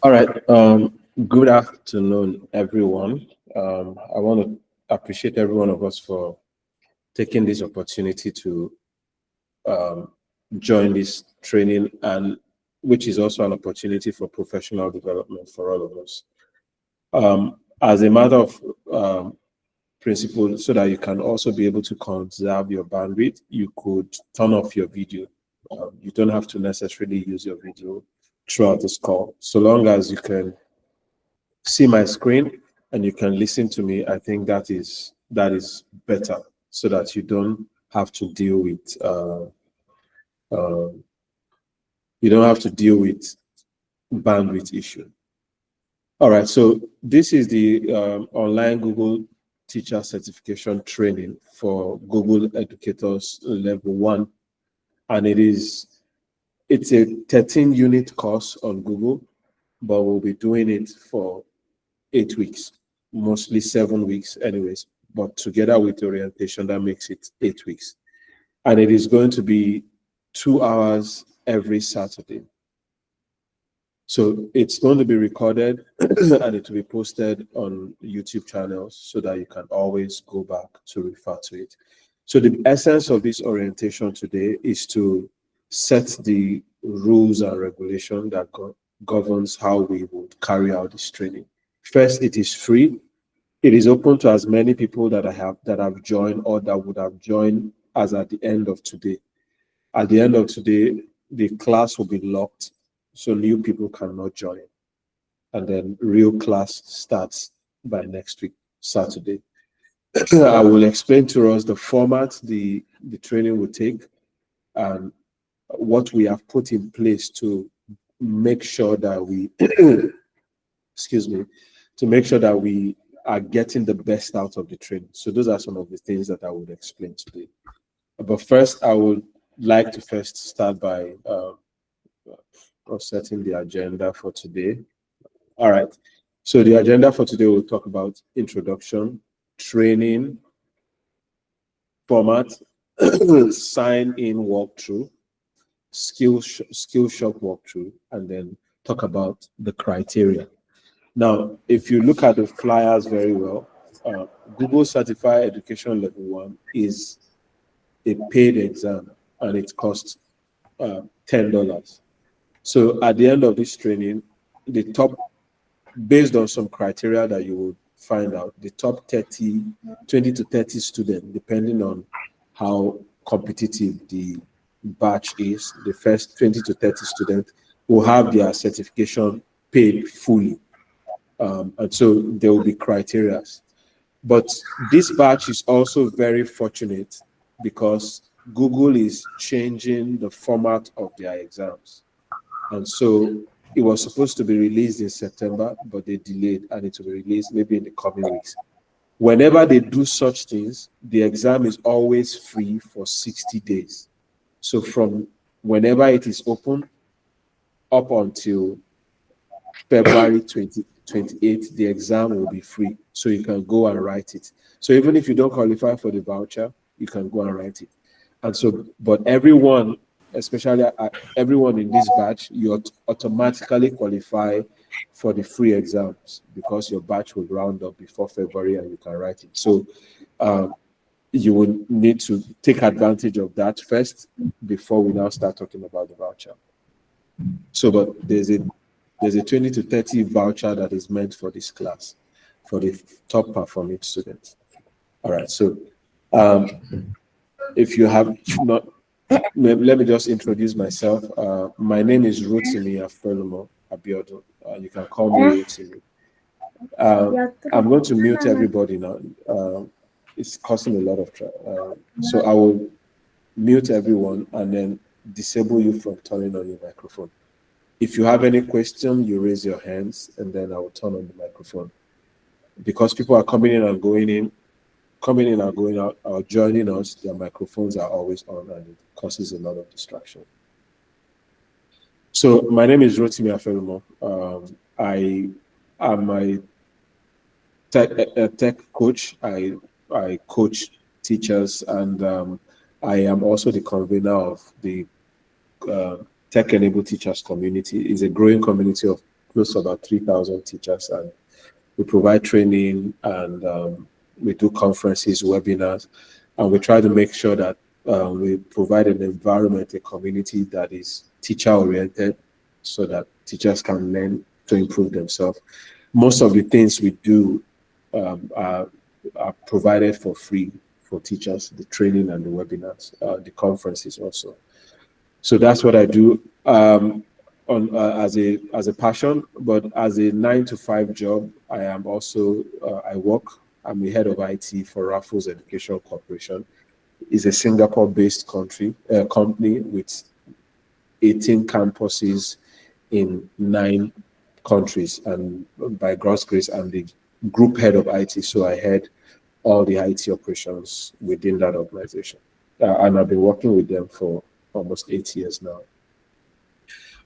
All right. Good afternoon, everyone. I want to appreciate every one of us for taking this opportunity to um, join this training, and which is also an opportunity for professional development for all of us. As a matter of principle, so that you can also be able to conserve your bandwidth, you could turn off your video. You don't have to necessarily use your video throughout this call, so long as you can see my screen and you can listen to me. I think that is better, so that you don't have to deal with uh, you don't have to deal with bandwidth issue. All right, so this is the online Google teacher certification training for Google Educators Level 1, and it's a 13 unit course on Google, but we'll be doing it for 8 weeks, mostly 7 weeks, anyways. But together with orientation, that makes it 8 weeks. And it is going to be 2 hours every Saturday. So it's going to be recorded and it will be posted on YouTube channels so that you can always go back to refer to it. So the essence of this orientation today is to set the rules and regulation that governs how we would carry out this training. First, it is free. It is open to as many people that have joined or that would have joined as at the end of today. At the end of today, the class will be locked, so new people cannot join. And then real class starts by next week, Saturday. I will explain to us the format the training will take and what we have put in place to make sure that we excuse me, to make sure that we are getting the best out of the training. So those are some of the things that I would explain today. But first, I would like to first start by setting the agenda for today. All right. So the agenda for today will talk about introduction, training, format, sign in walkthrough, skill shop walkthrough, and then talk about the criteria. Now, if you look at the flyers very well, Google Certified Education Level 1 is a paid exam and it costs $10. So at the end of this training, the top, based on some criteria that you would find out, the top 20 to 30 students, depending on how competitive the batch is, the first 20 to 30 students will have their certification paid fully. And so there will be criteria. But this batch is also very fortunate because Google is changing the format of their exams. And so it was supposed to be released in September, but they delayed and it will be released maybe in the coming weeks. Whenever they do such things, the exam is always free for 60 days. So from whenever it is open up until February 2028, the exam will be free. So you can go and write it. So even if you don't qualify for the voucher, you can go and write it. And so, but everyone, especially everyone in this batch, you automatically qualify for the free exams because your batch will round up before February and you can write it. So you will need to take advantage of that first before we now start talking about the voucher. So, but there's a 20 to 30 voucher that is meant for this class, for the top performing students. All right, so if you have not, let me just introduce myself. My name is Rotimi Afelumo Abiodun. You can call me Rotimi. I'm going to mute everybody now. It's causing a lot of trouble. So I will mute everyone and then disable you from turning on your microphone. If you have any question, you raise your hands and then I will turn on the microphone. Because people are coming in and going out, or joining us, their microphones are always on and it causes a lot of distraction. So my name is Rotimi Afelumo. I am a tech coach. I coach teachers and I am also the convener of the Tech-enabled teachers community. Is a growing community of close to about 3,000 teachers, and we provide training, and we do conferences, webinars, and we try to make sure that we provide an environment, a community that is teacher-oriented, so that teachers can learn to improve themselves. Most of the things we do are provided for free for teachers, the training and the webinars, the conferences also. So that's what I do on as a passion, but as a 9-to-5 job, I am also I work. I'm the head of IT for Raffles Education Corporation. It's a Singapore-based company with 18 campuses in 9 countries, and by God's grace, I'm the group head of IT. So I head all the IT operations within that organization, and I've been working with them for almost 8 years now.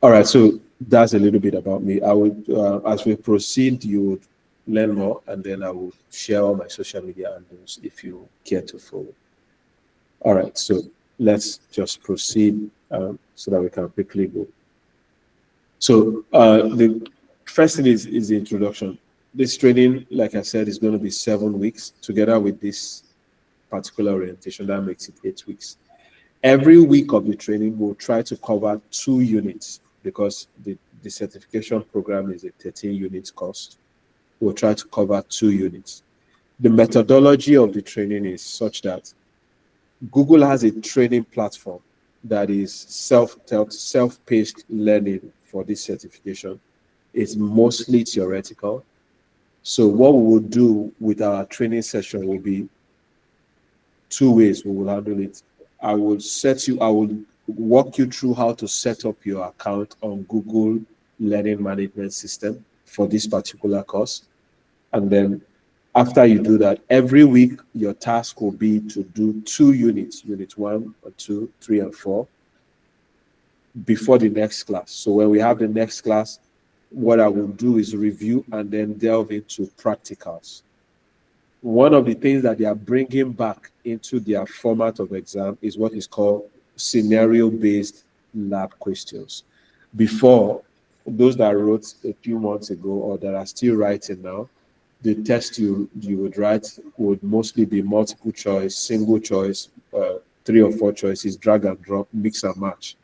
All right, so that's a little bit about me. I would, as we proceed, you would learn more, and then I will share all my social media handles if you care to follow. All right, so let's just proceed so that we can quickly go. So the first thing is the introduction. This training, like I said, is going to be 7 weeks together with this particular orientation. That makes it 8 weeks. Every week of the training, we'll try to cover 2 units because the certification program is a 13-unit course. We'll try to cover 2 units. The methodology of the training is such that Google has a training platform that is self-taught, self-paced learning for this certification. It's mostly theoretical. So what we will do with our training session will be 2 ways we will handle it. I will walk you through how to set up your account on Google Learning Management System for this particular course. And then after you do that, every week, your task will be to do 2 units, unit 1 or 2, 3, and 4, before the next class. So when we have the next class, what I will do is review and then delve into practicals. One of the things that they are bringing back into their format of exam is what is called scenario-based lab questions. Before, those that wrote a few months ago or that are still writing now, the test you would write would mostly be multiple choice, single choice, 3 or 4 choices, drag and drop, mix and match.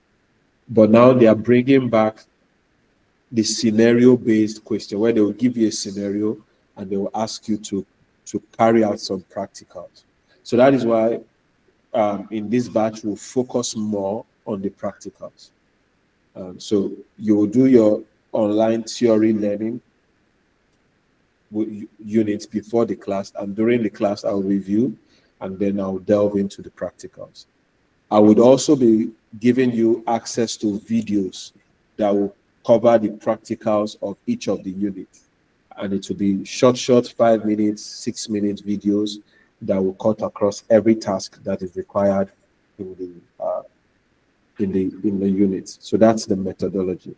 But now they are bringing back the scenario-based question where they will give you a scenario and they will ask you to carry out some practicals. So that is why in this batch we'll focus more on the practicals. So you will do your online theory learning units before the class, and during the class I'll review and then I'll delve into the practicals. I would also be giving you access to videos that will cover the practicals of each of the units. And it will be short 5 minutes, 6 minute videos that will cut across every task that is required in the unit. So that's the methodology.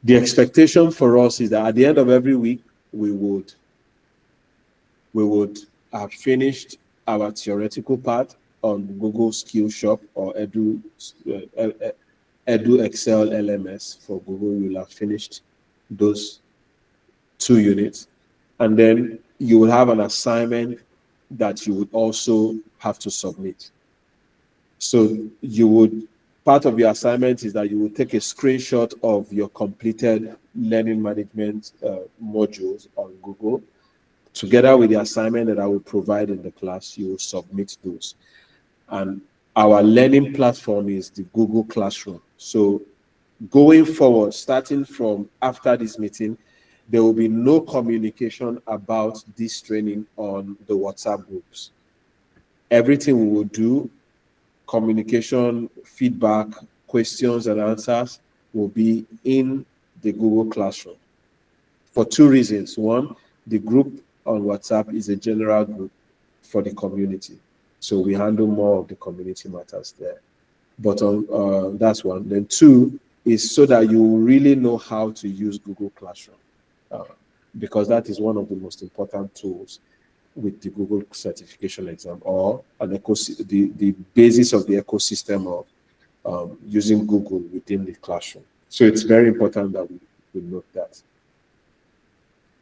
The expectation for us is that at the end of every week, we would have finished our theoretical part on Google Skillshop or Edu Excel LMS for Google. You'll have finished those 2 units, and then you will have an assignment that you would also have to submit. So part of your assignment is that you will take a screenshot of your completed learning management modules on Google. Together with the assignment that I will provide in the class, you will submit those. And our learning platform is the Google Classroom. So going forward, starting from after this meeting, there will be no communication about this training on the WhatsApp groups. Everything we will do, communication, feedback, questions and answers, will be in the Google Classroom for 2 reasons. One, the group on WhatsApp is a general group for the community. So we handle more of the community matters there. But that's one. Then 2 is so that you really know how to use Google Classroom, because that is one of the most important tools with the Google certification exam, or the basis of the ecosystem of using Google within the classroom. So it's very important that we note that.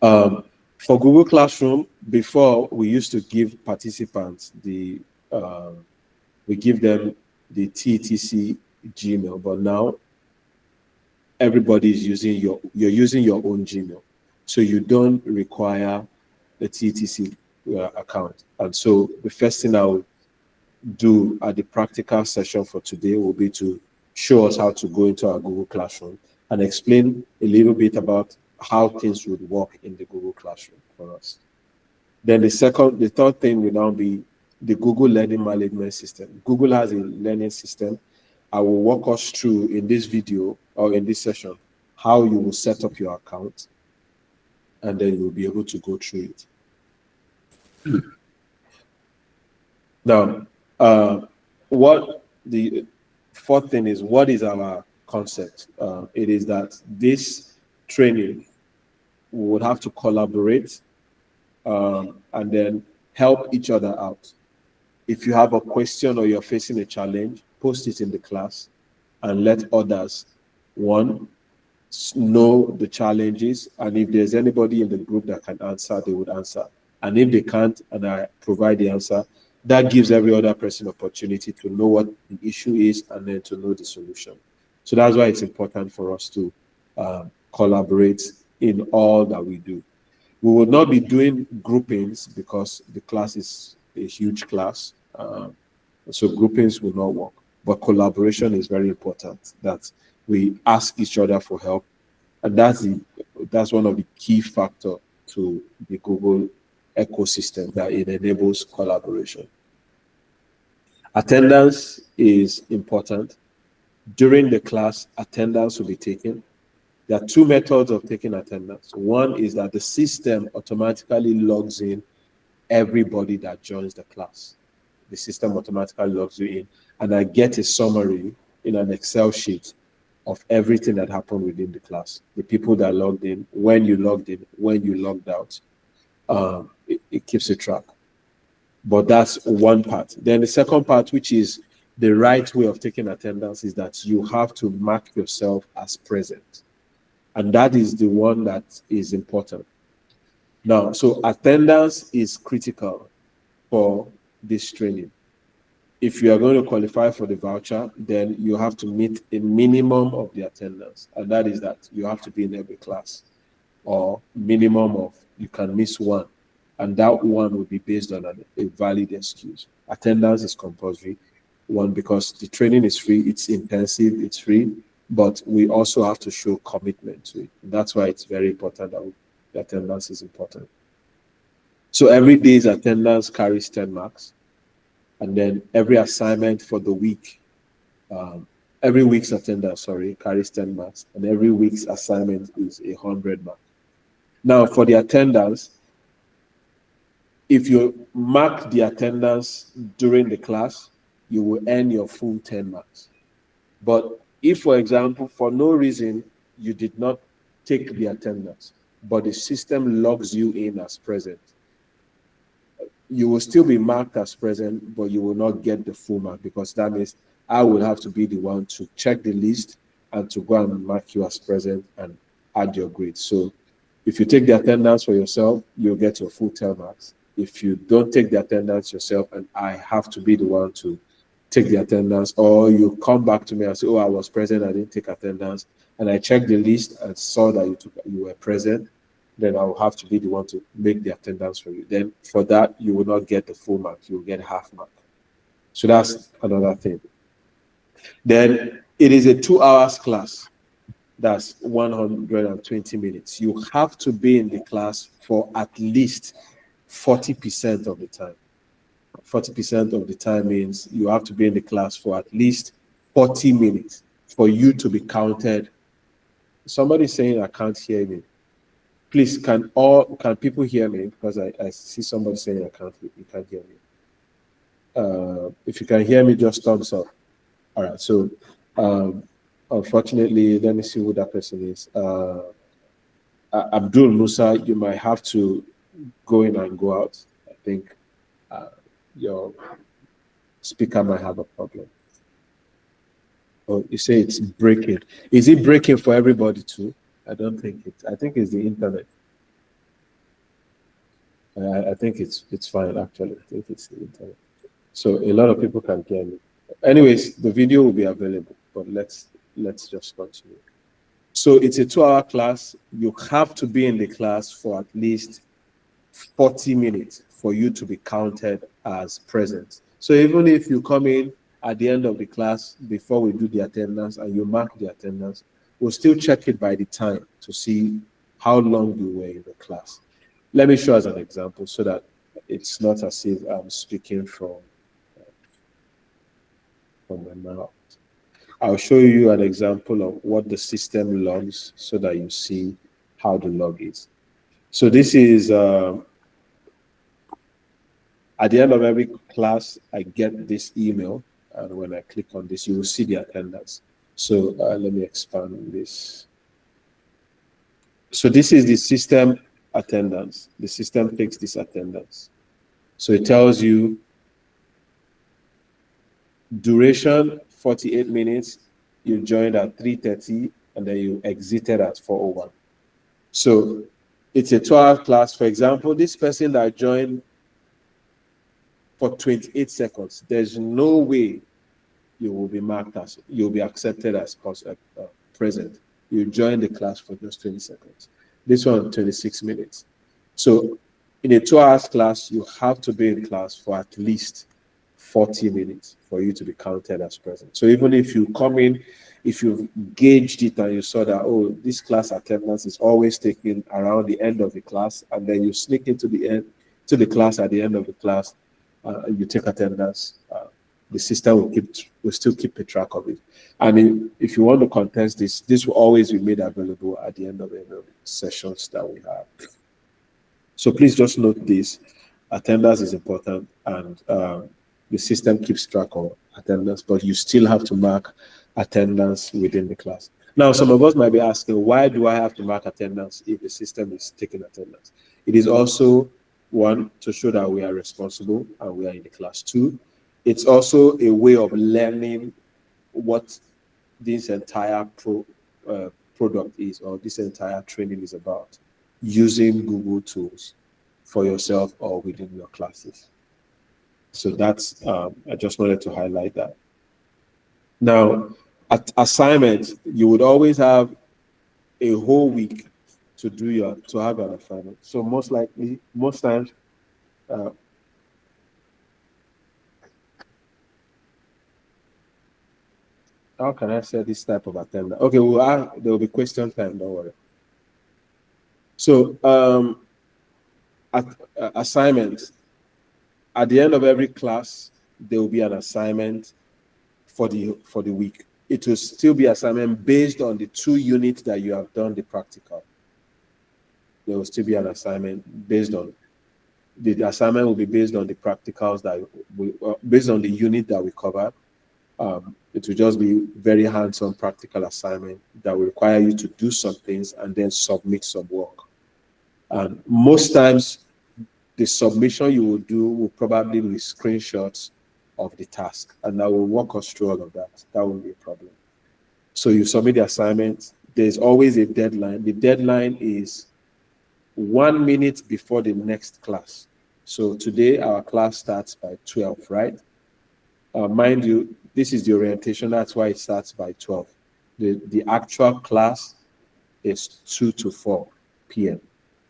For Google Classroom, before we used to give participants we give them the TTC Gmail, but now everybody is using you're using your own Gmail, so you don't require the TTC account. And so the first thing I will do at the practical session for today will be to show us how to go into our Google Classroom and explain a little bit about how things would work in the Google Classroom for us. Then the third thing will now be the Google Learning Management System. Google has a learning system. I will walk us through in this video or in this session how you will set up your account, and then you'll be able to go through it. Now, what the fourth thing is, what is our concept? It is that this training we would have to collaborate and then help each other out. If you have a question or you're facing a challenge, post it in the class and let others, one, know the challenges. And if there's anybody in the group that can answer, they would answer. And if they can't, and I provide the answer, that gives every other person opportunity to know what the issue is and then to know the solution. So that's why it's important for us to collaborate in all that we do. We will not be doing groupings because the class is a huge class. So groupings will not work. But collaboration is very important, that we ask each other for help. And that's one of the key factors to the Google ecosystem, that it enables collaboration. Attendance is important. During the class, attendance will be taken. There are two methods of taking attendance. One is that the system automatically logs in everybody that joins the class. The system automatically logs you in, and I get a summary in an Excel sheet of everything that happened within the class. The people that logged in, when you logged in, when you logged out. It keeps a track. But that's one part. Then the second part, which is the right way of taking attendance, is that you have to mark yourself as present. And that is the one that is important. Now, so attendance is critical for this training. If you are going to qualify for the voucher, then you have to meet a minimum of the attendance. And that is that you have to be in every class, or minimum of, you can miss one. And that one will be based on a valid excuse. Attendance is compulsory. One, because the training is free, it's intensive, it's free, but we also have to show commitment to it. And that's why it's very important that the attendance is important. So every day's attendance carries 10 marks. And then every assignment for the week, every week's attendance, carries 10 marks. And every week's assignment is 100 marks. Now, for the attendance, if you mark the attendance during the class, you will earn your full 10 marks. But if, for example, for no reason, you did not take the attendance, but the system logs you in as present, you will still be marked as present, but you will not get the full mark, because that means I will have to be the one to check the list and to go and mark you as present and add your grade. So if you take the attendance for yourself, you'll get your full 10 marks. If you don't take the attendance yourself and I have to be the one to take the attendance, or you come back to me and say, oh, I was present, I didn't take attendance, and I checked the list and saw that you were present, then I will have to be the one to make the attendance for you. Then for that, you will not get the full mark, you will get half mark. So that's another thing. Then it is a 2 hours class. That's 120 minutes. You have to be in the class for at least 40% of the time. 40% of the time means you have to be in the class for at least 40 minutes for you to be counted. Somebody saying I can't hear me. Please, can people hear me? Because I see somebody saying you can't hear me. If you can hear me, just thumbs up. All right. So unfortunately, let me see who that person is. Abdul Musa, you might have to go in and go out. I think your speaker might have a problem. Oh, you say it's breaking. Is it breaking for everybody too? I don't think it. I think it's the internet. I think it's fine actually. I think it's the internet. So a lot of people can hear me. Anyways, the video will be available, but let's just continue. So it's a 2-hour class. You have to be in the class for at least 40 minutes for you to be counted as present. So even if you come in at the end of the class before we do the attendance and you mark the attendance, we'll still check it by the time to see how long you were in the class. Let me show as an example so that it's not as if I'm speaking from my mouth. I'll show you an example of what the system logs so that you see how the log is. So this is at the end of every class, I get this email, and when I click on this, you will see the attendance. So let me expand this. So this is the system attendance. The system takes this attendance. So it tells you duration 48 minutes, you joined at 3:30, and then you exited at 4:01. So it's a 2-hour class. For example, this person that joined for 28 seconds, there's no way you will be marked as, you'll be accepted as present. You join the class for just 20 seconds. This one, 26 minutes. So in a 2 hour class, you have to be in class for at least 40 minutes for you to be counted as present. So even if you come in, if you've gauged it and you saw that, oh, this class attendance is always taken around the end of the class, and then you sneak into the end to the class at the end of the class, you take attendance, the system will still keep a track of it. And if you want to contest this will always be made available at the end of every sessions that we have. So please just note this: attendance is important, and the system keeps track of attendance, but you still have to mark attendance within the class. Now, some of us might be asking, why do I have to mark attendance if the system is taking attendance? It is also, one, to show that we are responsible and we are in the class. Two, it's also a way of learning what this entire product is, or this entire training is about, using Google tools for yourself or within your classes. So that's, I just wanted to highlight that. Now, at assignment, you would always have a whole week to have an assignment. So most likely, most times, how can I say this type of attendance? Okay, there will be question time, don't worry. So assignments, at the end of every class, there will be an assignment for the week. It will still be assignment based on the 2 units that you have done the practical. There will still be an assignment based on the assignment will be based on the practicals that based on the unit that we covered. It will just be very hands-on practical assignment that will require you to do some things and then submit some work. And most times, the submission you will do will probably be screenshots of the task, and that will walk us through all of that. That won't be a problem. So you submit the assignment. There's always a deadline. The deadline is 1 minute before the next class. So today our class starts by 12, right? Mind you, this is the orientation. That's why it starts by 12. The actual class is 2 to 4 p.m.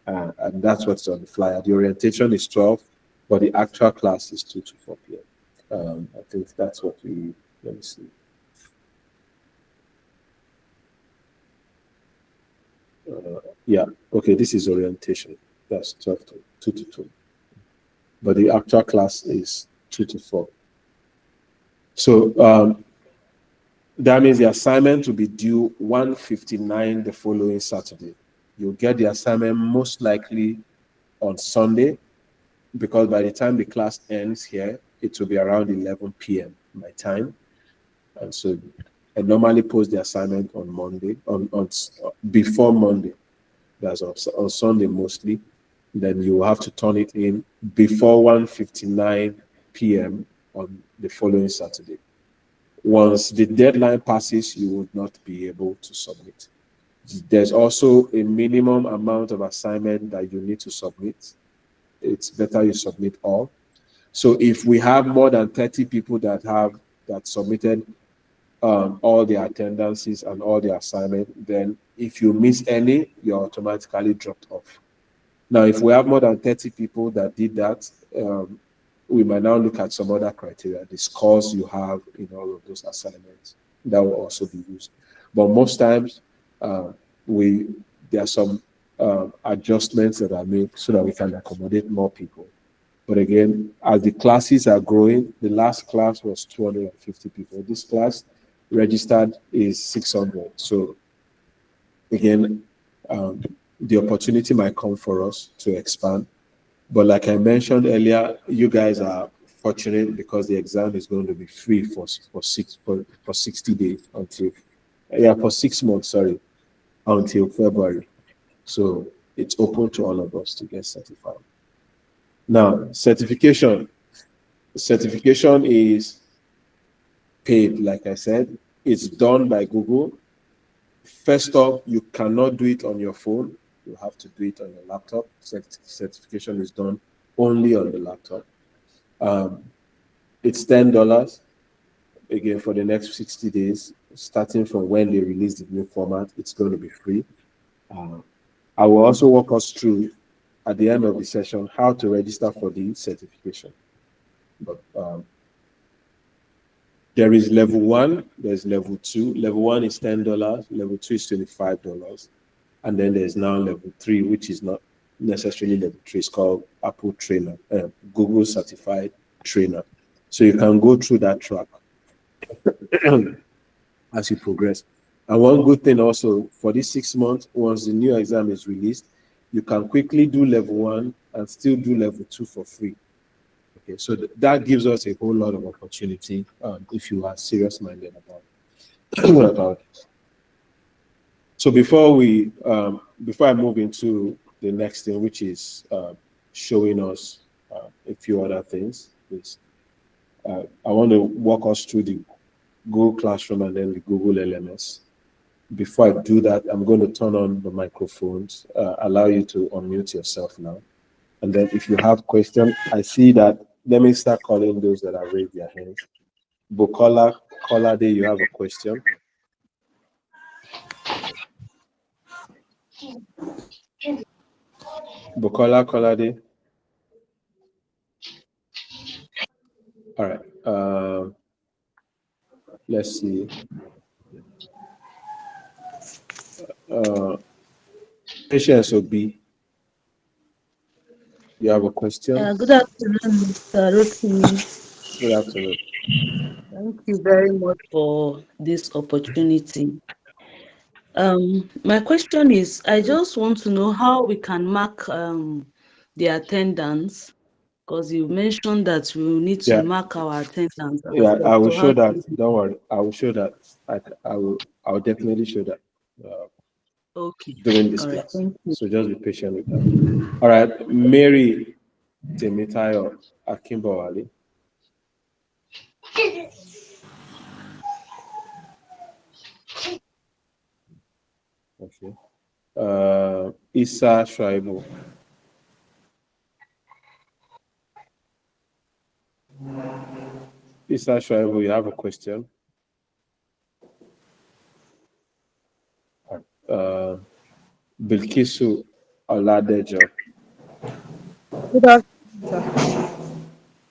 And that's what's on the flyer. The orientation is 12, but the actual class is 2 to 4 p.m. I think that's what let me see. Yeah, okay, this is orientation. That's 12 to 2 to 2. But the actual class is 2 to 4. So that means the assignment will be due 1:59 the following Saturday. You'll get the assignment most likely on Sunday, because by the time the class ends here, it will be around 11 p.m. my time. And so I normally post the assignment on Monday, on before Monday. That's on Sunday mostly. Then you will have to turn it in before 1:59 p.m. on the following Saturday. Once the deadline passes, you would not be able to submit. There's also a minimum amount of assignment that you need to submit. it's better you submit all. So if we have more than 30 people that submitted all the attendances and all the assignment, then if you miss any, you're automatically dropped off. Now, if we have more than 30 people that did that, we might now look at some other criteria, the scores you have in all of those assignments. That will also be used. But most times, uh, we there are some adjustments that are made so that we can accommodate more people. But again, as the classes are growing, the last class was 250 people. This class registered is 600. So again, um, the opportunity might come for us to expand. But like I mentioned earlier, you guys are fortunate because the exam is going to be free for 60 days until, yeah, for 6 months, sorry, until February. So it's open to all of us to get certified. Now, certification is paid, like I said. It's done by Google. First off, you cannot do it on your phone. You have to do it on your laptop. Certification is done only on the laptop. Um, it's $10 again for the next 60 days, starting from when they release the new format. It's going to be free. Um, I will also walk us through at the end of the session how to register for the certification. But there is level one, there's level two. Level one is $10, level two is $25. And then there's now level three, which is not necessarily level three. It's called Apple Trainer, Google Certified Trainer. So you can go through that track as you progress. And one good thing also for this 6 months, once the new exam is released, you can quickly do level one and still do level two for free. Okay, so that gives us a whole lot of opportunity if you are serious minded about about it. So before I move into the next thing, which is showing us a few other things, is I want to walk us through the Google Classroom and then the Google LMS. Before I do that, I'm going to turn on the microphones, allow you to unmute yourself now. And then if you have questions, I see that, let me start calling those that have raised their hands. Bukola Kolade, you have a question. Bukola Kolade. All right. Let's see. Patience Obi, you have a question? Good afternoon, Mr. Rotimi. Good afternoon. Thank you very much for this opportunity. My question is, I just want to know how we can mark the attendance, because you mentioned that we will need to Yeah, mark our attendance yeah, I will so show how that. to... Don't worry. I will show that. I will definitely show that uh, Okay, during this all right, class. thank you. So just be patient with that. All right. Mary Temitayo Akimbawali. Okay. Isa Shaibu. Isa Shaibu, you have a question? Uh, Bilkisu Oladejo. Good afternoon, sir.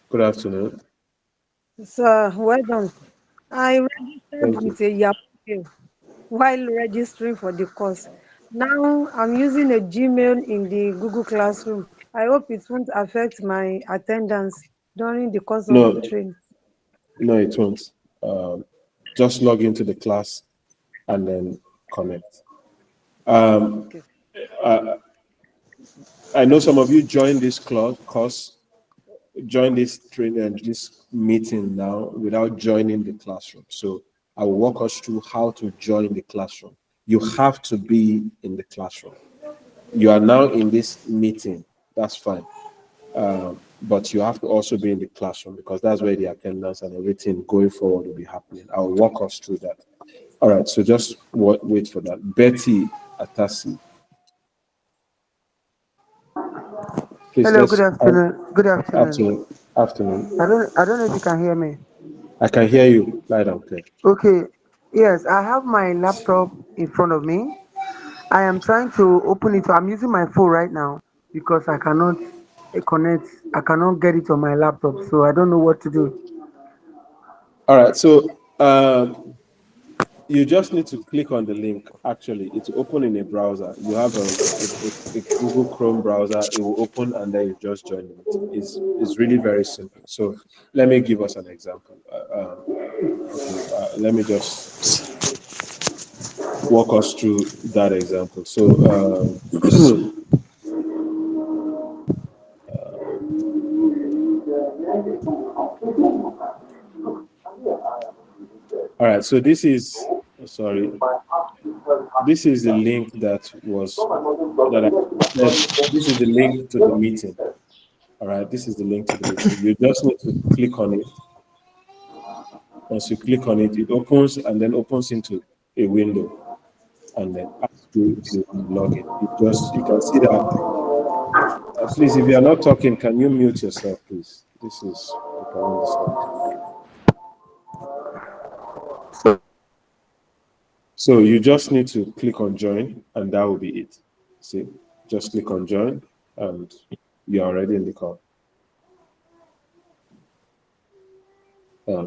Good afternoon. Sir, well done. I registered Thank you. with a Yahoo while registering for the course. Now I'm using a Gmail in the Google Classroom. I hope it won't affect my attendance during the course of the No, training. no, it won't. Um, just log into the class and then connect. Um, Okay. I, I know some of you joined this course, join this training and this meeting now without joining the classroom. So I will walk us through how to join the classroom. You have to be in the classroom. You are now in this meeting. That's fine. But you have to also be in the classroom because that's where the attendance and everything going forward will be happening. I'll walk us through that. All right. So just wait for that. Betty Atasi. Please Hello, good let's afternoon. Good afternoon. afternoon. Afternoon. I don't know if you can hear me. I can hear you loud and clear. Okay. Yes, I have my laptop in front of me. I am trying to open it. I'm using my phone right now because I cannot connect. I cannot get it on my laptop, so I don't know what to do. All right. So you just need to click on the link. Actually, it's open in a browser. You have a Google Chrome browser. It will open and then you just join it. It's really very simple. So let me give us an example. Okay, let me just walk us through that example. So, all right. So this is sorry. This is the link that was that I said. This is the link to the meeting. All right. This is the link to the meeting. You just need to click on it. Once you click on it, it opens and then opens into a window and then asks you if you want to log in. You can see that. Please, if you are not talking, can you mute yourself, please? This is becoming disturbing. So you just need to click on join, and that will be it. See, just click on join, and you're already in the call.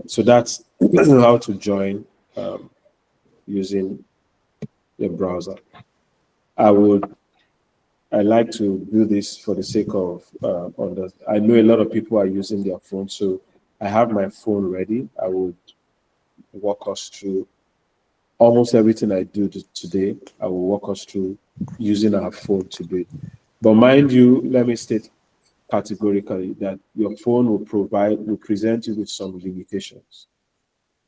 So that's how to join using the browser. I would I like to do this for the sake of I know a lot of people are using their phone, so I have my phone ready. I would walk us through almost everything I do today. I will walk us through using our phone to do it. But mind you, let me state categorically that your phone will present you with some limitations.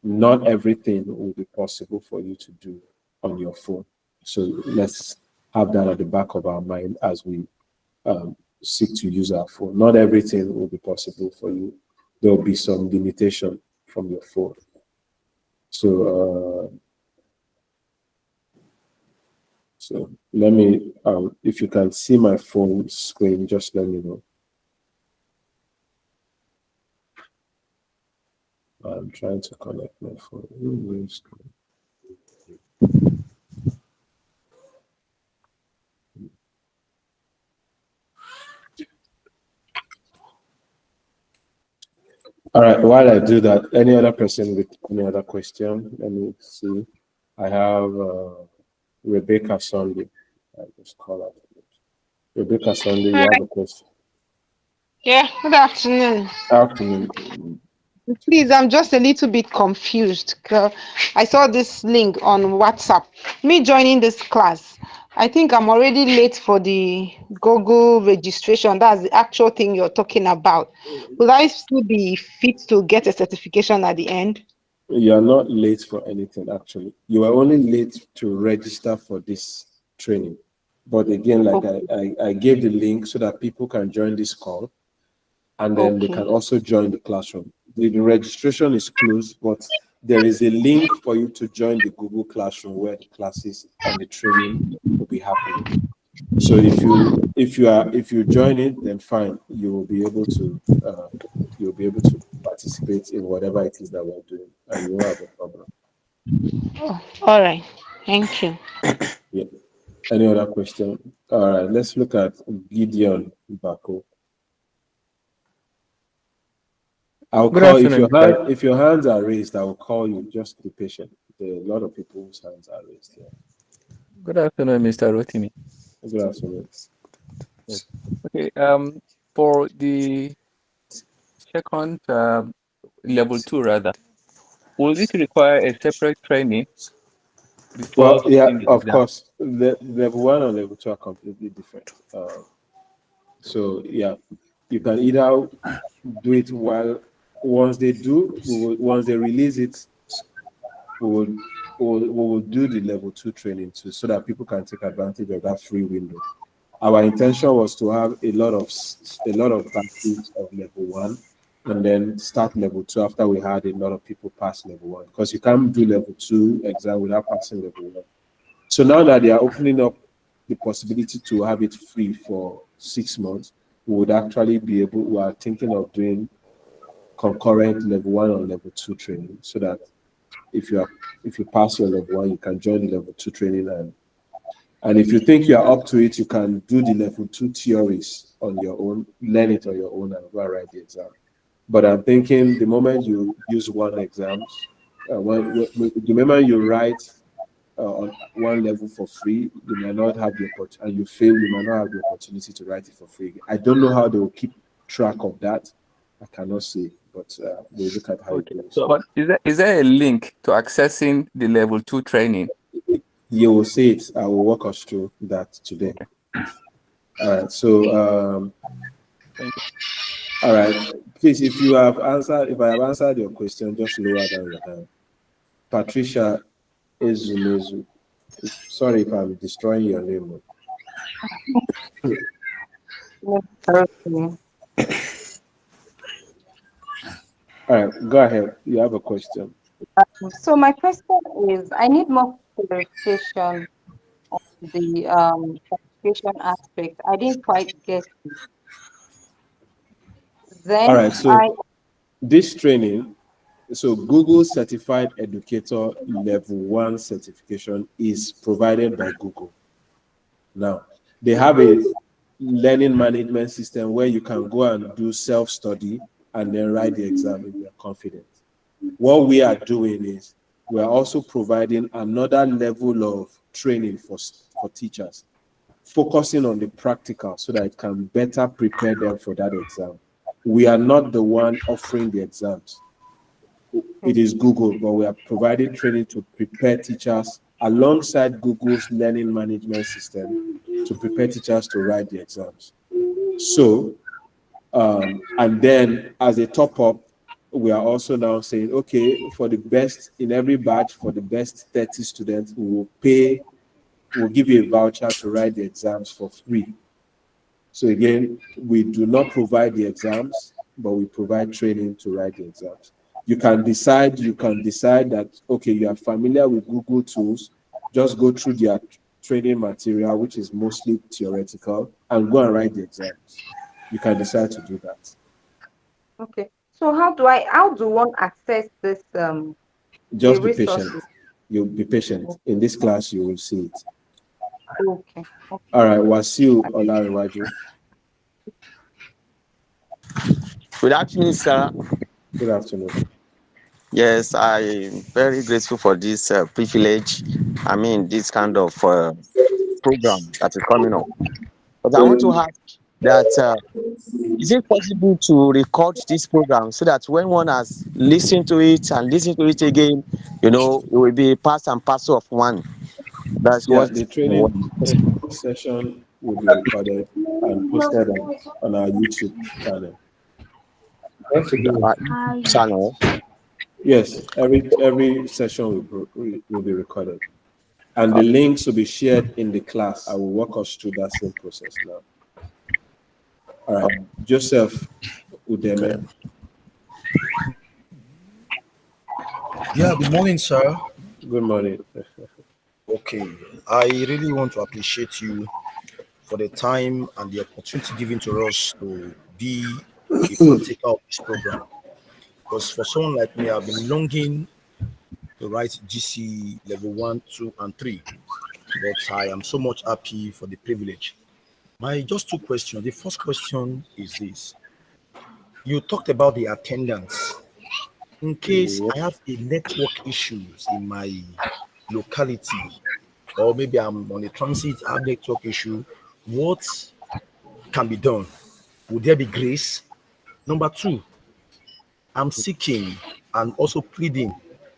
Not everything will be possible for you to do on your phone. So let's have that at the back of our mind as we seek to use our phone. Not everything will be possible for you. There will be some limitation from your phone. So, let me, if you can see my phone screen, just let me know. I'm trying to connect my phone. All right, while I do that, any other person with any other question? Let me see. I have Rebecca Sunday. I just call her. Rebecca Sunday, you Hi. have a question. Yeah, good afternoon. Afternoon. Please, I'm just a little bit confused. I saw this link on WhatsApp. Me joining this class. I think I'm already late for the Google registration. That's the actual thing you're talking about. Will I still be fit to get a certification at the end? You are not late for anything, actually. You are only late to register for this training. But again, like Okay. I gave the link so that people can join this call and then they can Okay. also join the classroom. The registration is closed, but there is a link for you to join the Google Classroom where the classes and the training will be happening. So if you join it, then fine, you'll be able to participate in whatever it is that we're doing, and you won't have a problem. Oh, all right. Thank you. Yeah. Any other question? All right, let's look at Gideon Bako. I'll Good call afternoon, Mr. if your hands are raised, I will call you. Just be patient. There are a lot of people whose hands are raised here. Good afternoon, Mr. Rotimi. Good afternoon. Yes. Okay. For the second level two rather, will it require a separate training before Well, yeah, sitting the of exam? course. The level one and level two are completely different. So yeah, you can either do it while once they release it, we will we will do the level two training too, so that people can take advantage of that free window. Our intention was to have a lot of batches of level one, and then start level two after we had a lot of people pass level one, because you can't do level two exam without passing level one. So now that they are opening up the possibility to have it free for 6 months, would actually be able, we are thinking of doing concurrent level 1 or level 2 training, so that if you pass your level 1, you can join the level 2 training, and if you think you are up to it, you can do the level 2 theories on your own, learn it on your own, and go and write the exam. But I'm thinking the moment you use one exam, the moment you write on one level for free, you may not have the opportunity, and you fail, you might not have the opportunity to write it for free. I don't know how they will keep track of that. I cannot say, but we'll look at how it Okay. goes. But is there a link to accessing the level 2 training? You will see it. I will walk us through that today. Okay. All right. So, Thank you. all right. Please, if I have answered your question, just lower down your hand. Patricia Ezumezu. Sorry if I'm destroying your name. Okay. All right, go ahead. You have a question. So my question is, I need more clarification on the certification aspect. I didn't quite get it. All Then right, so this training, so Google Certified Educator Level 1 certification is provided by Google. Now, they have a learning management system where you can go and do self-study and then write the exam if you're confident. What we are doing is we are also providing another level of training for teachers, focusing on the practical so that it can better prepare them for that exam. We are not the one offering the exams. It is Google, but we are providing training to prepare teachers alongside Google's learning management system to prepare teachers to write the exams. So, and then as a top up, we are also now saying, okay, for the best in every batch, for the best 30 students, we'll give you a voucher to write the exams for free. So again, we do not provide the exams, but we provide training to write the exams. You can decide that, okay, you are familiar with Google tools, just go through their training material, which is mostly theoretical, and go and write the exams. You can decide to do that. okay. So how do one access this the Just be patient. resources? You'll be patient. In this class, you will see it. Okay. All right, Wasiu Olarewaju. Good afternoon, sir. Good afternoon. Yes, I'm very grateful for this privilege. I mean, this kind of program that is coming up. But I want to ask that is it possible to record this program so that when one has listened to it and listened to it again, it will be part and parcel of one. That's Yeah, what the I want. training session will be recorded and posted on our YouTube channel. Channel. Yes, every session will be recorded. And the links will be shared in the class. I will walk us through that same process now. All right, Joseph Udeme. Yeah, good morning, sir. Good morning. Okay, I really want to appreciate you for the time and the opportunity given to us to be a partaker of this program. Because for someone like me, I've been longing to write GC level 1, 2, and 3. But I am so much happy for the privilege. My just two questions. The first question is this. You talked about the attendance. In case I have a network issues in my locality, or maybe I'm on a transit, I have network issue, what can be done? Would there be grace? Number two, I'm seeking and also pleading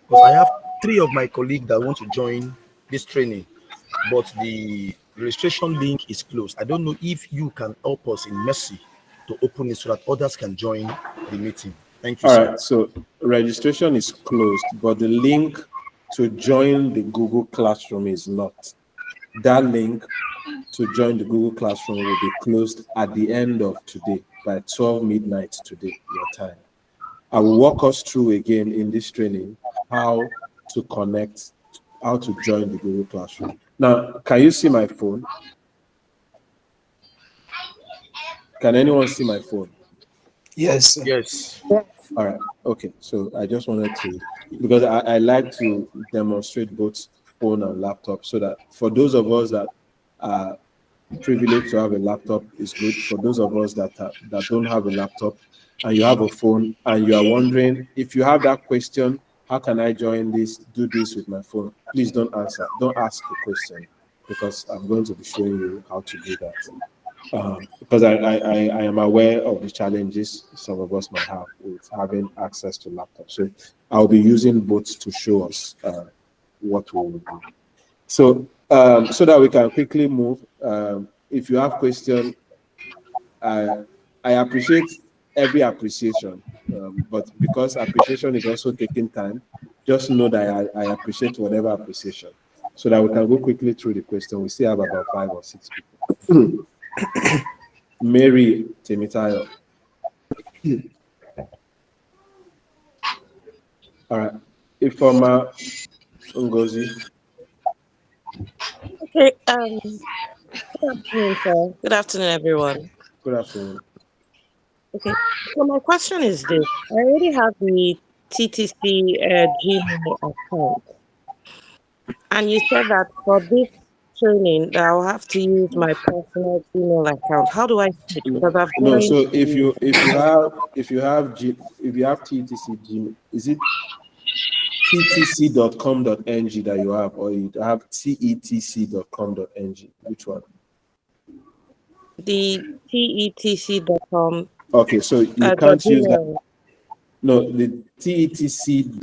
because I have three of my colleagues that want to join this training, but the registration link is closed. I don't know if you can help us in mercy to open it so that others can join the meeting. Thank you, All sir. right, so registration is closed, but the link to join the Google Classroom is not. That link to join the Google Classroom will be closed at the end of today by 12 midnight today, your time. I will walk us through again in this training how to connect, how to join the Google Classroom. Now, can you see my phone? Can anyone see my phone? Yes, sir. Yes. All right. Okay. So I just wanted to, because I like to demonstrate both phone and laptop, so that for those of us that are privileged to have a laptop is good. For those of us that don't have a laptop and you have a phone and you are wondering if you have that question, how can I join this, do this with my phone? Please don't answer. Don't ask a question, because I'm going to be showing you how to do that. Because I am aware of the challenges some of us might have with having access to laptops. So I'll be using both to show us what we will do. So so that we can quickly move, if you have questions, I appreciate every appreciation, but because appreciation is also taking time, just know that I appreciate whatever appreciation, so that we can go quickly through the question. We still have about 5 or 6 people. Mary Temitayo. All right. Ifoma Ngozi. Okay, good afternoon, sir. Good afternoon, everyone. Good afternoon. Okay, so my question is this. I already have the TTC Gmail account, and you said that for this training that I'll have to use my personal Gmail account. How do I switch? Because I've No, joined so if the you have TTC Gmail, is it ttc.com.ng that you have, or you have tetc.com.ng? Which one? the tetc.com Okay, so you the can't use that. Gmail. No, the tetc.com.ng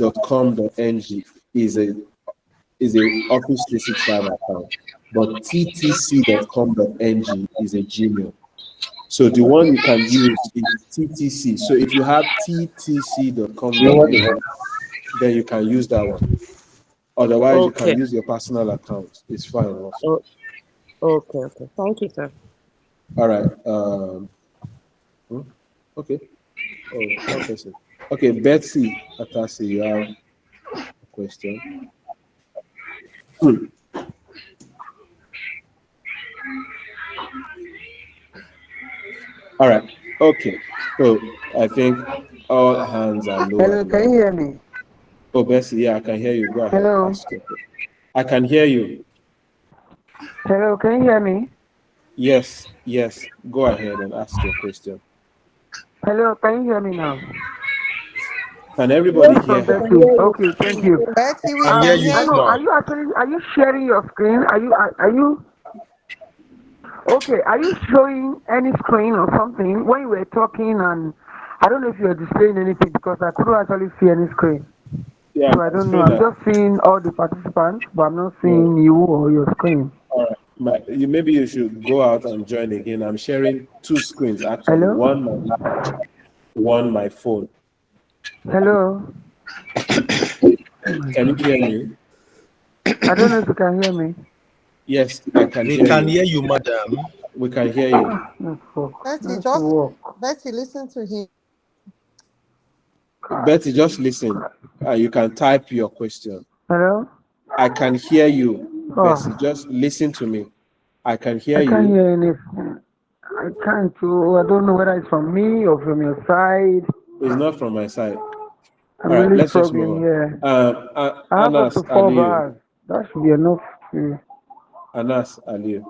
is a Office 365 account, but ttc.com.ng is a Gmail. So the one you can use is TTC. So if you have ttc.com.ng, then you can use that one. Otherwise, you can Okay. use your personal account. It's fine also. Oh, okay. Thank you, sir. All right. Okay. Oh, one person. Okay, Betsy Atasi, you have a question. All right. Okay. So I think all hands are low Hello, at the can you moment. hear me? Oh, Bessie, yeah, I can hear you. Go ahead. Hello. Ask your question. I can hear you. Hello, can you hear me? Yes. Go ahead and ask your question. Hello, can you hear me now? Can everybody Yes, hear From I her? can Betty. hear you. Okay, thank you. Betty, we I hear can you hear I know. you. small. Are you sharing your screen? Okay, are you showing any screen or something when you were talking? And I don't know if you are displaying anything because I couldn't actually see any screen. Yeah, So I my don't know. screen. I'm just seeing all the participants, but I'm not No. seeing you or your screen. All right. Maybe you should go out and join again. I'm sharing 2 screens actually. Hello? One my laptop, one my phone. Hello? Can you hear me? I don't know if you can hear me. Yes, I can We hear can you. hear you, madam. We can hear you. Betty, Let's work. Betty, listen to him. Betty, just listen. You can type your question. Hello? I can hear you, Bessie. Oh, Just listen to me. I can hear I can't you. hear anything. I can't. Oh, I don't know whether it's from me or from your side. It's not from my side. I'm All right, really let's just move struggling on. here. I have up Anas to 4 Aliyu. bars. That should be enough. Anas Aliyu.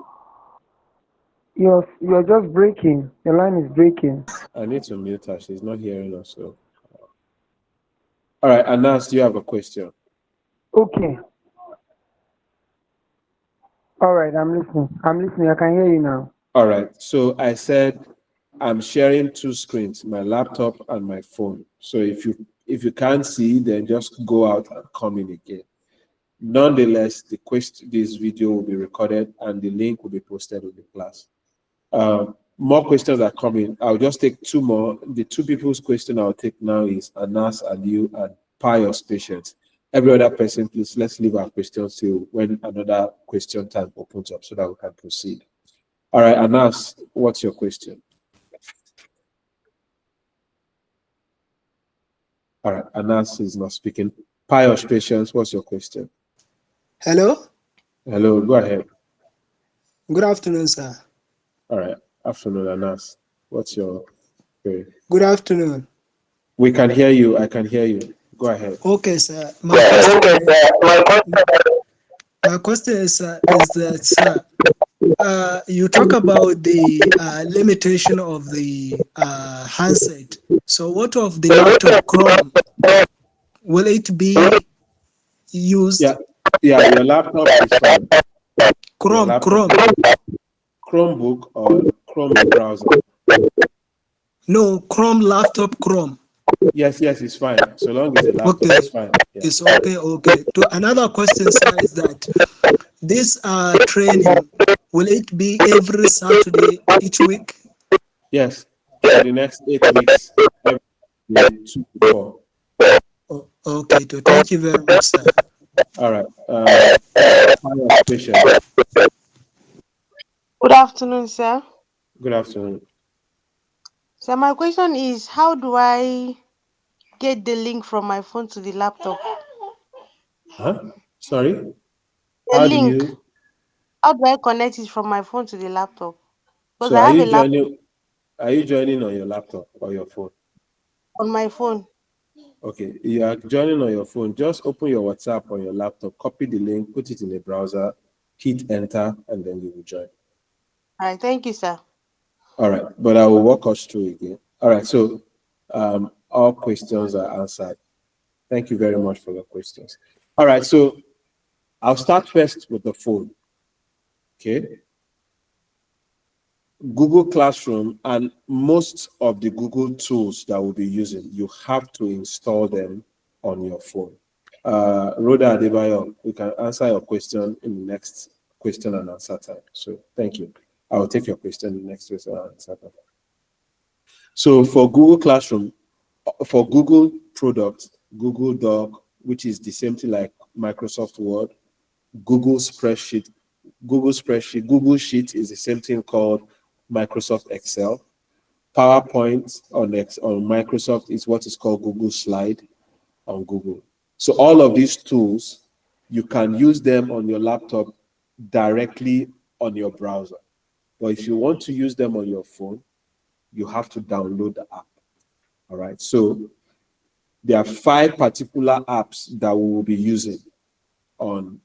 You're just breaking. Your line is breaking. I need to mute her. She's not hearing us. So, all right, Anas, do you have a question? Okay. All right, I'm listening. I can hear you now. All right. So I said I'm sharing 2 screens, my laptop and my phone. So if you can't see, then just go out and come in again. Nonetheless, this video will be recorded and the link will be posted in the class. More questions are coming. I'll just take 2 more. The 2 people's question I'll take now is Anas Aliu and Pious Patience. Every other person, please, let's leave our questions till when another question time opens up so that we can proceed. All right, Anas, what's your question? All right, Anas is not speaking. Pious Patience, what's your question? Hello. Hello, go ahead. Good afternoon, sir. All right, afternoon, Anas. What's your query? Good afternoon. We can hear you. I can hear you. Go ahead. Okay, sir. My question is that, sir, you talk about the limitation of the handset. So, what of the laptop Chrome? Will it be used? Yeah, your laptop is fine. Your Chrome, laptop, Chrome. Chromebook or Chrome browser. No, Chrome laptop Chrome. Yes, it's fine. So long as the laptop Okay, is fine. Yeah. it's okay. Okay. To another question, sir, is that this training will it be every Saturday each week? Yes, for the next 8 weeks, every day, 2 to 4. Oh, okay. Thank you very much, sir. All right. Patient. Good afternoon, sir. Good afternoon. So my question is, how do I get the link from my phone to the laptop? Huh? Sorry. The How do link. you? How do I connect it from my phone to the laptop? Because So I are have a you laptop joining? Are you joining on your laptop or your phone? on my phone. Okay, you are joining on your phone. Just open your WhatsApp on your laptop, copy the link, put it in the browser, hit enter, and then you will join. All right, thank you, sir. All right, but I will walk us through again. All right, so all questions are answered. Thank you very much for your questions. All right, so I'll start first with the phone. Okay. Google Classroom and most of the Google tools that we'll be using, you have to install them on your phone. Rhoda Adebayo, we can answer your question in the next question and answer time. So thank you. I will take your question in the next question and answer time. So for Google Classroom, for Google products, Google Doc, which is the same thing like Microsoft Word, Google Spreadsheet, Google Sheet is the same thing called Microsoft Excel. PowerPoint on Microsoft is what is called Google Slide on Google. So all of these tools, you can use them on your laptop directly on your browser. But if you want to use them on your phone, you have to download the app. All right. So there are 5 particular apps that we will be using on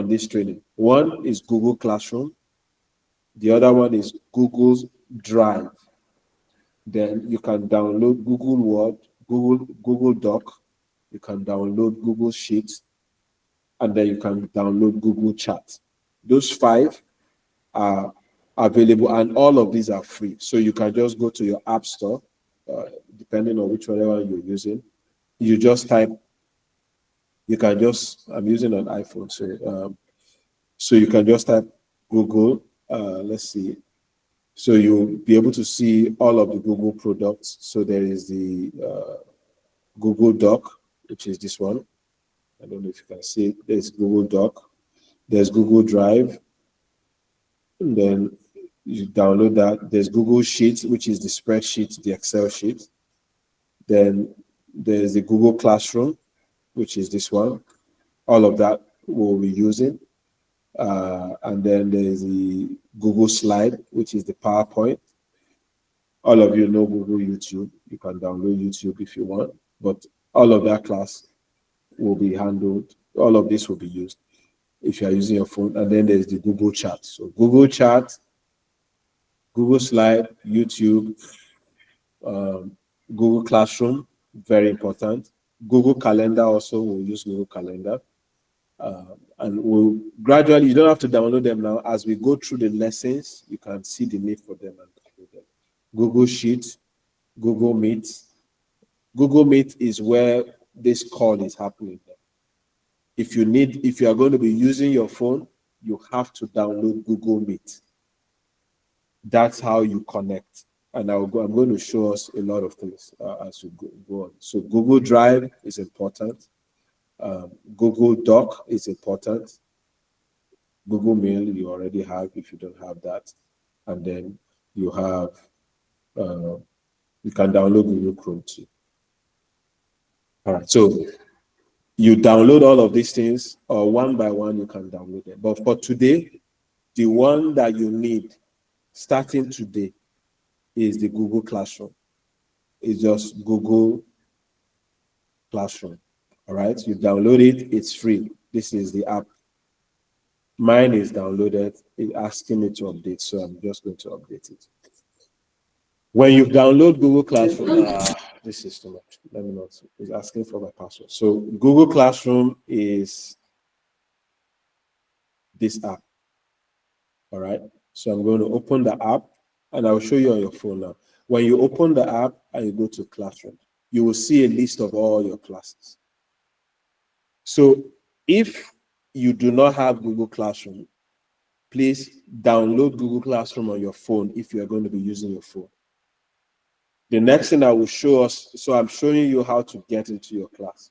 this training. One is Google Classroom. The other one is Google's Drive. Then you can download Google Word, Google Doc. You can download Google Sheets, and then you can download Google Chat. Those 5 are available, and all of these are free. So you can just go to your app store, depending on which one you're using. You just type. You can just. I'm using an iPhone, so you can just type Google. Let's see. So you'll be able to see all of the Google products. So there is the Google Doc, which is this one. I don't know if you can see it. There's Google Doc. There's Google Drive. And then you download that. There's Google Sheets, which is the spreadsheet, the Excel sheet. Then there's the Google Classroom, which is this one. All of that we'll be using. And then there's the Google Slide, which is the PowerPoint. All of you know Google YouTube. You can download YouTube if you want, but all of that class will be handled. All of this will be used if you are using your phone. And then there's the Google Chat. So Google Chat, Google Slide, YouTube, Google Classroom, very important. Google Calendar also, we'll use Google Calendar. And we'll gradually, you don't have to download them now. As we go through the lessons, you can see the need for them and download them. Google Sheets, Google Meet. Google Meet is where this call is happening. If you are going to be using your phone, you have to download Google Meet. That's how you connect. And I'm going to show us a lot of things as we go on. So Google Drive is important. Google Doc is important. Google Mail you already have if you don't have that. And then you have, you can download Google Chrome too. All right, so you download all of these things, or one by one you can download them. But for today, the one that you need starting today is the Google Classroom. It's just Google Classroom. All right, you download it, it's free. This is the app. Mine is downloaded, it's asking me to update, so I'm just going to update it. When you download Google Classroom, this is too much. Let me not. It's asking for my password. So Google Classroom is this app. All right. So I'm going to open the app, and I'll show you on your phone now. When you open the app and you go to Classroom, you will see a list of all your classes. So if you do not have Google Classroom, please download Google Classroom on your phone if you are going to be using your phone. The next thing I will show us, so I'm showing you how to get into your class.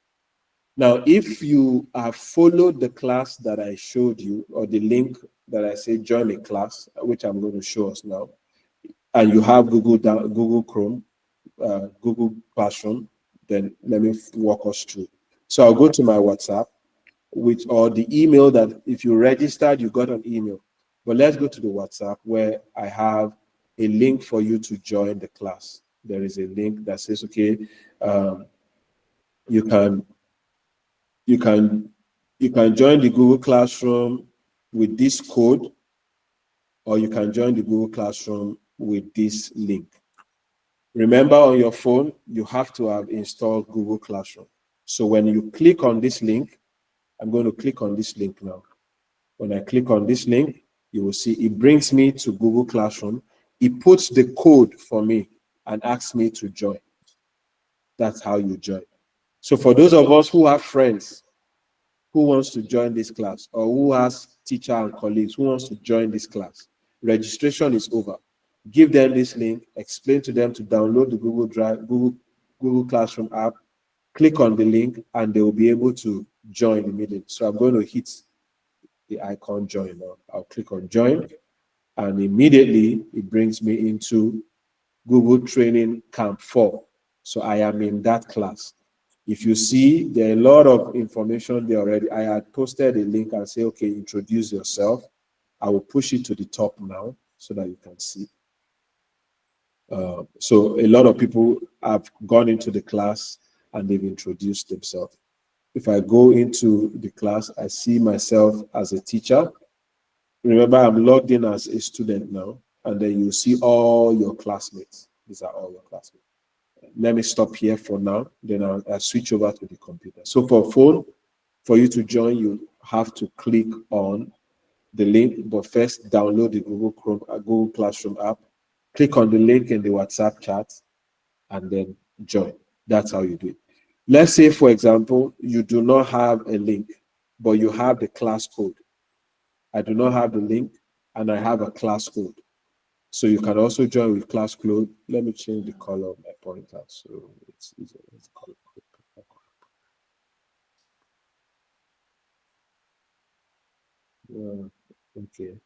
Now, if you have followed the class that I showed you, or the link that I say join a class, which I'm going to show us now, and you have Google Chrome, Google Classroom, then let me walk us through. So I'll go to my WhatsApp, or the email that if you registered, you got an email. But let's go to the WhatsApp where I have a link for you to join the class. There is a link that says, okay, you can join the Google Classroom with this code, or you can join the Google Classroom with this link. Remember, on your phone, you have to have installed Google Classroom. So when you click on this link, I'm going to click on this link now. When I click on this link, you will see it brings me to Google Classroom. It puts the code for me and asks me to join. That's how you join. So for those of us who have friends who wants to join this class, or who has teacher and colleagues who wants to join this class, registration is over. Give them this link, explain to them to download the Google Drive, Google Classroom app, click on the link, and they will be able to join immediately. So I'm going to hit the icon join now. I'll click on join, and immediately it brings me into Google Training Camp 4. So I am in that class. If you see, there are a lot of information there already. I had posted a link and say, okay, introduce yourself. I will push it to the top now so that you can see. So a lot of people have gone into the class and they've introduced themselves. If I go into the class, I see myself as a teacher. Remember, I'm logged in as a student now, and then you see all your classmates. These are all your classmates. Let me stop here for now, then I'll switch over to the computer. So for phone, for you to join, you have to click on the link, but first download the Google Classroom app, click on the link in the WhatsApp chat, and then join. That's how you do it. Let's say, for example, you do not have a link, but you have the class code. I do not have the link, and I have a class code. So you can also join with class code. Let me change the color of my pointer so it's easier. Let's call it okay.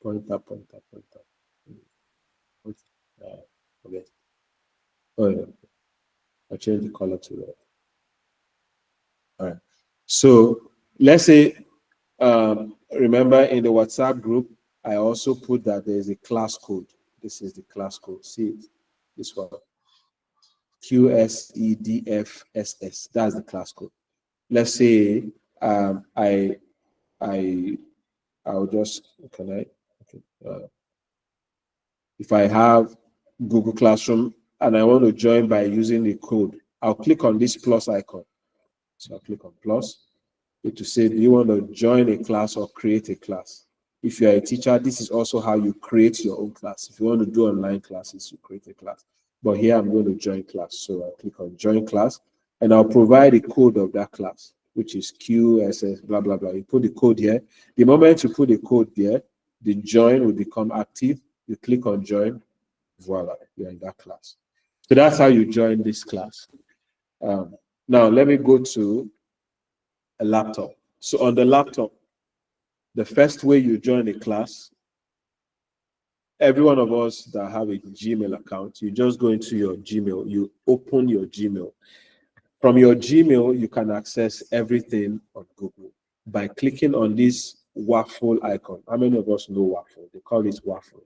Pointer. Okay. Oh, yeah. I changed the color to red. All right. So let's say, remember in the WhatsApp group, I also put that there is a class code. This is the class code. See it? This one. QSEDFSS. That's the class code. Let's say I'll just okay, if I have Google Classroom and I want to join by using the code, I'll click on this plus icon. So I'll click on plus. It will say, do you want to join a class or create a class? If you're a teacher, this is also how you create your own class. If you want to do online classes, you create a class. But here I'm going to join class. So I'll click on join class, and I'll provide a code of that class, which is QSS, blah, blah, blah. You put the code here. The moment you put the code there, the join will become active. You click on join, voila, you're in that class. So that's how you join this class. Now, let me go to a laptop. So on the laptop, the first way you join a class, every one of us that have a Gmail account, you just go into your Gmail, you open your Gmail. From your Gmail, you can access everything on Google by clicking on this waffle icon. How many of us know waffle? They call it waffle.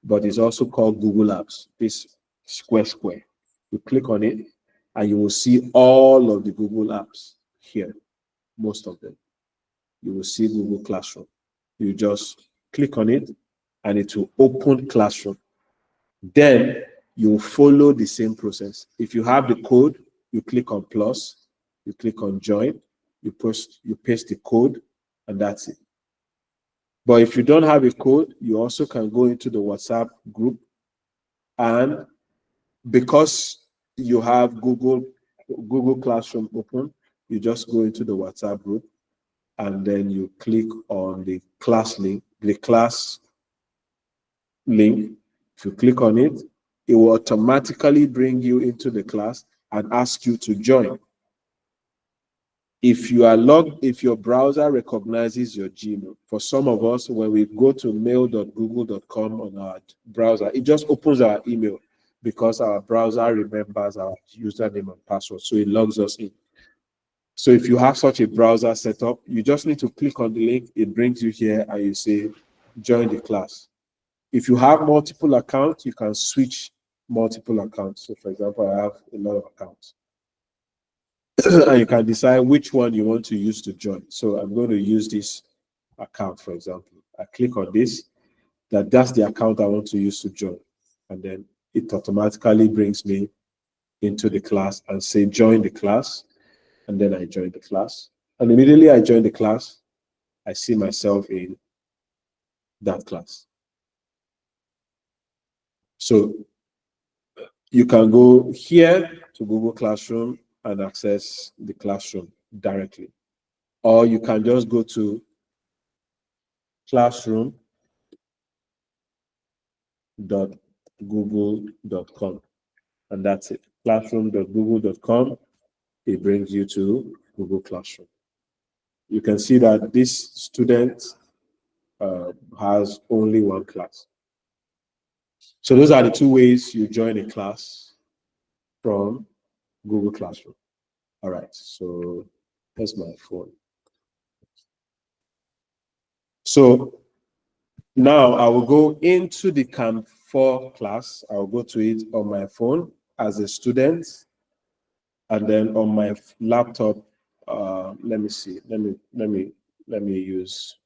but it's also called Google Apps. This square. You click on it, and you will see all of the Google apps here, most of them. You will see Google Classroom. You just click on it, and it will open Classroom. Then you follow the same process. If you have the code, you click on plus, you click on join, you paste the code, and that's it. But if you don't have a code, you also can go into the WhatsApp group, and because you have Google Classroom open, you just go into the WhatsApp group, and then you click on the class link, If you click on it, it will automatically bring you into the class and ask you to join. If your browser recognizes your Gmail, for some of us, when we go to mail.google.com on our browser, it just opens our email because our browser remembers our username and password, so it logs us in. So if you have such a browser set up, you just need to click on the link, it brings you here, and you say, join the class. If you have multiple accounts, you can switch multiple accounts. So for example, I have a lot of accounts. And you can decide which one you want to use to join. So I'm going to use this account, for example. I click on this, that's the account I want to use to join. And then it automatically brings me into the class and say, join the class. And then I join the class. And immediately I join the class, I see myself in that class. So you can go here to Google Classroom and access the classroom directly. Or you can just go to classroom.google.com, and that's it. Classroom.google.com, it brings you to Google Classroom. You can see that this student has only one class. So those are the two ways you join a class from Google Classroom. All right, so here's my phone. So now I will go into the Camp 4 class. I'll go to it on my phone as a student, and then on my laptop. Let me see. Let me use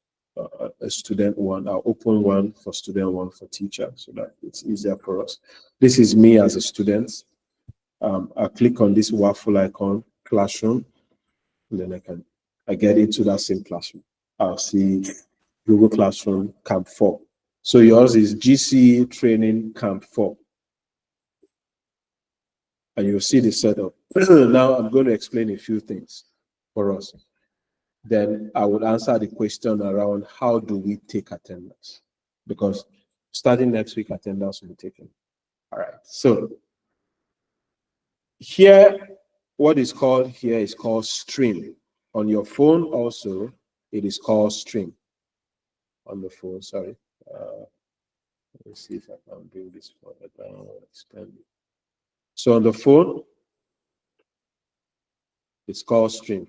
a student one. I'll open one for student, one for teacher, so that it's easier for us. This is me as a student. I'll click on this waffle icon, classroom, and then I get into that same classroom. I'll see Google Classroom Camp 4. So yours is GCE Training Camp 4. And you'll see the setup. Now I'm going to explain a few things for us. Then I would answer the question around how do we take attendance? Because starting next week, attendance will be taken. All right. So here, what is called here is called stream. On your phone also, it is called stream. On the phone, sorry. Let's see if I can bring this further down, expand it. So on the phone, it's called stream.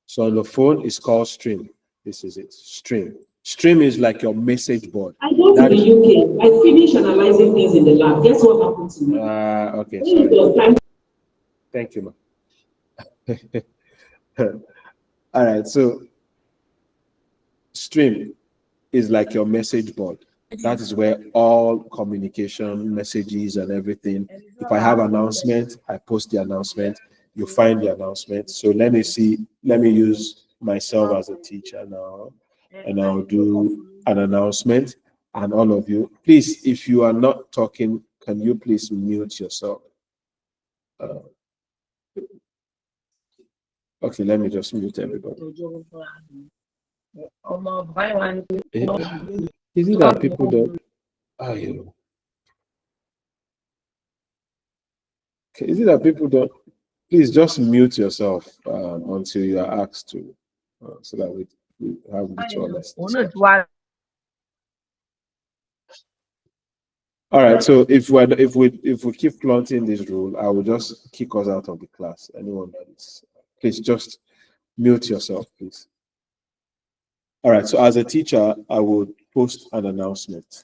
So on the phone, it's called stream. This is it, stream. Stream is like your message board. I go to the UK. I finish analyzing things in the lab. Guess what happened to me? Okay, sorry. Thank you, ma'am. All right, so stream is like your message board. That is where all communication, messages, and everything. If I have announcement, I post the announcement. You find the announcement. So let me use myself as a teacher now, and I'll do an announcement. And all of you, please, if you are not talking, can you please mute yourself? Okay, let me just mute everybody. Is it that people don't? Is it that people don't? Please just mute yourself until you are asked to, so that we have the honest discussion. All right. So if we keep flaunting this rule, I will just kick us out of the class. Anyone that is, please just mute yourself, please. All right, so as a teacher, I would post an announcement.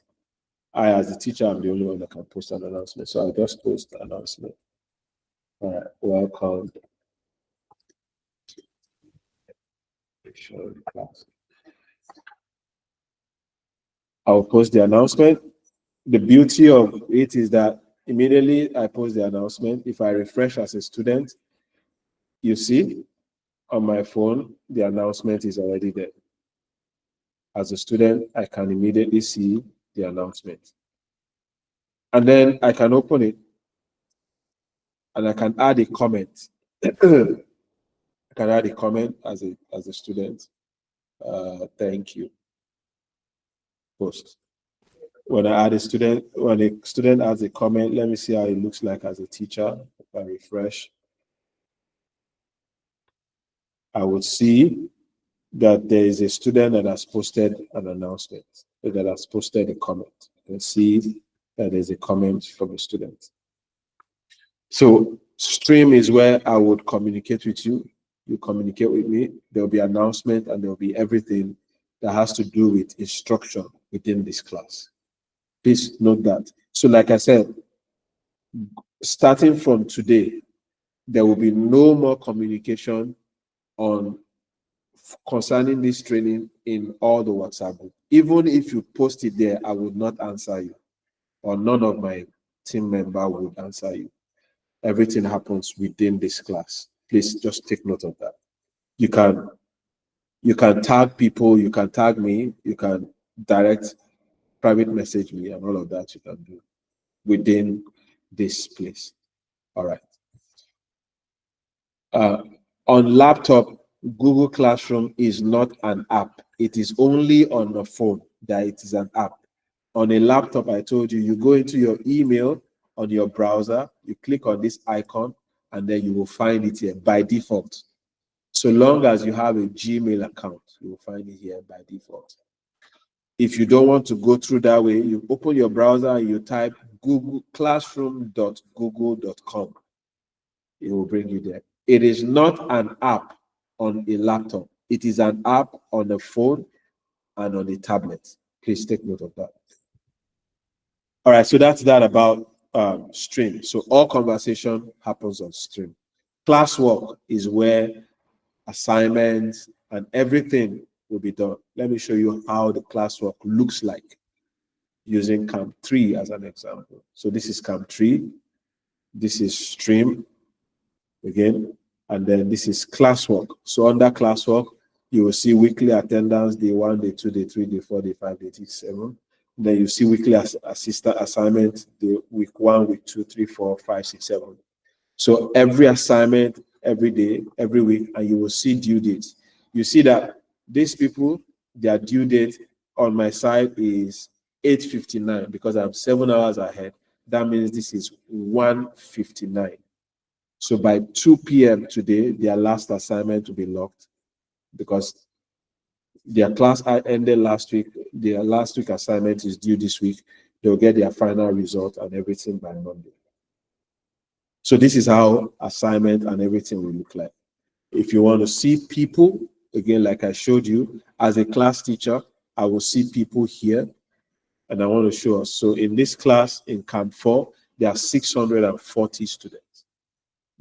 As a teacher, I'm the only one that can post an announcement. So I'll just post an announcement. All right, welcome. I'll post the announcement. The beauty of it is that immediately I post the announcement. If I refresh as a student, you see on my phone, the announcement is already there. As a student, I can immediately see the announcement. And then I can open it and I can add a comment. I can add a comment as a student. Thank you. Post. When a student adds a comment, let me see how it looks like as a teacher. If I refresh, I would see that there is a student that has posted an announcement, that has posted a comment. You can see that there's a comment from a student. So stream is where I would communicate with you. You communicate with me. There'll be announcement and there'll be everything that has to do with instruction within this class. Please note that. So like I said, starting from today, there will be no more communication on concerning this training in all the WhatsApp group. Even if you post it there, I would not answer you, or none of my team member would answer you. Everything happens within this class. Please just take note of that. You can tag people, you can tag me, you can direct private message me, and all of that you can do within this place. All right. On laptop, Google Classroom is not an app. It is only on the phone that it is an app. On a laptop, I told you, you go into your email on your browser, you click on this icon, and then you will find it here by default. So long as you have a Gmail account, you will find it here by default. If you don't want to go through that way, you open your browser and you type classroom.google.com. It will bring you there. It is not an app on a laptop. It is an app on a phone and on a tablet. Please take note of that. All right, so that's that about Stream. So all conversation happens on Stream. Classwork is where assignments and everything will be done. Let me show you how the classwork looks like using Camp 3 as an example. So this is Camp 3. This is Stream again. And then this is classwork. So under classwork, you will see weekly attendance, day 1, day 2, day 3, day 4, day 5, day 6, 7. Then you see weekly assistant assignment, day week 1, week 2, 3, 4, 5, 6, 7. So every assignment, every day, every week, and you will see due dates. You see that these people, their due date on my side is 8:59 because I'm 7 hours ahead. That means this is 1:59. So by 2 p.m. today, their last assignment will be locked because their class ended last week. Their last week assignment is due this week. They'll get their final result and everything by Monday. So this is how assignment and everything will look like. If you want to see people, again, like I showed you, as a class teacher, I will see people here, and I want to show us. So in this class, in Camp 4, there are 640 students.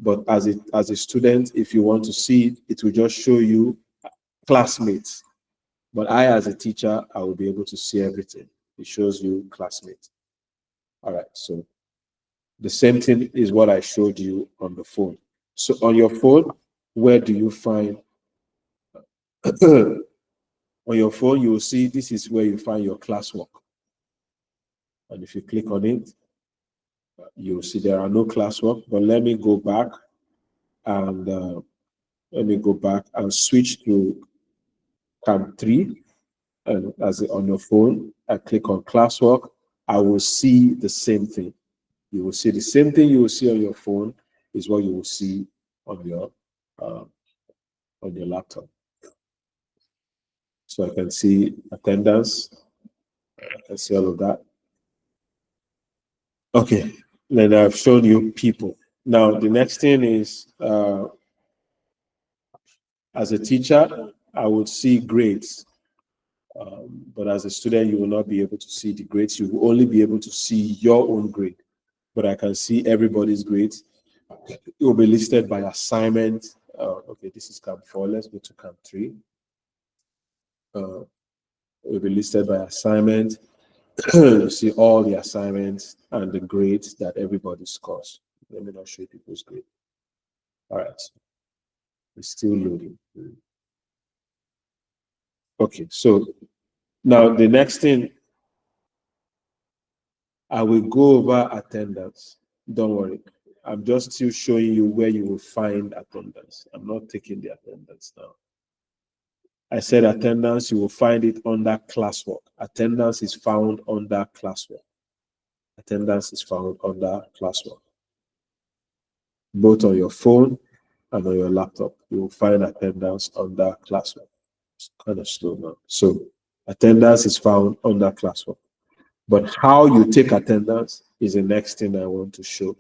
But as a student, if you want to see it, it will just show you classmates. But I, as a teacher, I will be able to see everything. It shows you classmates. All right, so the same thing is what I showed you on the phone. So on your phone, where do you find, on your phone, you will see this is where you find your classwork. And if you click on it, you'll see there are no classwork, but let me go back and switch to Camp 3. And on your phone, I click on classwork, I will see the same thing. You will see the same thing you will see on your phone is what you will see on your laptop. So I can see attendance, I can see all of that. Okay, then I've shown you people. Now the next thing is, as a teacher, I would see grades. But as a student, you will not be able to see the grades. You will only be able to see your own grade. But I can see everybody's grades. It will be listed by assignment. Okay, this is Camp 4. Let's go to Camp 3. It will be listed by assignment. You see all the assignments and the grades that everybody scores. Let me not show people's grade. All right, it's still loading. Okay, so now the next thing, I will go over attendance. Don't worry. I'm just still showing you where you will find attendance. I'm not taking the attendance now. I said attendance, you will find it under classwork. Attendance is found under classwork. Attendance is found under classwork. Both on your phone and on your laptop, you will find attendance under classwork. It's kind of slow now. So attendance is found under classwork. But how you take attendance is the next thing I want to show.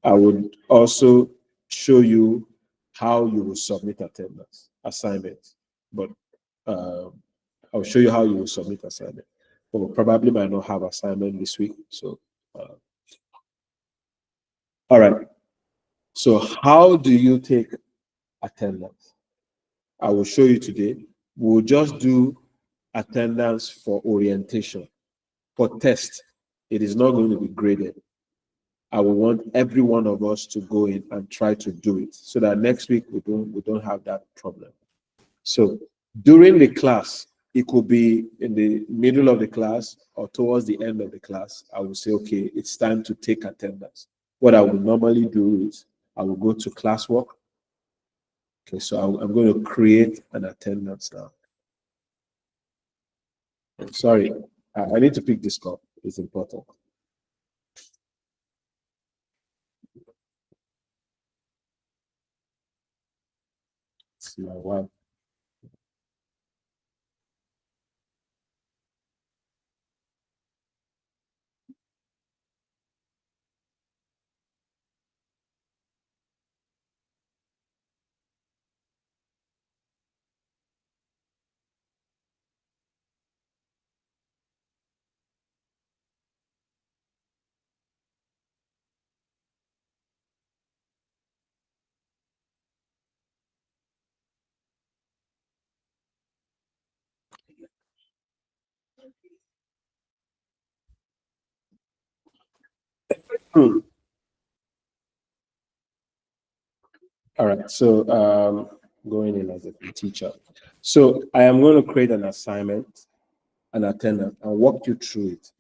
I would also show you how you will submit attendance assignments, but I'll show you how you will submit assignment. But we probably might not have assignment this week. So, all right. So how do you take attendance? I will show you today. We'll just do attendance for orientation. For test, it is not going to be graded. I will want every one of us to go in and try to do it so that next week we don't have that problem. So during the class, it could be in the middle of the class or towards the end of the class. I will say, okay, it's time to take attendance. What I would normally do is I will go to classwork. Okay, so I'm going to create an attendance now. Sorry, I need to pick this up. It's important. It's my wife. All right, so going in as a teacher. So I am going to create an assignment, an attendance, and walk you through it,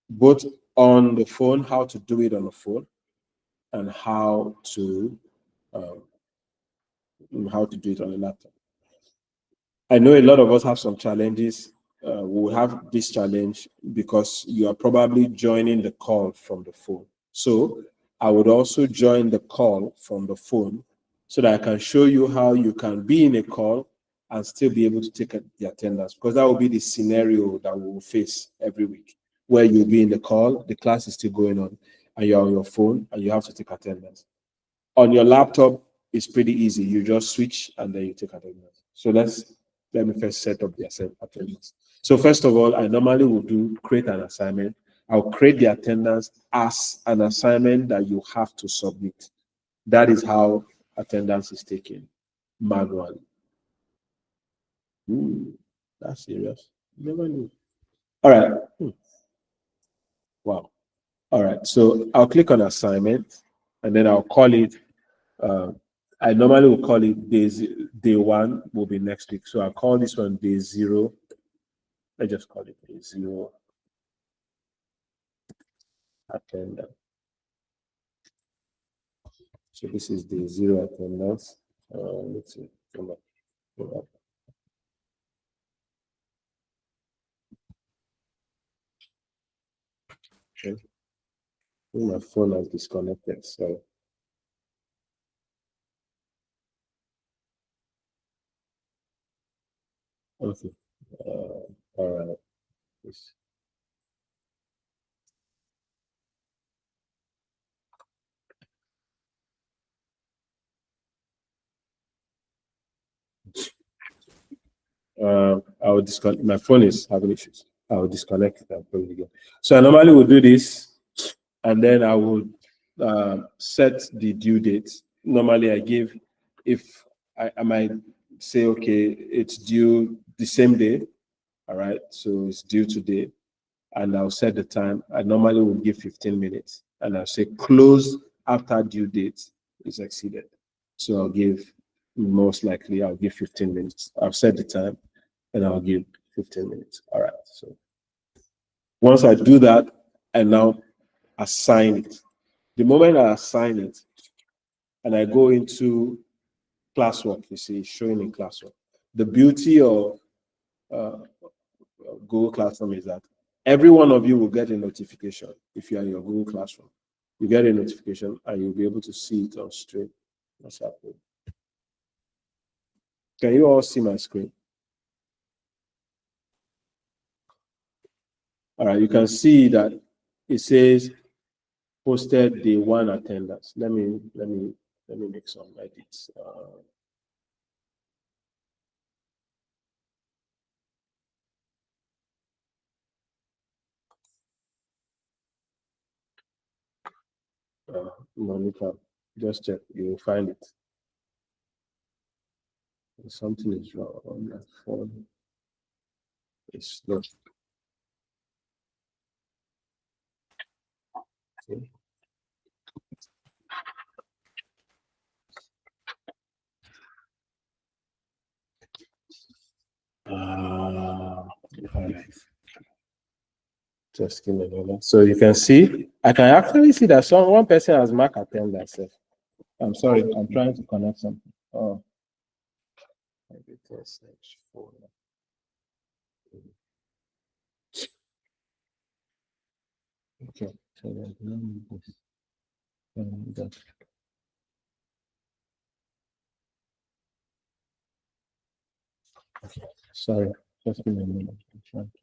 both on the phone, how to do it on the phone, and um, how to do it on the laptop. I know a lot of us have some challenges. We will have this challenge because you are probably joining the call from the phone. So I would also join the call from the phone so that I can show you how you can be in a call and still be able to take the attendance, because that will be the scenario that we will face every week, where you'll be in the call, the class is still going on, and you're on your phone and you have to take attendance. On your laptop, it's pretty easy. You just switch and then you take attendance. So let me first set up the attendance. So first of all, I normally will create an assignment. I'll create the attendance as an assignment that you have to submit. That is how attendance is taken manually. Ooh, that's serious. Never knew. All right. Wow. All right. So I'll click on assignment and then I'll call it. Uh, I normally will call it day one will be next week. So I'll call this one day zero. I just call it day zero attendance. So this is day zero attendance. Let's see. Come back. Come back. Okay. My phone has disconnected. So okay. All right. Yes. I will disconnect. My phone is having issues. I will disconnect it and put it again. So I normally would do this, and then I would set the due date. Normally, I give, if I might say, okay, it's due the same day. All right, so it's due today, and I'll set the time. I normally would give 15 minutes, and I'll say close after due date is exceeded. So I'll give, most likely, I'll give 15 minutes. I've set the time, and I'll give 15 minutes. All right, so once I do that, I now assign it. The moment I assign it, and I go into classwork, you see, showing in classwork. The beauty of uh, Google Classroom is that every one of you will get a notification if you are in your Google Classroom. You get a notification and you'll be able to see it on stream. What's happening? Can you all see my screen? All right, you can see that it says posted day 1 attendance. Let me make some edits. Monica, just check. You will find it. Something is wrong on that phone. It's slow. Okay. All right. Just give me a moment. So you can see, I can actually see that one person has marked attendance. I'm sorry, I'm trying to connect something. Oh, maybe test H4. Okay, so let me just that. Okay, sorry, just give me a minute. I'm trying to.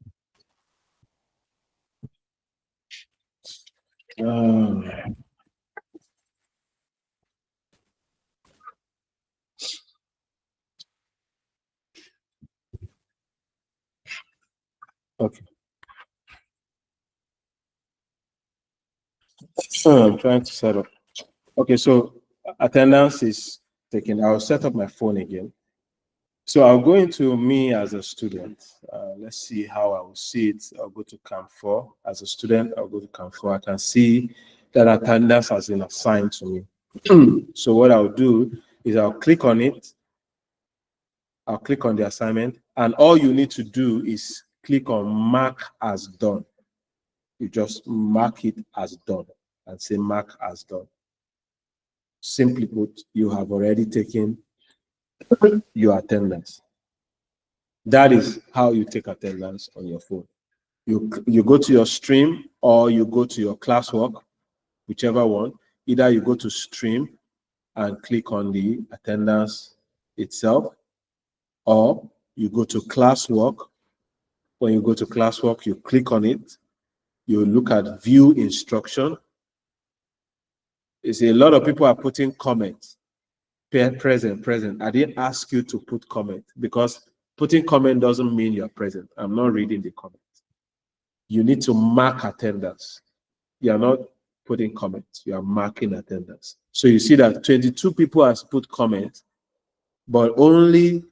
Okay. I'm trying to set up. Okay, so attendance is taken. I'll set up my phone again. So I'll go into me as a student. Let's see how I will see it. I'll go to Camp 4. As a student, I'll go to Camp 4. I can see that attendance has been assigned to me. So what I'll do is I'll click on it. I'll click on the assignment. And all you need to do is click on mark as done. You just mark it as done and say mark as done. Simply put, you have already taken your attendance. That is how you take attendance on your phone. You go to your stream or you go to your classwork, whichever one. Either you go to stream and click on the attendance itself, or you go to classwork. When you go to classwork, you click on it. You look at view instruction. You see, a lot of people are putting comments. Present. I didn't ask you to put comment because putting comment doesn't mean you're present. I'm not reading the comment. You need to mark attendance. You are not putting comments. You are marking attendance. So you see that 22 people has put comment, but only,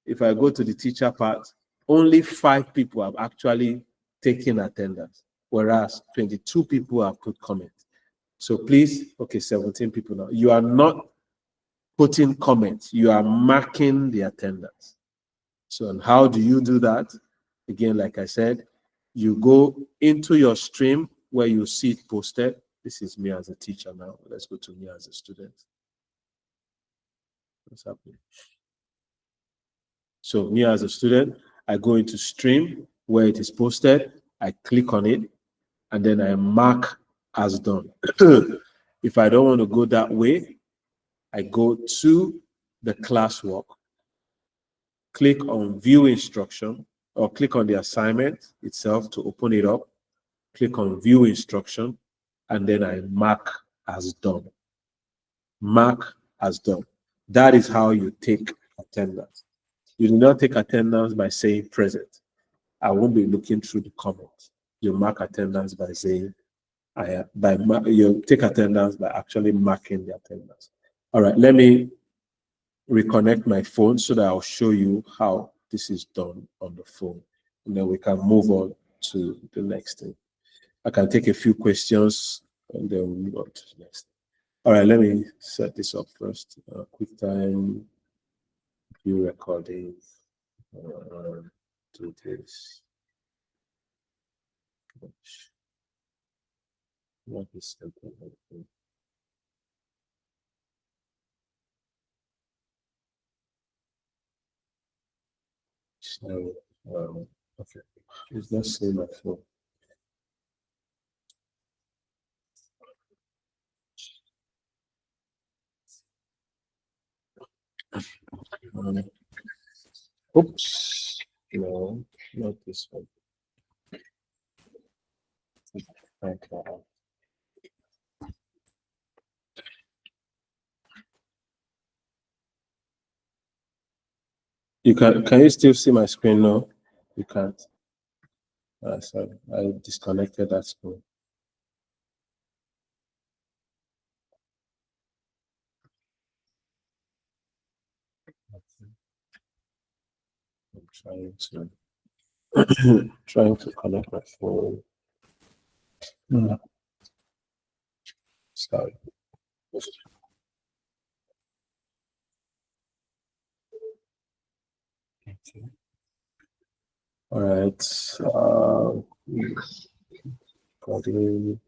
if I go to the teacher part, only 5 people have actually taken attendance, whereas 22 people have put comment. So please, okay, 17 people now. You are not putting comments. You are marking the attendance. So and how do you do that? Again, like I said, you go into your stream where you see it posted. This is me as a teacher now. Let's go to me as a student. What's happening? So me as a student, I go into stream where it is posted. I click on it, and then I mark as done. If I don't want to go that way, I go to the classwork, click on view instruction, or click on the assignment itself to open it up, click on view instruction, and then I mark as done. Mark as done. That is how you take attendance. You do not take attendance by saying present. I won't be looking through the comments. You mark attendance by saying, you take attendance by actually marking the attendance. All right, let me reconnect my phone so that I'll show you how this is done on the phone. And then we can move on to the next thing. I can take a few questions and then we'll move on to the next. All right, let me set this up first. QuickTime, view recording, do this. What is simple? So, okay, it's not saying my phone. Oops, no, not this one. Okay. Can you still see my screen? No, you can't. Sorry, I disconnected that screen. I'm trying to connect my phone. Sorry. Okay. All right. Probably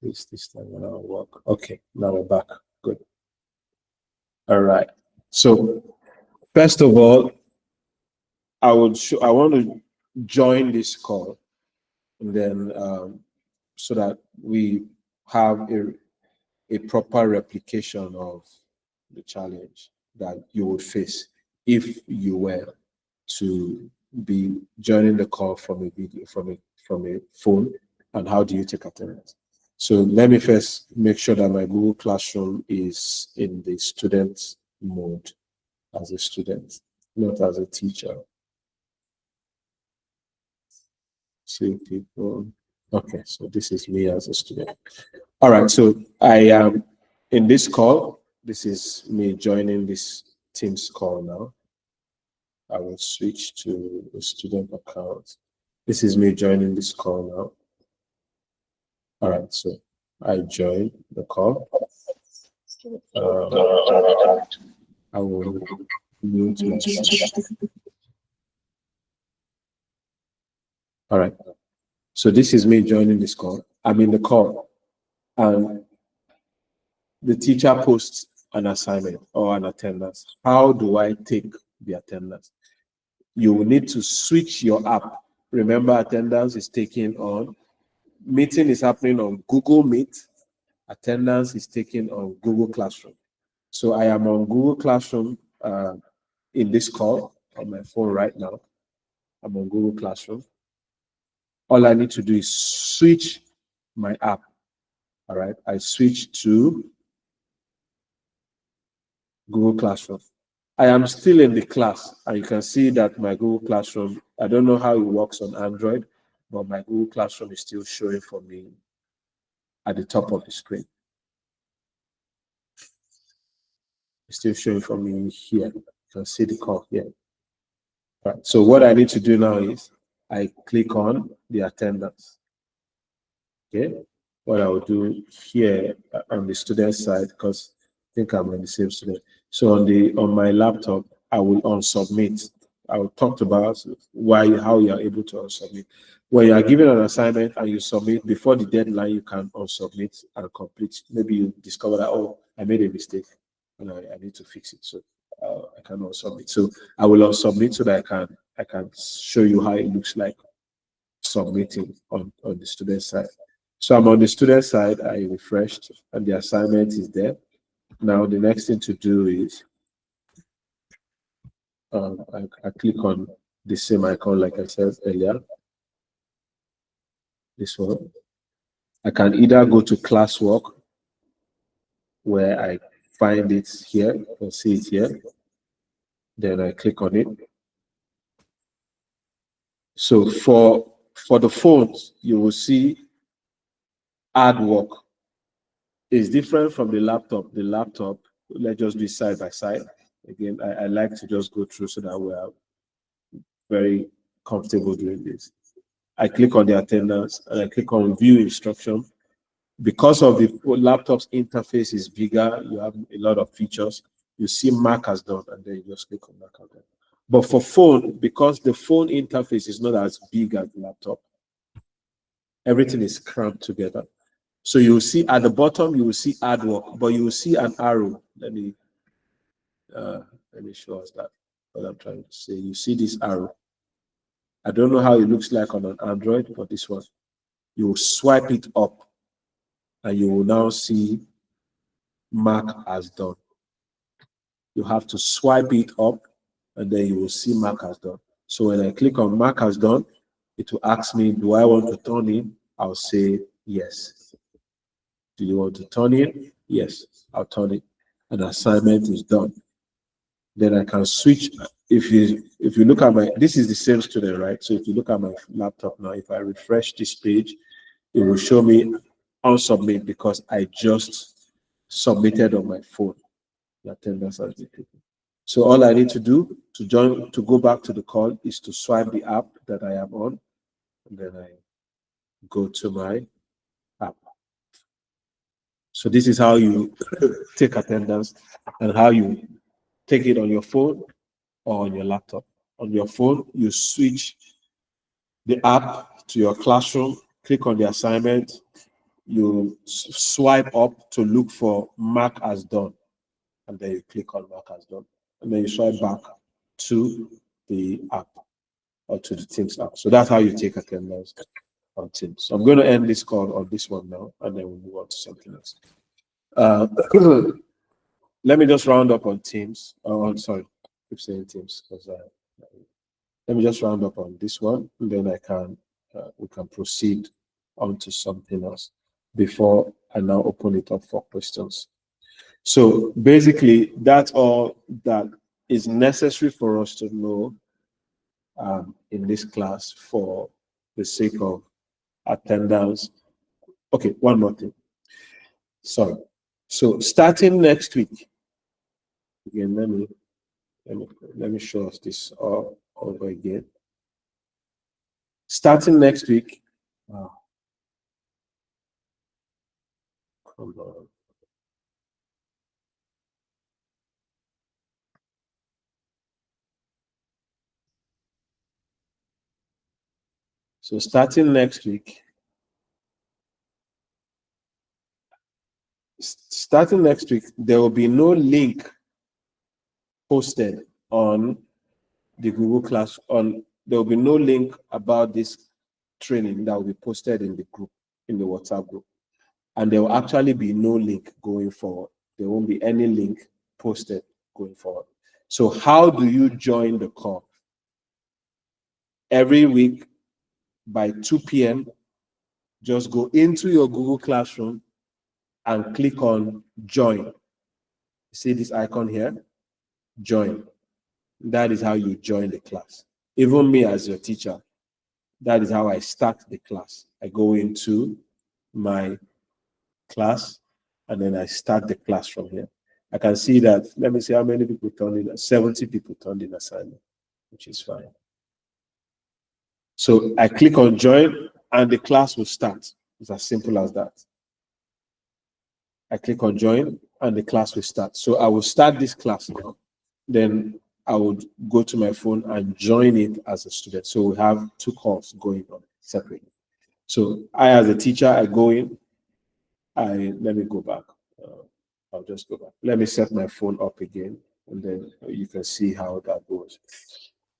this time will work. Okay, now we're back. Good. All right. So first of all, I want to join this call, and then so that we have a proper replication of the challenge that you would face if you were to be joining the call from a video from a phone, and how do you take attendance. So let me first make sure that my Google Classroom is in the student mode as a student, not as a teacher. See people. Okay, so this is me as a student. All right, so I am in this call. This is me joining this Teams call now. I will switch to the student account. This is me joining this call now. All right, so I joined the call. I will mute myself. All right, so this is me joining this call. I'm in the call, and the teacher posts an assignment or an attendance. How do I take the attendance? You will need to switch your app. Remember, attendance is taken on, meeting is happening on Google Meet, attendance is taken on Google Classroom. So I am on Google Classroom in this call on my phone right now. I'm on Google Classroom. All I need to do is switch my app. All right, I switch to Google Classroom. I am still in the class, and you can see that my Google Classroom, I don't know how it works on Android, but my Google Classroom is still showing for me at the top of the screen. It's still showing for me here. You can see the call here. Right. So what I need to do now is I click on the attendance. Okay. What I will do here on the student side, because I think I'm on the same student. So on my laptop, I will unsubmit. I will talk about how you are able to unsubmit. When you are given an assignment and you submit before the deadline, you can unsubmit and complete. Maybe you discover that, oh, I made a mistake and I need to fix it. So I can unsubmit. So I will unsubmit so that I can show you how it looks like submitting on the student side. So I'm on the student side, I refreshed and the assignment is there. Now the next thing to do is I click on the same icon like I said earlier. This one. I can either go to classwork where I find it here, you can see it here. Then I click on it. So for the phones, you will see add work. It's different from the laptop. The laptop, let's just do it side by side. Again, I like to just go through so that we are very comfortable doing this. I click on the attendance and I click on view instruction. Because of the laptop's interface is bigger, you have a lot of features. You see mark as done, and then you just click on mark as done. But for phone, because the phone interface is not as big as the laptop, everything is cramped together. So you will see at the bottom, you will see add work, but you will see an arrow. Let me show us that. What I'm trying to say. You see this arrow. I don't know how it looks like on an Android, but this one. You will swipe it up, and you will now see mark as done. You have to swipe it up, and then you will see mark as done. So when I click on mark as done, it will ask me, do I want to turn in? I'll say yes. Do you want to turn in? Yes, I'll turn it. An assignment is done. Then I can switch. If you look at my, this is the same student, right? So if you look at my laptop now, if I refresh this page, it will show me unsubmit because I just submitted on my phone the attendance as dictated. So all I need to do to go back to the call is to swipe the app that I am on, and then I go to my app. So this is how you take attendance and how you take it on your phone or on your laptop. On your phone, you switch the app to your classroom, click on the assignment, you swipe up to look for mark as done, and then you click on mark as done, and then you swipe back to the app or to the Teams app. So that's how you take attendance on Teams. So I'm going to end this call on this one now, and then we'll move on to something else. Let me just round up on Teams. Oh, I'm sorry, I keep saying Teams because let me just round up on this one, and then we can proceed on to something else before I now open it up for questions. So basically, that's all that is necessary for us to know in this class for the sake of attendance. Okay, one more thing. Sorry. So starting next week, again, let me show us this all over again. Starting next week, come on. So starting next week, there will be no link posted on the Google Class. There will be no link about this training that will be posted in the group, in the WhatsApp group. And there will actually be no link going forward. There won't be any link posted going forward. So how do you join the call? Every week by 2 p.m., just go into your Google Classroom and click on join. See this icon here? Join. That is how you join the class. Even me as your teacher, that is how I start the class. I go into my class and then I start the class from here. I can see that, let me see how many people turned in, 70 people turned in assignment, which is fine. So I click on join and the class will start. It's as simple as that. I click on join and the class will start. So I will start this class now. Then I would go to my phone and join it as a student. So we have two calls going on separately. So I, as a teacher, I go in. Let me go back. I'll just go back. Let me set my phone up again, and then you can see how that goes.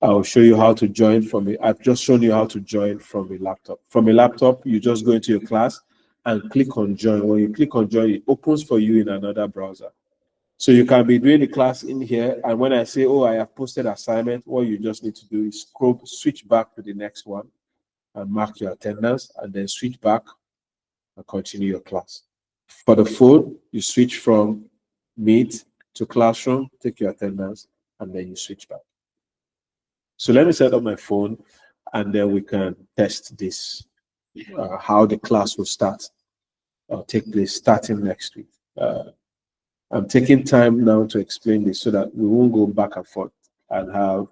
I'll show you how to join from it. I've just shown you how to join from a laptop. From a laptop, you just go into your class and click on join. When you click on join, it opens for you in another browser. So you can be doing the class in here, and when I say, oh, I have posted assignment, what you just need to do is switch back to the next one and mark your attendance, and then switch back and continue your class. For the phone, you switch from Meet to Classroom, take your attendance, and then you switch back. So let me set up my phone, and then we can test this, how the class will start or take place starting next week. I'm taking time now to explain this so that we won't go back and forth and have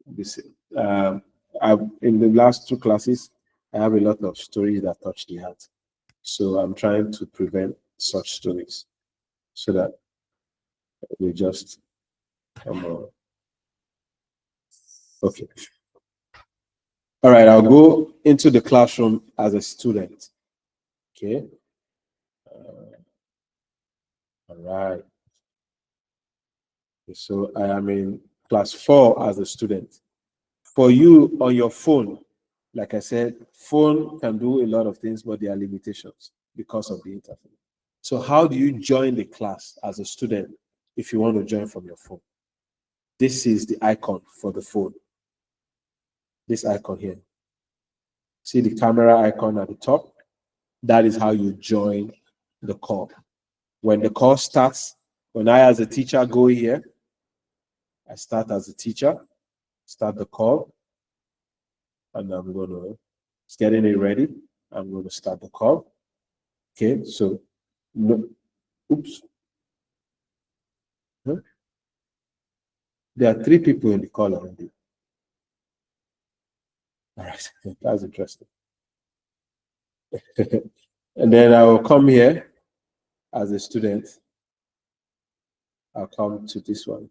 this. In the last two classes, I have a lot of stories that touch the heart. So I'm trying to prevent such stories so that we just come on. Okay. All right, I'll go into the classroom as a student. Okay. All right. So I am in class 4 as a student. For you on your phone, like I said, phone can do a lot of things, but there are limitations because of the interface. So how do you join the class as a student if you want to join from your phone? This is the icon for the phone. This icon here. See the camera icon at the top? That is how you join the call. When the call starts, when I as a teacher go here, I start as a teacher, start the call, and I'm going to, it's getting it ready. I'm going to start the call. Okay, so, no, oops. Huh? There are 3 people in the call already. All right, that's interesting. And then I will come here as a student. I'll come to this one.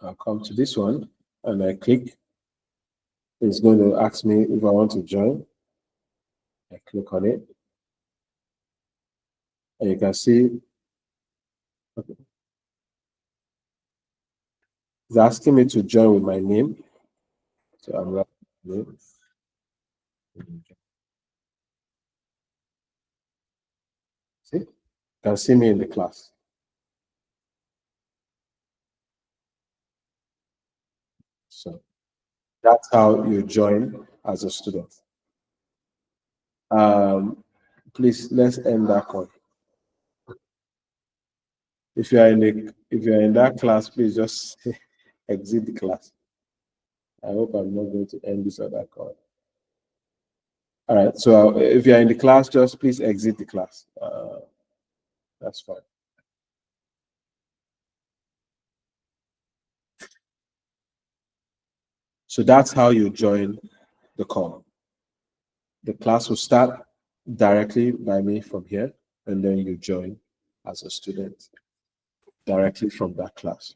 I'll come to this one and I click. It's going to ask me if I want to join. I click on it. And you can see, okay, it's asking me to join with my name. So I'm writing my name. See? You can see me in the class. So that's how you join as a student. Please let's end that call. If you are in that class, please just exit the class. I hope I'm not going to end this other call. All right. So if you are in the class, just please exit the class. That's fine. So that's how you join the call. The class will start directly by me from here, and then you join as a student directly from that class.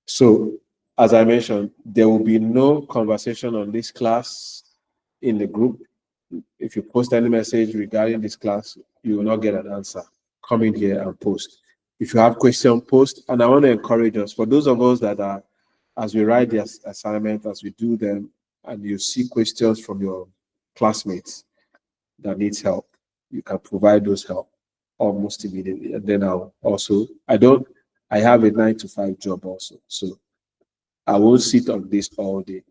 So, as I mentioned, there will be no conversation on this class in the group. If you post any message regarding this class, you will not get an answer. Come in here and post. If you have question, post. And I want to encourage us, for those of us that are, as we write the assignment, as we do them, and you see questions from your classmates that needs help, you can provide those help almost immediately. And then I have a 9 to 5 job also. So I won't sit on this all day.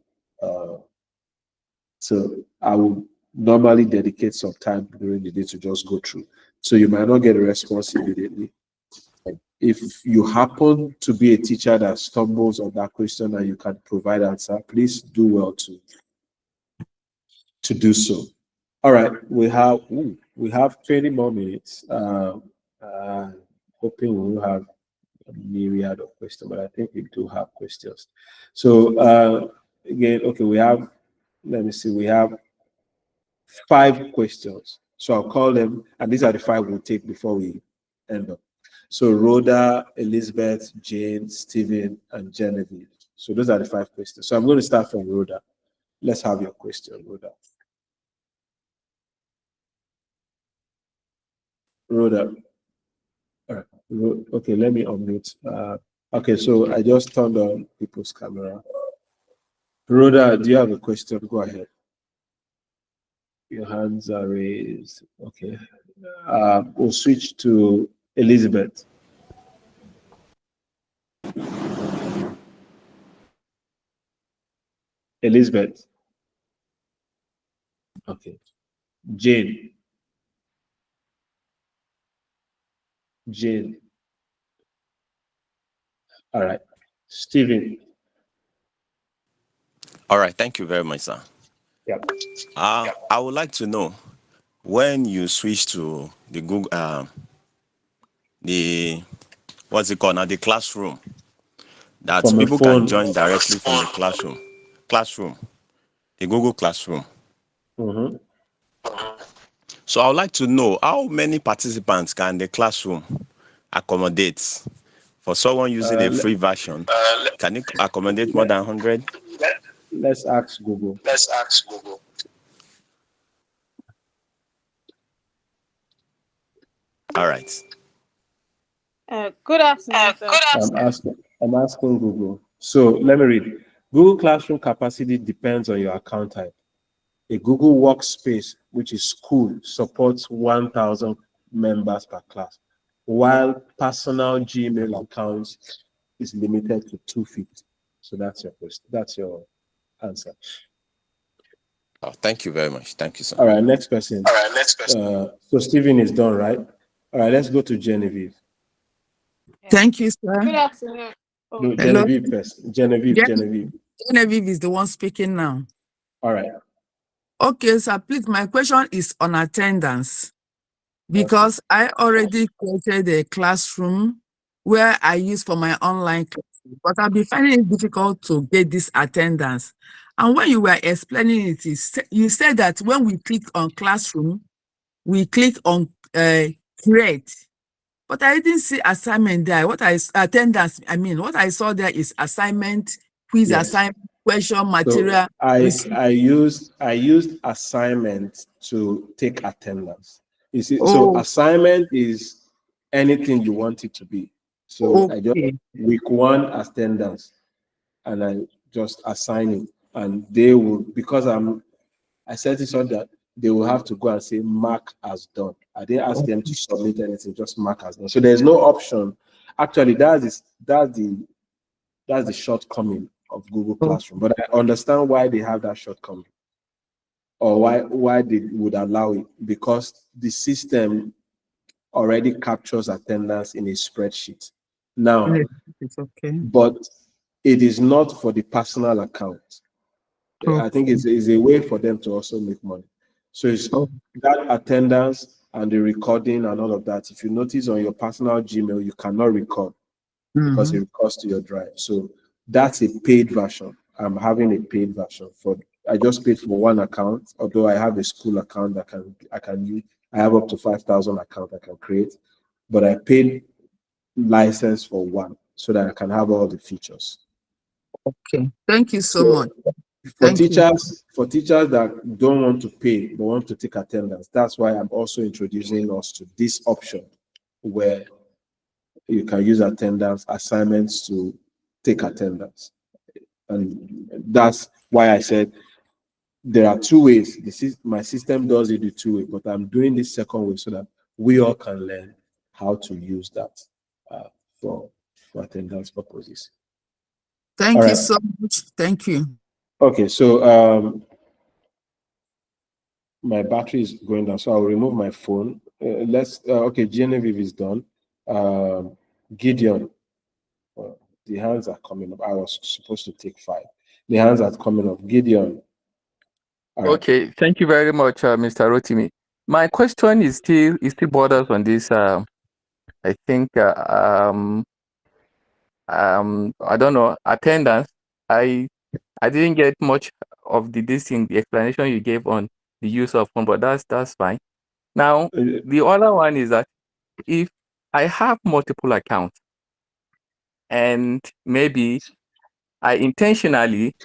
So I will normally dedicate some time during the day to just go through. So you might not get a response immediately. If you happen to be a teacher that stumbles on that question and you can provide answer, please do well to do so. All right, we have 20 more minutes. Hoping we will have a myriad of questions, but I think we do have questions. So again, okay, let me see, we have 5 questions. So I'll call them, and these are the 5 we'll take before we end up. So Rhoda, Elizabeth, Jane, Stephen, and Genevieve. So those are the 5 questions. So I'm going to start from Rhoda. Let's have your question, Rhoda. Rhoda. All right. Okay, let me unmute. Okay, so I just turned on people's camera. Rhoda, do you have a question? Go ahead. Your hands are raised. Okay. We'll switch to Elizabeth. Elizabeth. Okay. Jane. Jane. All right. Stephen. All right, thank you very much, sir. Yeah. I would like to know when you switch to the Google, the what's it called now, the classroom, that From a people can phone. join directly from the classroom, the Google Classroom. Mm-hmm. So I would like to know how many participants can the classroom accommodate? For someone using a free version, can it accommodate more than 100? Let's ask Google. All right. Good afternoon, sir. I'm asking Google. So let me read. Google Classroom capacity depends on your account type. A Google Workspace, which is school, supports 1,000 members per class, while personal Gmail accounts is limited to 250. So that's your question. That's your answer. Oh, thank you very much. Thank you, sir. All right, next person. So Stephen is done, right? All right, let's go to Genevieve. Thank you, sir. Good afternoon. No, Hello. Genevieve first. Genevieve. Genevieve is the one speaking now. All right. Okay, sir, please, my question is on attendance. Because I already created a classroom where I use for my online classes, but I've been finding it difficult to get this attendance. And when you were explaining it, you said that when we click on classroom, we click on create. But I didn't see assignment there. What I saw there is assignment, quiz assignment, question, material. So I used assignment to take attendance. You see, so assignment is anything you want it to be. So I just week 1 attendance, and I just assign it, and they will, because I set it so that they will have to go and say mark as done. I didn't ask them to submit anything, just mark as done. So there's no option. Actually, that's the shortcoming of Google Classroom. But I understand why they have that shortcoming, or why they would allow it, because the system already captures attendance in a spreadsheet. Now, it's okay. But it is not for the personal account. I think it's a way for them to also make money. So it's that attendance and the recording and all of that. If you notice on your personal Gmail, you cannot record because it records to your drive. So that's a paid version. I'm having a paid version for. I just paid for one account, although I have a school account that I can use. I have up to 5,000 accounts I can create, but I paid license for one so that I can have all the features. Okay, thank you so much. For teachers that don't want to pay but want to take attendance, that's why I'm also introducing us to this option where you can use attendance assignments to take attendance. And that's why I said there are two ways. My system does it the two way, but I'm doing this second way so that we all can learn how to use that for attendance purposes. Thank you so much. Thank you. Okay, so my battery is going down, so I'll remove my phone. Okay, Genevieve is done. Gideon, the hands are coming up. I was supposed to take 5. The hands are coming up. Gideon. Okay, thank you very much, Mr. Rotimi. My question is still borders on this. I think I don't know, attendance. I didn't get much of the explanation you gave on the use of phone, but that's fine. Now the other one is that if I have multiple accounts and maybe I intentionally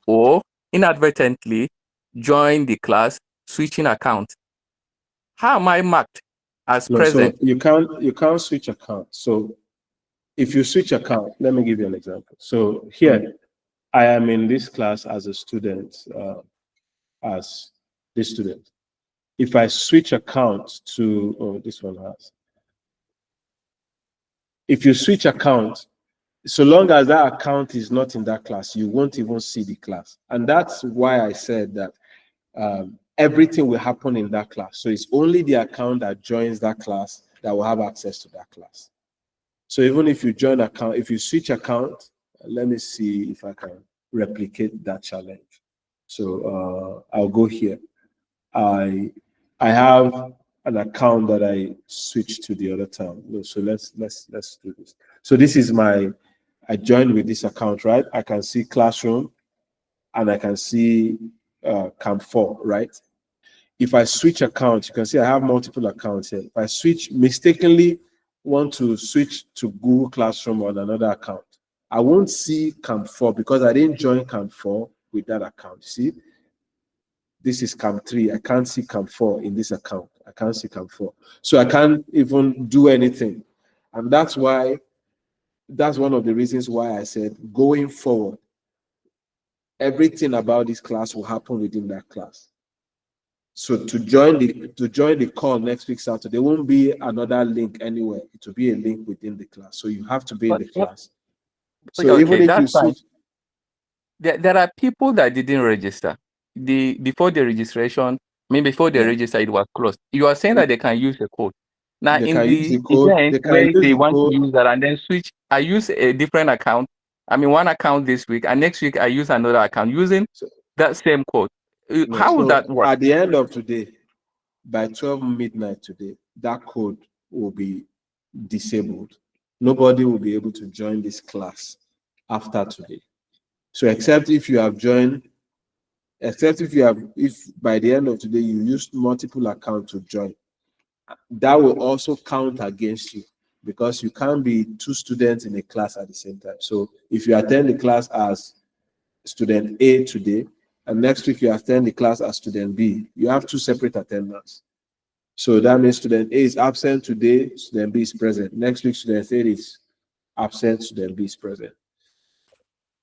or inadvertently join the class switching accounts, how am I marked as present? So you can't switch account. So if you switch account, let me give you an example. So here, I am in this class as a student, as this student. If I switch account to, this one has. If you switch account, so long as that account is not in that class, you won't even see the class. And that's why I said that everything will happen in that class. So it's only the account that joins that class that will have access to that class. So even if you join account, if you switch account, let me see if I can replicate that challenge. So I'll go here. I have an account that I switched to the other town. So let's do this. So this is I joined with this account, right? I can see classroom and I can see Camp 4, right? If I switch accounts, you can see I have multiple accounts here. If I mistakenly want to switch to Google Classroom on another account, I won't see Camp 4 because I didn't join Camp 4 with that account. See, this is Camp 3. I can't see Camp 4 in this account. I can't see Camp 4. So I can't even do anything. And that's one of the reasons why I said going forward, everything about this class will happen within that class. So to join the call next week Saturday, there won't be another link anywhere. It will be a link within the class. So you have to be in the class. So even if you that's fine. switch, There are people that didn't register. Before the registration, before they register, it was closed. You are saying that they can use the code. Now, they in can use the the code. event They can where use they the want to code. use that and then switch, I use a different account. One account this week, and next week I use another account using that same code. No, How will so that work? at the end of today, by 12 midnight today, that code will be disabled. Nobody will be able to join this class after today. So except if by the end of today you used multiple accounts to join, that will also count against you because you can't be two students in a class at the same time. So if you attend the class as student A today, and next week you attend the class as student B, you have two separate attendance. So that means student A is absent today, student B is present. Next week, student A is absent, student B is present.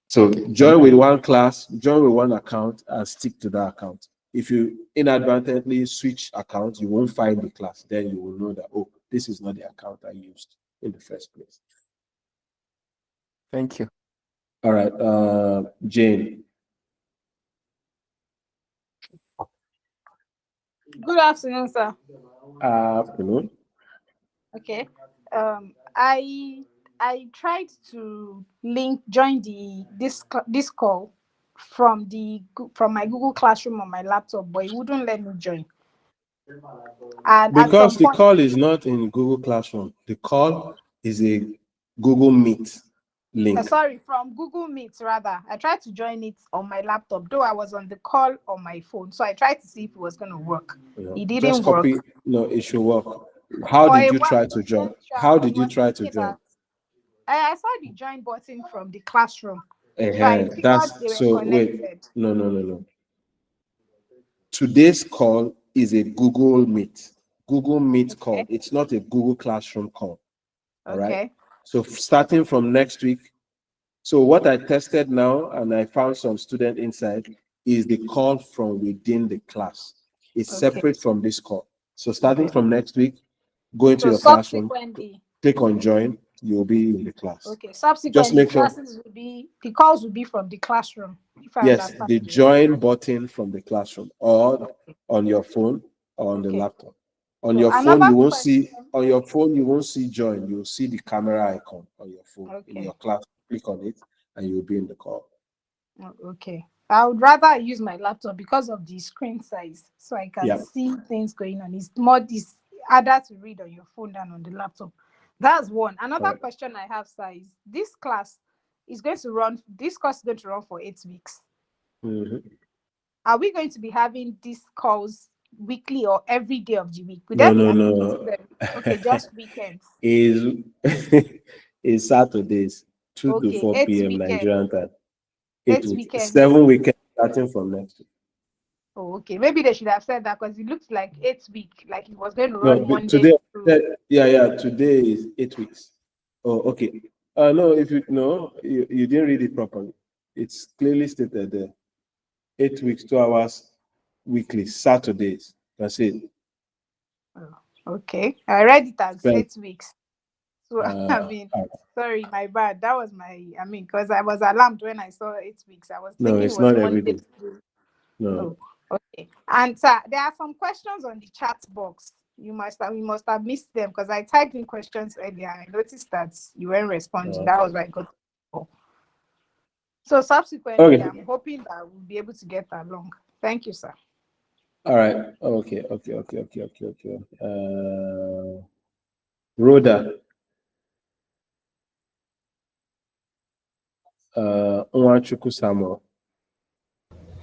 So join with one class, join with one account, and stick to that account. If you inadvertently switch accounts, you won't find the class. Then you will know that, oh, this is not the account I used in the first place. Thank you. All right, Jane. Good afternoon, sir. Afternoon. Okay. I tried to join this call from my Google Classroom on my laptop, but it wouldn't let me join. And at some Because the point, call is not in Google Classroom, the call is a Google Meet link. sorry, from Google Meet rather. I tried to join it on my laptop, though I was on the call on my phone. So I tried to see if it was going to work. It didn't Just work. copy. No, it should work. How did you try to join? How did you try to join? I saw the join button from the classroom. So I figured they were connected. Wait. No. Today's call is a Google Meet. Google Meet call. It's not a Google Classroom call. All right. So starting from next week. So what I tested now, and I found some student inside, is the call from within the class. It's separate from this call. So starting from next week, go into your classroom, click on join, you'll be in the class. Okay. Subsequently, the calls will be from the classroom. If I Yes, understand. the join button from the classroom or on your phone or on the laptop. On your phone, you won't see join. You'll see the camera icon on your phone in your class. Click on it and you'll be in the call. Okay. I would rather use my laptop because of the screen size, so I can see things going on. It's harder to read on your phone than on the laptop. That's one. Another question I have, sir, is this course is going to run for 8 weeks. Mm-hmm. Are we going to be having these calls weekly or every day of the week? No. Okay, just weekends. Is Saturdays, 2 to 4 p.m. Nigerian time. 8 weeks. 7 weekends starting from next week. Oh, okay. Maybe they should have said that because it looks like 8 weeks, like it was going to run one today, day. Today is 8 weeks. Oh, okay. No, you didn't read it properly. It's clearly stated there. 8 weeks, 2 hours weekly, Saturdays. That's it. Oh, okay. I read it as 8 weeks. So sorry, my bad. That was because I was alarmed when I saw 8 weeks. I was thinking it's not every day. No. Oh, okay. And sir, there are some questions on the chat box. we must have missed them because I typed in questions earlier. I noticed that you weren't responding. That was why I got the call. So subsequently, Okay. I'm hoping that we'll be able to get along. Thank you, sir. All right. Okay. Rhoda. Nwachukwu Samuel.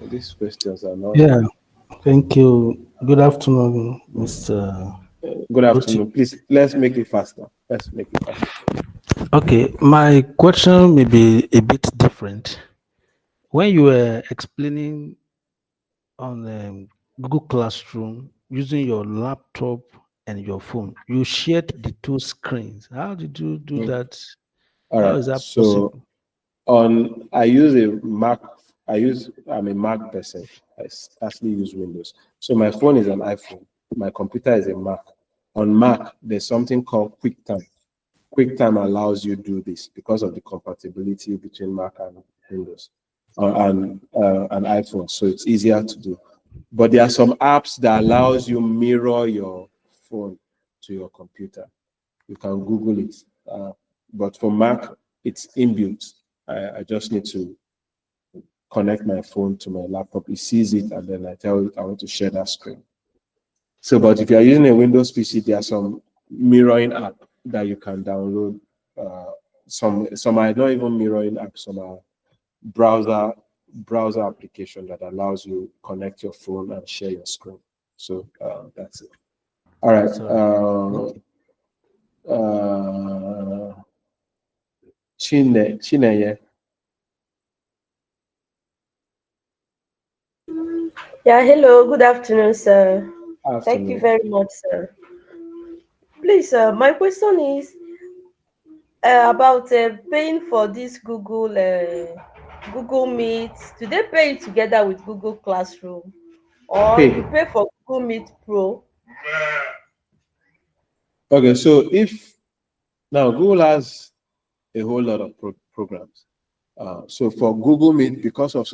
These questions are not. Yeah. Thank you. Good afternoon, Mr. Good afternoon. Please, let's make it faster. Okay, my question may be a bit different. When you were explaining on Google Classroom using your laptop and your phone, you shared the two screens. How did you do that? All How right. is that So possible? I use a Mac. I'm a Mac person. I actually use Windows. So my phone is an iPhone. My computer is a Mac. On Mac, there's something called QuickTime. QuickTime allows you to do this because of the compatibility between Mac and Windows and iPhone. So it's easier to do. But there are some apps that allows you mirror your phone to your computer. You can Google it. But for Mac, it's inbuilt. I just need to connect my phone to my laptop. It sees it, and then I tell it I want to share that screen. So, but if you are using a Windows PC, there are some mirroring app that you can download. Some are not even mirroring apps. Some are browser application that allows you connect your phone and share your screen. So that's it. All right. Chineye. Yeah, hello, good afternoon, sir. Thank you Afternoon. very much, sir. Please, my question is about paying for this Google Meet. Do they pay it together with Google Classroom, or you Hey. pay for Google Meet Pro? Okay, so if now Google has a whole lot of programs. So for Google Meet, because of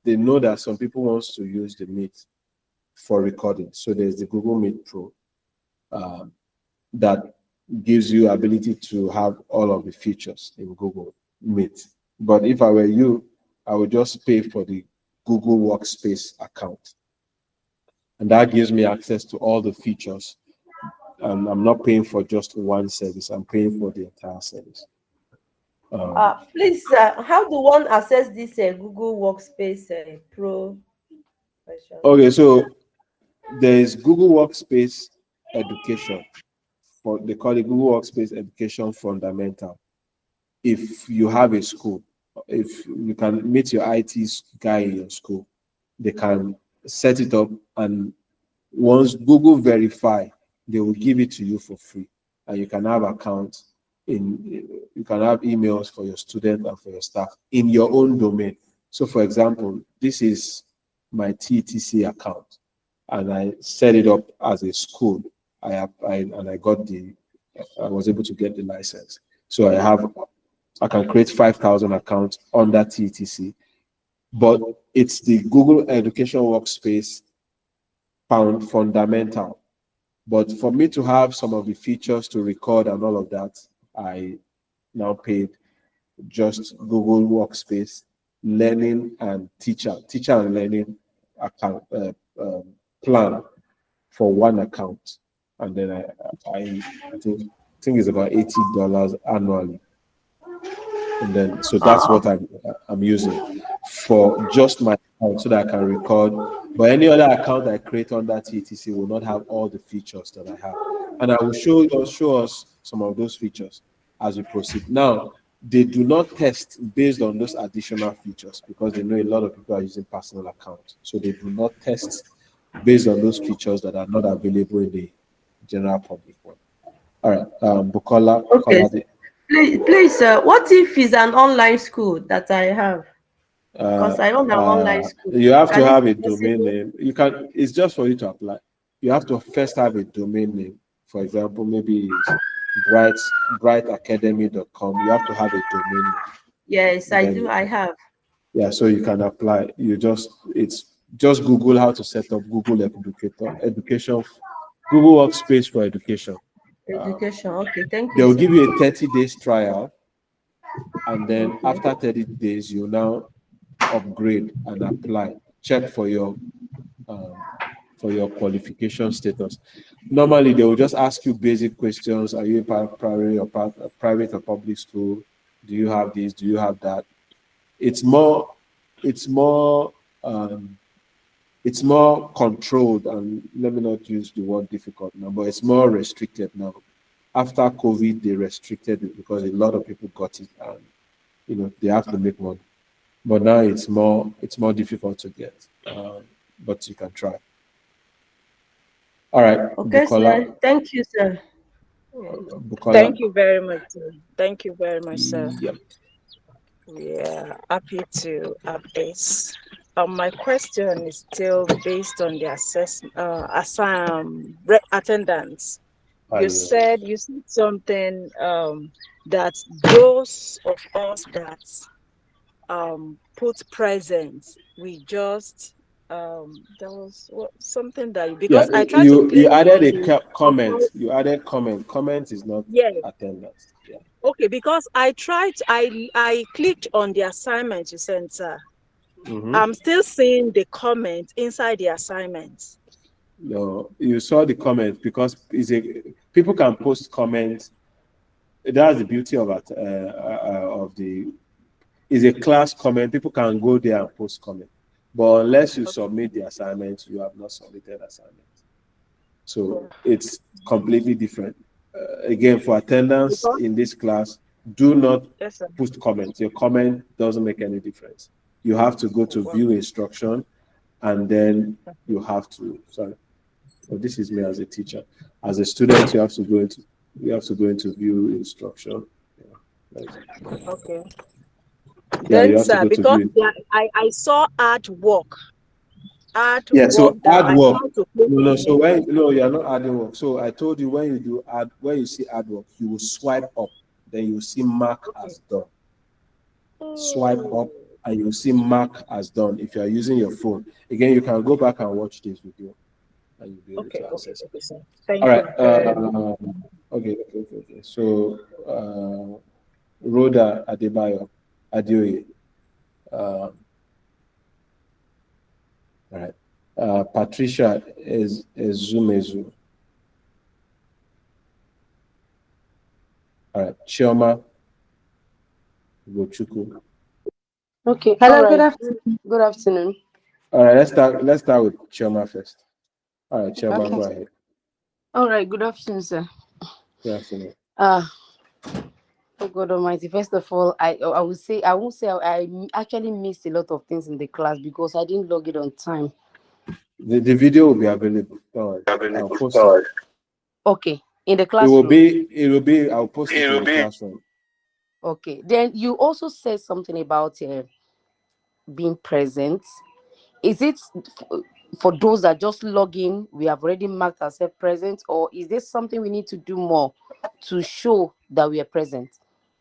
they know that some people wants to use the Meet for recording. So there's the Google Meet Pro that gives you ability to have all of the features in Google Meet. But if I were you, I would just pay for the Google Workspace account. And that gives me access to all the features. And I'm not paying for just one service, I'm paying for the entire service. Please, how do one access this Google Workspace Pro version? Okay, so there is Google Workspace Education. They call it Google Workspace Education Fundamental. If you have a school, if you can meet your IT guy in your school, they can set it up, and once Google verify, they will give it to you for free, and you can have accounts you can have emails for your student and for your staff in your own domain. So for example, this is my TTC account, and I set it up as a school. I applied and I was able to get the license. So I can create 5,000 accounts under TTC, but it's the Google Education Workspace fundamental. But for me to have some of the features to record and all of that, I now paid just Google Workspace Learning and teacher and learning account plan for one account, and then I think it's about $80 annually, and then so that's what I'm using for just my account so that I can record. But any other account I create on that TTC will not have all the features that I have, and I will show us some of those features as we proceed. Now, they do not test based on those additional features because they know a lot of people are using personal accounts, so they do not test based on those features that are not available in the general public one. All right, Bukola. Okay. Please, what if it's an online school that I have? Because I own an online school. You have to have a Can it be domain possible? name. It's just for you to apply. You have to first have a domain name. For example, maybe it's brightacademy.com. You have to have a domain name. Yes, I do. I have. Yeah, so you can apply. It's just Google how to set up Google Educator, education Google Workspace for Education. Education. Okay, thank They you, will sir. give you a 30 days trial, and then after 30 days, you now upgrade and apply. Check for your qualification status. Normally, they will just ask you basic questions: Are you a private or public school? Do you have this? Do you have that? It's more, it's more, um, it's more controlled, and let me not use the word difficult now, but it's more restricted now. After COVID, they restricted it because a lot of people got it, and they have to make money. But now it's more difficult to get, but you can try. All right, Okay, Bukola. sir. Thank you, sir. Bukola. Thank you very much, sir. Thank you very much, sir. Yep. We are happy to have this. My question is still based on the attendance. You said something that those of us that put presents, we just there was something that Yeah, because I tried to you click added on a the comment. You added comment. Comment is not yeah. attendance. Yeah. Okay, because I clicked on the assignment you sent, sir. Mm-hmm. I'm still seeing the comment inside the assignment. No, you saw the comment because people can post comments. That's the beauty of the is a class comment. People can go there and post comment, but unless you submit the assignment, you have not submitted assignment. So it's completely different. Again, for attendance Because in this class, do not yes, sir. post comments. Your comment doesn't make any difference. You have to go to view instruction, and then you have to. Sorry, but this is me as a teacher. As a student, you have to go into view instruction. Yeah, Okay. yeah, Then, you have to sir, go to because view. I saw artwork, Yeah, so that add I work. tried to click No, no. on So it. you're not adding work. So I told you when you see add work, you will swipe up, then you will see mark Okay. as done. Swipe up, and you will see mark as done. If you are using your phone, again, you can go back and watch this video, and you'll be able Okay, to okay, access it. okay, sir. All Thank right. you very much. Okay. So Rhoda Adebayo Adeoye. All right. Patricia is Zumezu. All right. Chioma Gochuku. Okay. All Hello, good right. afternoon. Good afternoon. All right. Let's start with Chioma first. All right, Chioma, Okay. go ahead. All right. Good afternoon, sir. Good afternoon. Oh God Almighty. First of all, I would say I won't say I actually missed a lot of things in the class because I didn't log it on time. The video will be available. Don't worry. I'll post it. Okay. In the It will classroom. be. I'll post it in the classroom. Okay. Then you also said something about being present. Is it for those that just log in, we have already marked ourselves present, or is there something we need to do more to show that we are present?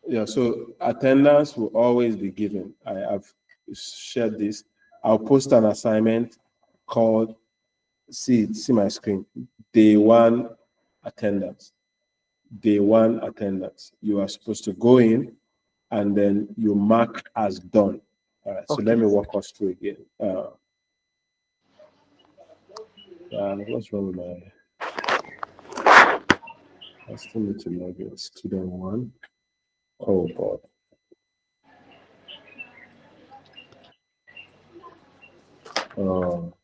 Yeah. So attendance will always be given. I have shared this. I'll post an assignment called see my screen. Day one attendance. Day one attendance. You are supposed to go in and then you mark as done. All right. So let Okay. me walk us through again. What's wrong with my? I still need to log in. Student one. Oh God. Um,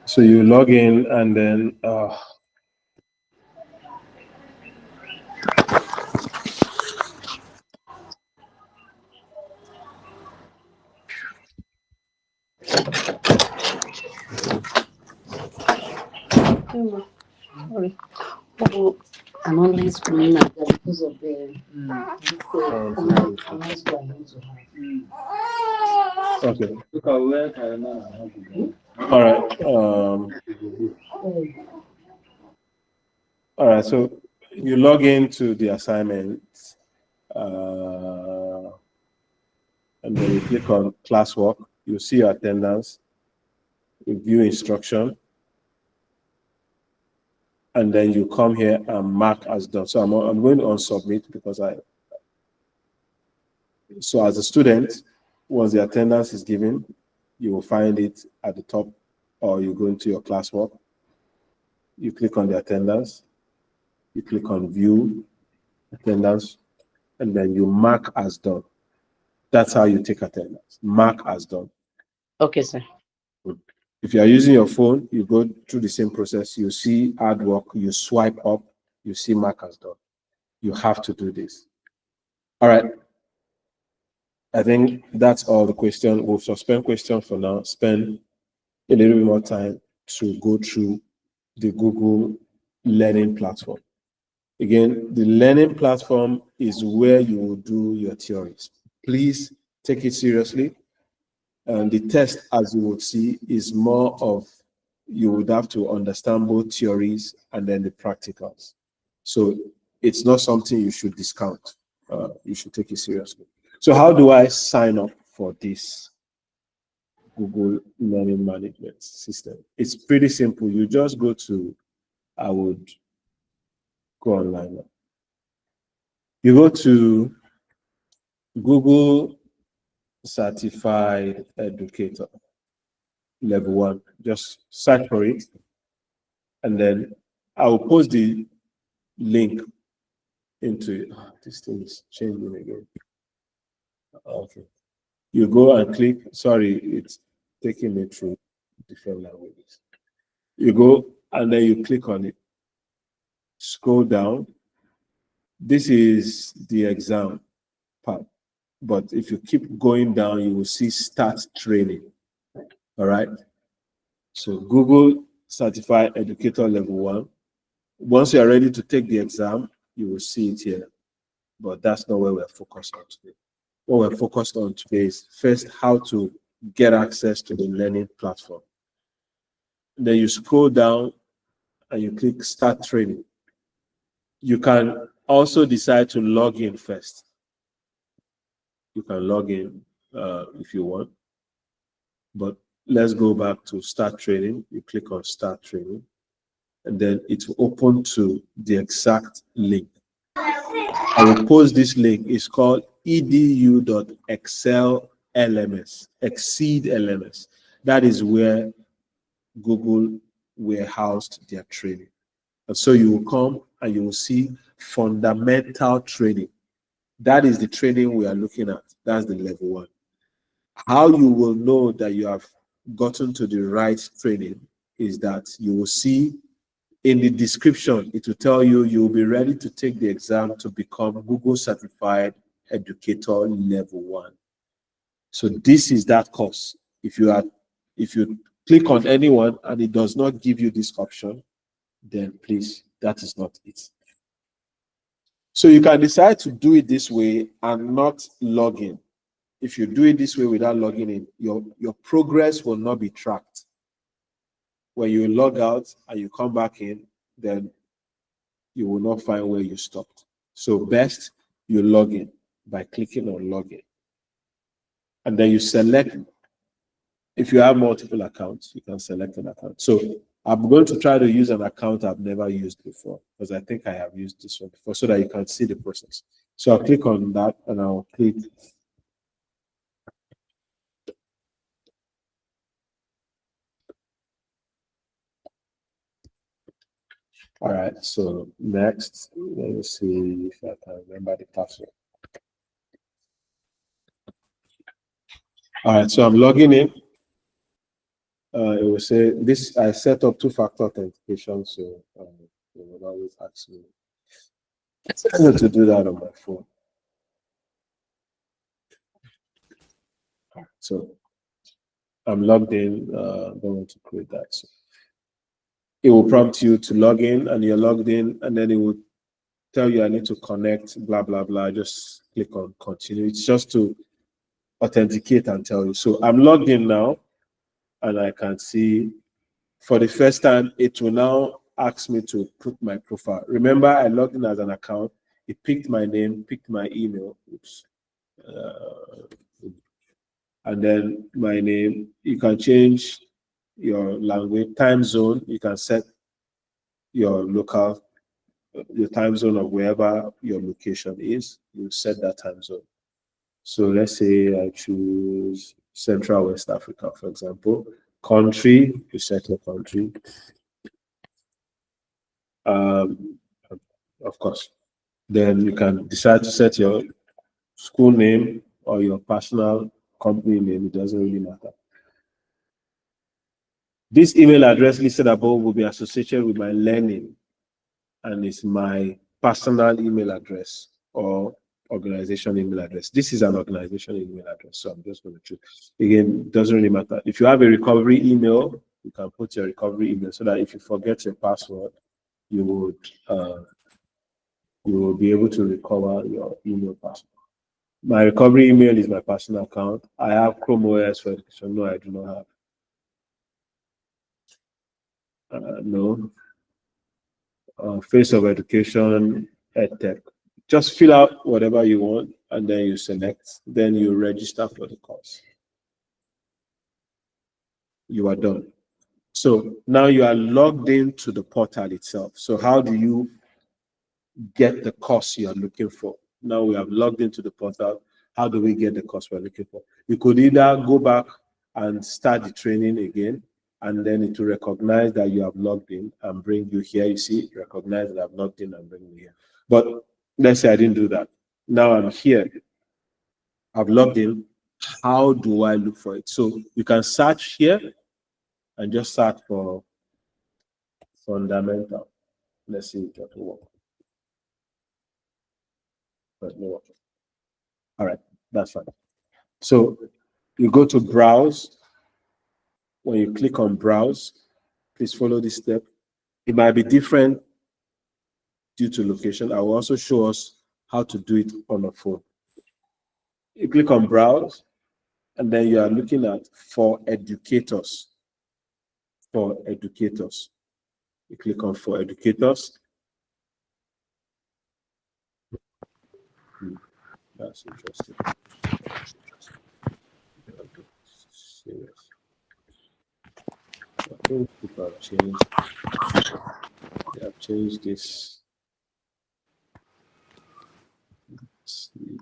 so you log in and then Sorry. Oh, I'm only scrolling like that because of the comments we are going to have. okay. All right. All right. So you log into the assignment, and then you click on classwork. you see your attendance, you view instruction, and then you come here and mark as done. So I'm going on submit because so as a student, once the attendance is given, you will find it at the top, or you go into your classwork, you click on the attendance, you click on view attendance, and then you mark as done. That's how you take attendance. Mark as done. Okay, sir. If you are using your phone, you go through the same process. You see hard work, you swipe up, you see mark as done. You have to do this. All right. I think that's all the question. We'll suspend questions for now. Spend a little bit more time to go through the Google learning platform. Again, the learning platform is where you will do your theories. Please take it seriously. And the test, as you would see, is more of you would have to understand both theories and then the practicals. So it's not something you should discount. You should take it seriously. So how do I sign up for this Google Learning Management System? It's pretty simple. You just go to, I would go online now. You go to Google Certified Educator Level 1. Just search for it. And then I will post the link into it. Oh, this thing is changing again. Okay. You go and click. Sorry, it's taking me through different languages. You go and then you click on it. Scroll down. This is the exam part. But if you keep going down, you will see start training. All right. So Google Certified Educator Level 1. Once you are ready to take the exam, you will see it here. But that's not where we're focused on today. What we're focused on today is first how to get access to the learning platform. Then you scroll down and you click start training. You can also decide to log in first. You can log in if you want. But let's go back to start training. You click on start training, and then it will open to the exact link. I will post this link. It's called edu.exceed LMS. That is where Google warehoused their training. And so you will come and you will see fundamental training. That is the training we are looking at. That's the level 1. How you will know that you have gotten to the right training is that you will see in the description, it will tell you will be ready to take the exam to become Google Certified Educator Level 1. So this is that course. If you click on anyone and it does not give you this option, then please, that is not it. So you can decide to do it this way and not log in. If you do it this way without logging in, your progress will not be tracked. When you log out and you come back in, then you will not find where you stopped. So best you log in by clicking on login. And then you select, if you have multiple accounts, you can select an account. So I'm going to try to use an account I've never used before, because I think I have used this one before, so that you can see the process. So I'll click on that and I'll click. All right, so next, let me see if I can remember the password. All right, so I'm logging in. It will say this, I set up 2-factor authentication, so it will always ask me to do that on my phone. So I'm logged in, don't want to create that. So it will prompt you to log in, and you're logged in, and then it will tell you I need to connect, blah, blah, blah. Just click on continue. It's just to authenticate and tell you. So I'm logged in now, and I can see for the first time, it will now ask me to put my profile. Remember, I logged in as an account. It picked my name, picked my email. Oops. and then my name. You can change your language, time zone. You can set your local, your time zone of wherever your location is. You set that time zone. So let's say I choose Central West Africa, for example. Country, you set your country. Um, of course. Then you can decide to set your school name or your personal company name. It doesn't really matter. This email address listed above will be associated with my learning, and it's my personal email address or organization email address. This is an organization email address, so I'm just going to choose. Again, it doesn't really matter. If you have a recovery email, you can put your recovery email so that if you forget your password, you will be able to recover your email password. My recovery email is my personal account. I have Chrome OS for education. No, I do not have. No. Face of education, EdTech. Just fill out whatever you want and then you select. Then you register for the course. You are done. So now you are logged into the portal itself. So how do you get the course you are looking for? Now we have logged into the portal. How do we get the course we're looking for? You could either go back and start the training again, and then it will recognize that you have logged in and bring you here. You see, recognize that I've logged in and bring you here. But let's say I didn't do that. Now I'm here. I've logged in. How do I look for it? So you can search here and just search for fundamental. Let's see if it will work. But no. All right, that's fine. So you go to browse. When you click on browse, please follow this step. It might be different due to location. I will also show us how to do it on a phone. You click on browse, and then you are looking at for educators. For educators. You click on for educators. That's interesting. Serious. I think people have changed. They have changed this. Let's see.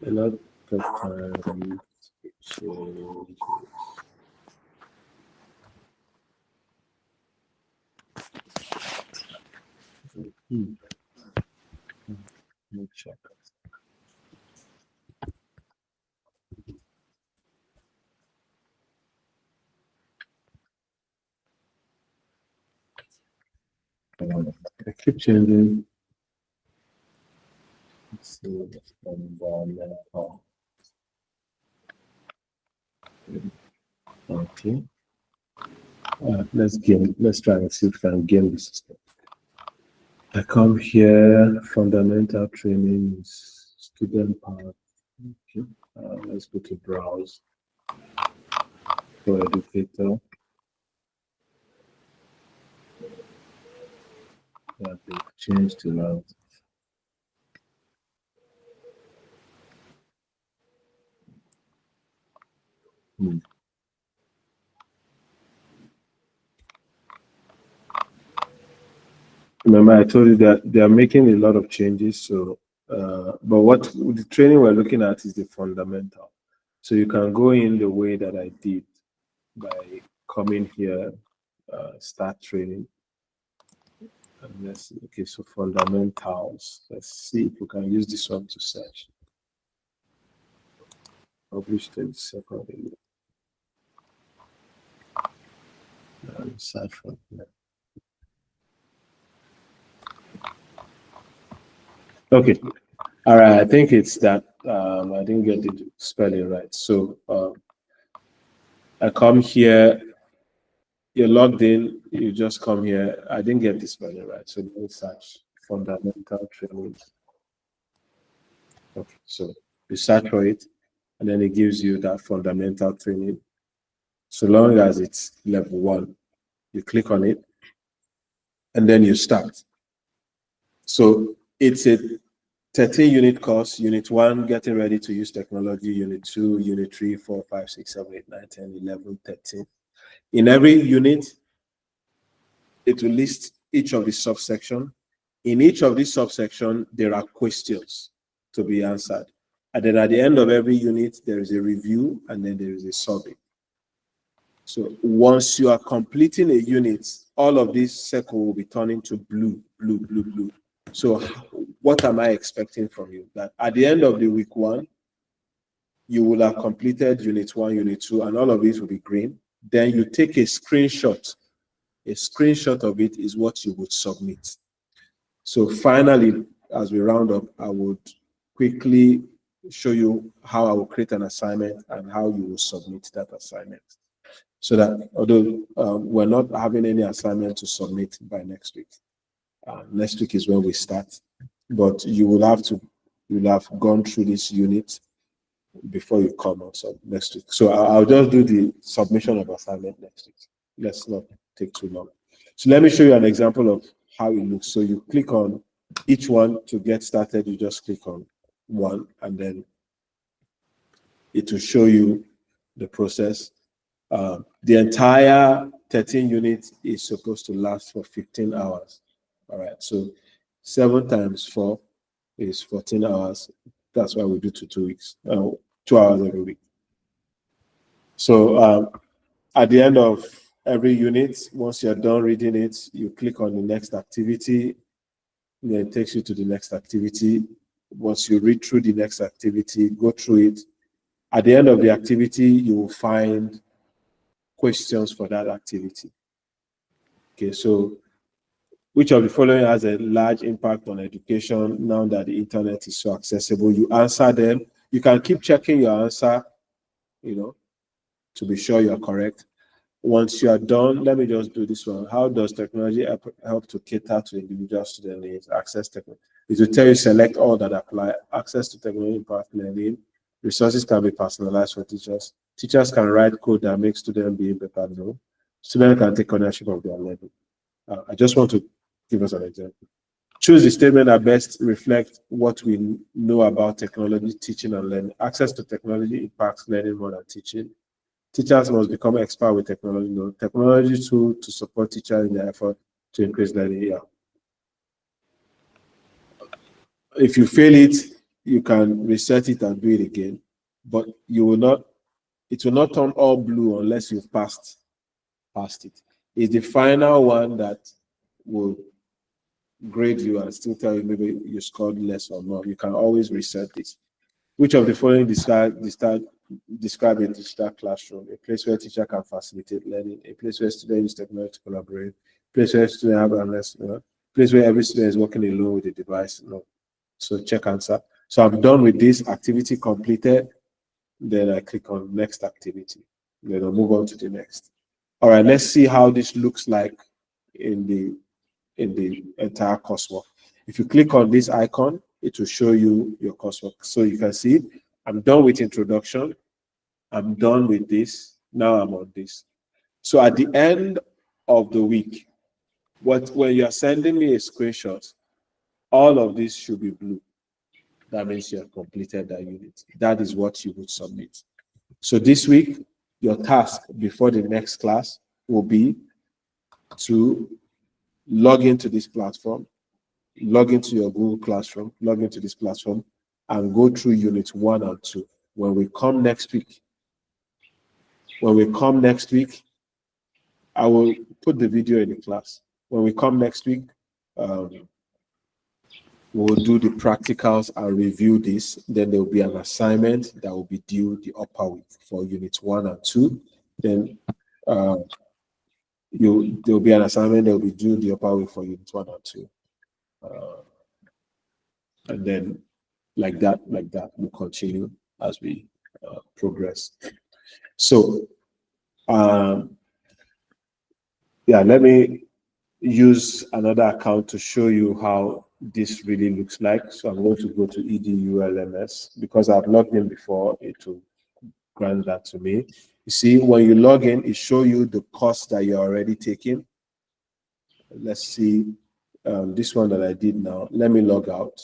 A lot of times it changes. Let me check. I keep changing. Let's see what's environmental. Okay. Let's try and see if we can game the system. I come here, fundamental training is student part. Okay. Let's go to browse for educator. Yeah, they've changed a lot. Remember, I told you that they are making a lot of changes. So, but what the training we're looking at is the fundamental. So you can go in the way that I did by coming here, start training. And let's see. Okay, so fundamentals. Let's see if we can use this one to search. Published in second. Search for that. Okay. All right. I think it's that. I didn't get the spelling right. So I come here. You're logged in. You just come here. I didn't get the spelling right. So let me search fundamental training. Okay. So you search for it, and then it gives you that fundamental training. So long as it's level 1, you click on it, and then you start. So it's a 13 unit course, unit 1, getting ready to use technology, unit 2, unit 3, 4, 5, 6, 7, 8, 9, 10, 11, 13. In every unit, it will list each of the subsection. In each of these subsection, there are questions to be answered. And then at the end of every unit, there is a review and then there is a survey. So once you are completing a unit, all of this circle will be turning to blue, blue, blue, blue. So what am I expecting from you? That at the end of the week 1, you will have completed unit 1, unit 2, and all of these will be green. Then you take a screenshot. A screenshot of it is what you would submit. So finally, as we round up, I would quickly show you how I will create an assignment and how you will submit that assignment. So that although we're not having any assignment to submit by next week. Next week is when we start, but you will have gone through this unit before you come out next week. So I'll just do the submission of assignment next week. Let's not take too long. So let me show you an example of how it looks. So you click on each one to get started. You just click on one, and then it will show you the process. The entire 13 units is supposed to last for 15 hours. All right, so 7 times 4 is 14 hours. That's why we do 2 weeks, 2 hours every week. So at the end of every unit, once you're done reading it, you click on the next activity, then it takes you to the next activity. Once you read through the next activity, go through it. At the end of the activity, you will find questions for that activity. Okay, so which of the following has a large impact on education now that the internet is so accessible? You answer them. You can keep checking your answer, to be sure you are correct. Once you are done, let me just do this one. How does technology help to cater to individual student needs? Access technology. It will tell you select all that apply. Access to technology impact learning. Resources can be personalized for teachers. Teachers can write code that makes students be better. No. Students can take ownership of their learning. I just want to give us an example. Choose the statement that best reflects what we know about technology, teaching, and learning. Access to technology impacts learning more than teaching. Teachers must become expert with technology. Technology tool to support teachers in their effort to increase learning. Yeah. If you fail it, you can reset it and do it again, but you will not. It will not turn all blue unless you've passed it. It's the final one that will grade you and still tell you maybe you scored less or more. You can always reset this. Which of the following describe a digital classroom? A place where teacher can facilitate learning, a place where students use technology to collaborate, a place where students have a place where every student is working alone with a device. No. So check answer. So I'm done with this activity completed. Then I click on next activity. Then I'll move on to the next. All right, let's see how this looks like in the entire coursework. If you click on this icon, it will show you your coursework. So you can see I'm done with introduction. I'm done with this. Now I'm on this. So at the end of the week, when you're sending me a screenshot, all of this should be blue. That means you have completed that unit. That is what you would submit. So this week, your task before the next class will be to log into this platform, log into your Google Classroom, log into this platform, and go through units 1 and 2. When we come next week, I will put the video in the class. When we come next week, we'll do the practicals and review this. Then there will be an assignment that will be due the upper week for units 1 and 2. Then there will be an assignment that will be due the upper week for units 1 and 2. And then like that, we'll continue as we progress. So, let me use another account to show you how this really looks like. So I'm going to go to EDULMS because I've logged in before. It will grant that to me. You see, when you log in, it shows you the course that you're already taking. Let's see this one that I did now. Let me log out.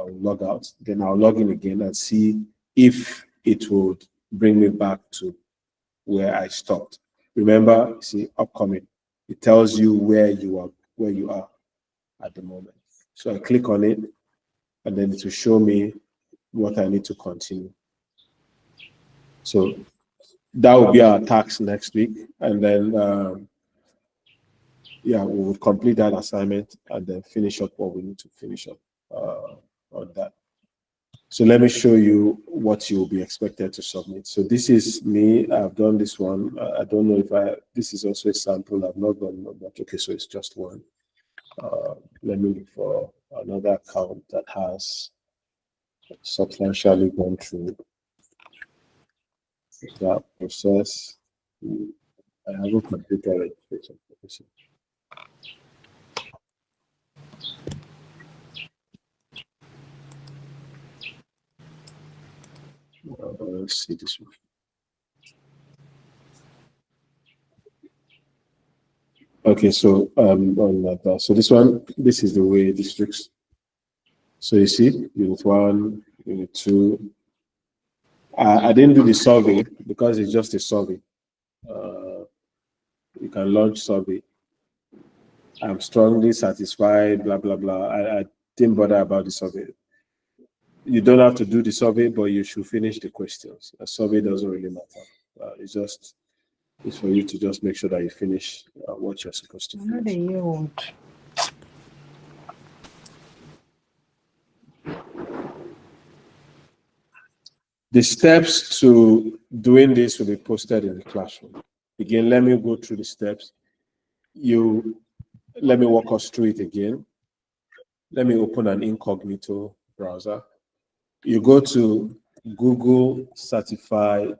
I'll log out. Then I'll log in again and see if it would bring me back to where I stopped. Remember, see, upcoming. It tells you where you are at the moment. So I click on it, and then it will show me what I need to continue. So that will be our task next week, and then yeah, we will complete that assignment and then finish up what we need to finish up on that. So let me show you what you will be expected to submit. So this is me. I've done this one. I don't know if this is also a sample. I've not done much. Okay, so it's just one. Let me look for another account that has substantially gone through that process. I haven't completed registration. Let's see this one. Okay, so so this is the way this looks. So you see, unit 1, unit 2. I didn't do the survey because it's just a survey. You can launch survey. I'm strongly satisfied, blah, blah, blah. I didn't bother about the survey. You don't have to do the survey, but you should finish the questions. A survey doesn't really matter. It's for you to just make sure that you finish what you're supposed to finish. The steps to doing this will be posted in the classroom. Again, let me go through the steps. Let me walk us through it again. Let me open an incognito browser. You go to Google Certified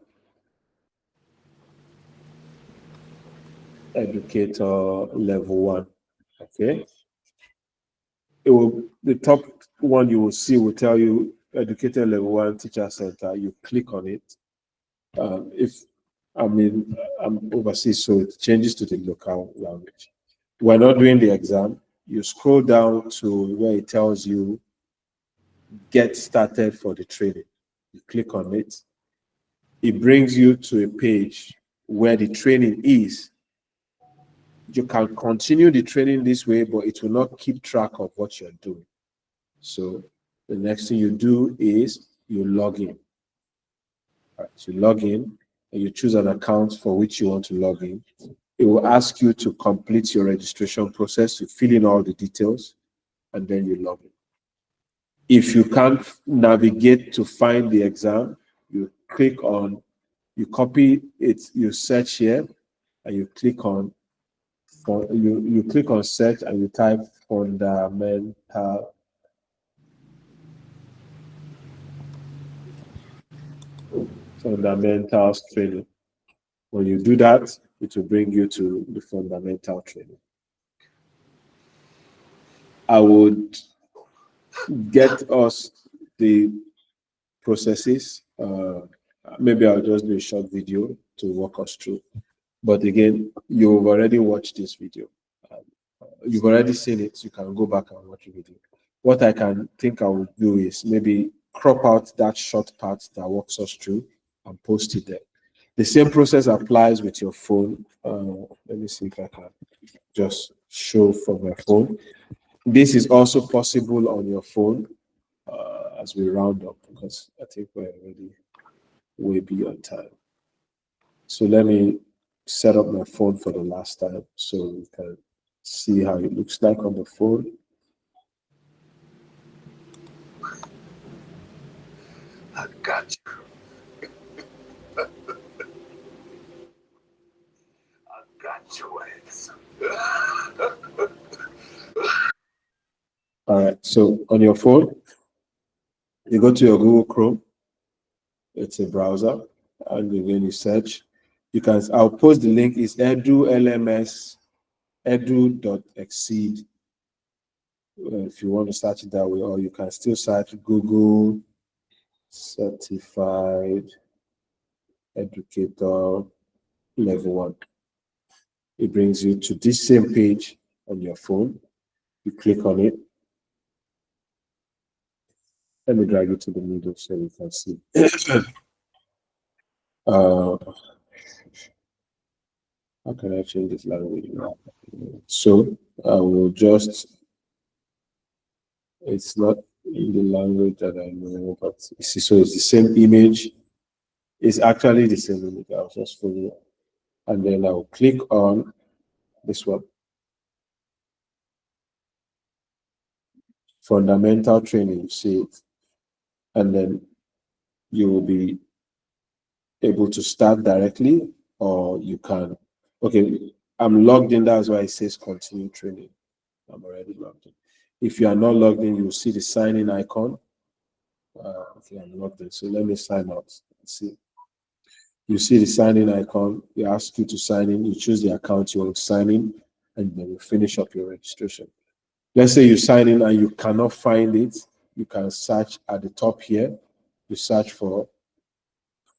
Educator Level 1. Okay. The top one you will see will tell you Educator Level 1 Teacher Center. You click on it. I'm overseas, so it changes to the local language. We're not doing the exam. You scroll down to where it tells you get started for the training. You click on it. It brings you to a page where the training is. You can continue the training this way, but it will not keep track of what you're doing. So the next thing you do is you log in. All right, so you log in and you choose an account for which you want to log in. It will ask you to complete your registration process, to fill in all the details, and then you log in. If you can't navigate to find the exam, you copy it, you search here, and you click on search and you type fundamentals training. When you do that, it will bring you to the fundamental training. I would get us the processes. Maybe I'll just do a short video to walk us through. But again, you've already watched this video. You've already seen it. You can go back and watch the video. What I think I will do is maybe crop out that short part that walks us through and post it there. The same process applies with your phone. Let me see if I can just show from my phone. This is also possible on your phone as we round up, because I think we're already way beyond time. So let me set up my phone for the last time so we can see how it looks like on the phone. I got you. I got your ass. All right, so on your phone, you go to your Google Chrome. It's a browser, and when you search, I'll post the link. It's edu.lms, edu.exceed. If you want to search it that way, or you can still search Google Certified Educator Level 1. It brings you to this same page on your phone. You click on it. Let me drag it to the middle so you can see. How can I change this language now? So I will just, it's not in the language that I know, but see, so it's the same image. It's actually the same image. I'll just follow, and then I'll click on this one. Fundamental training, you see it, and then you will be able to start directly, or you can, okay, I'm logged in, that's why it says continue training. I'm already logged in. If you are not logged in, you'll see the sign in icon. Okay, I'm logged in, so let me sign out. Let's see. You see the sign in icon, you ask you to sign in, you choose the account you want to sign in, and then you finish up your registration. Let's say you sign in and you cannot find it, you can search at the top here. You search for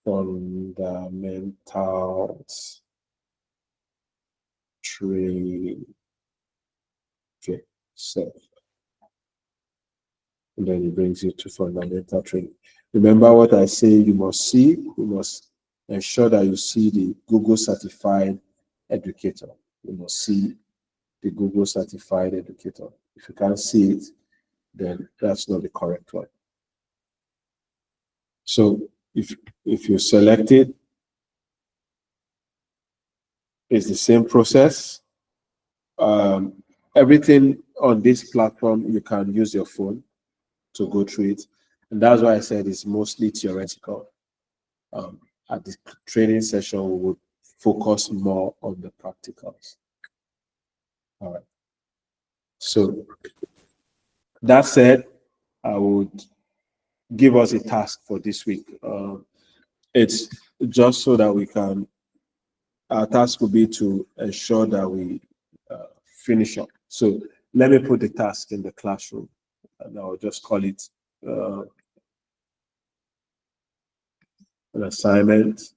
fundamentals training. Okay, so and then it brings you to fundamental training. Remember what I say, you must see, you must ensure that you see the Google certified educator. You must see the Google certified educator. If you can't see it, then that's not the correct one. So if you select it, it's the same process. Everything on this platform, you can use your phone to go through it. And that's why I said it's mostly theoretical. At the training session, we would focus more on the practicals. All right. So that said, I would give us a task for this week. It's just so that we can, our task will be to ensure that we finish up. So let me put the task in the classroom, and I'll just call it an assignment.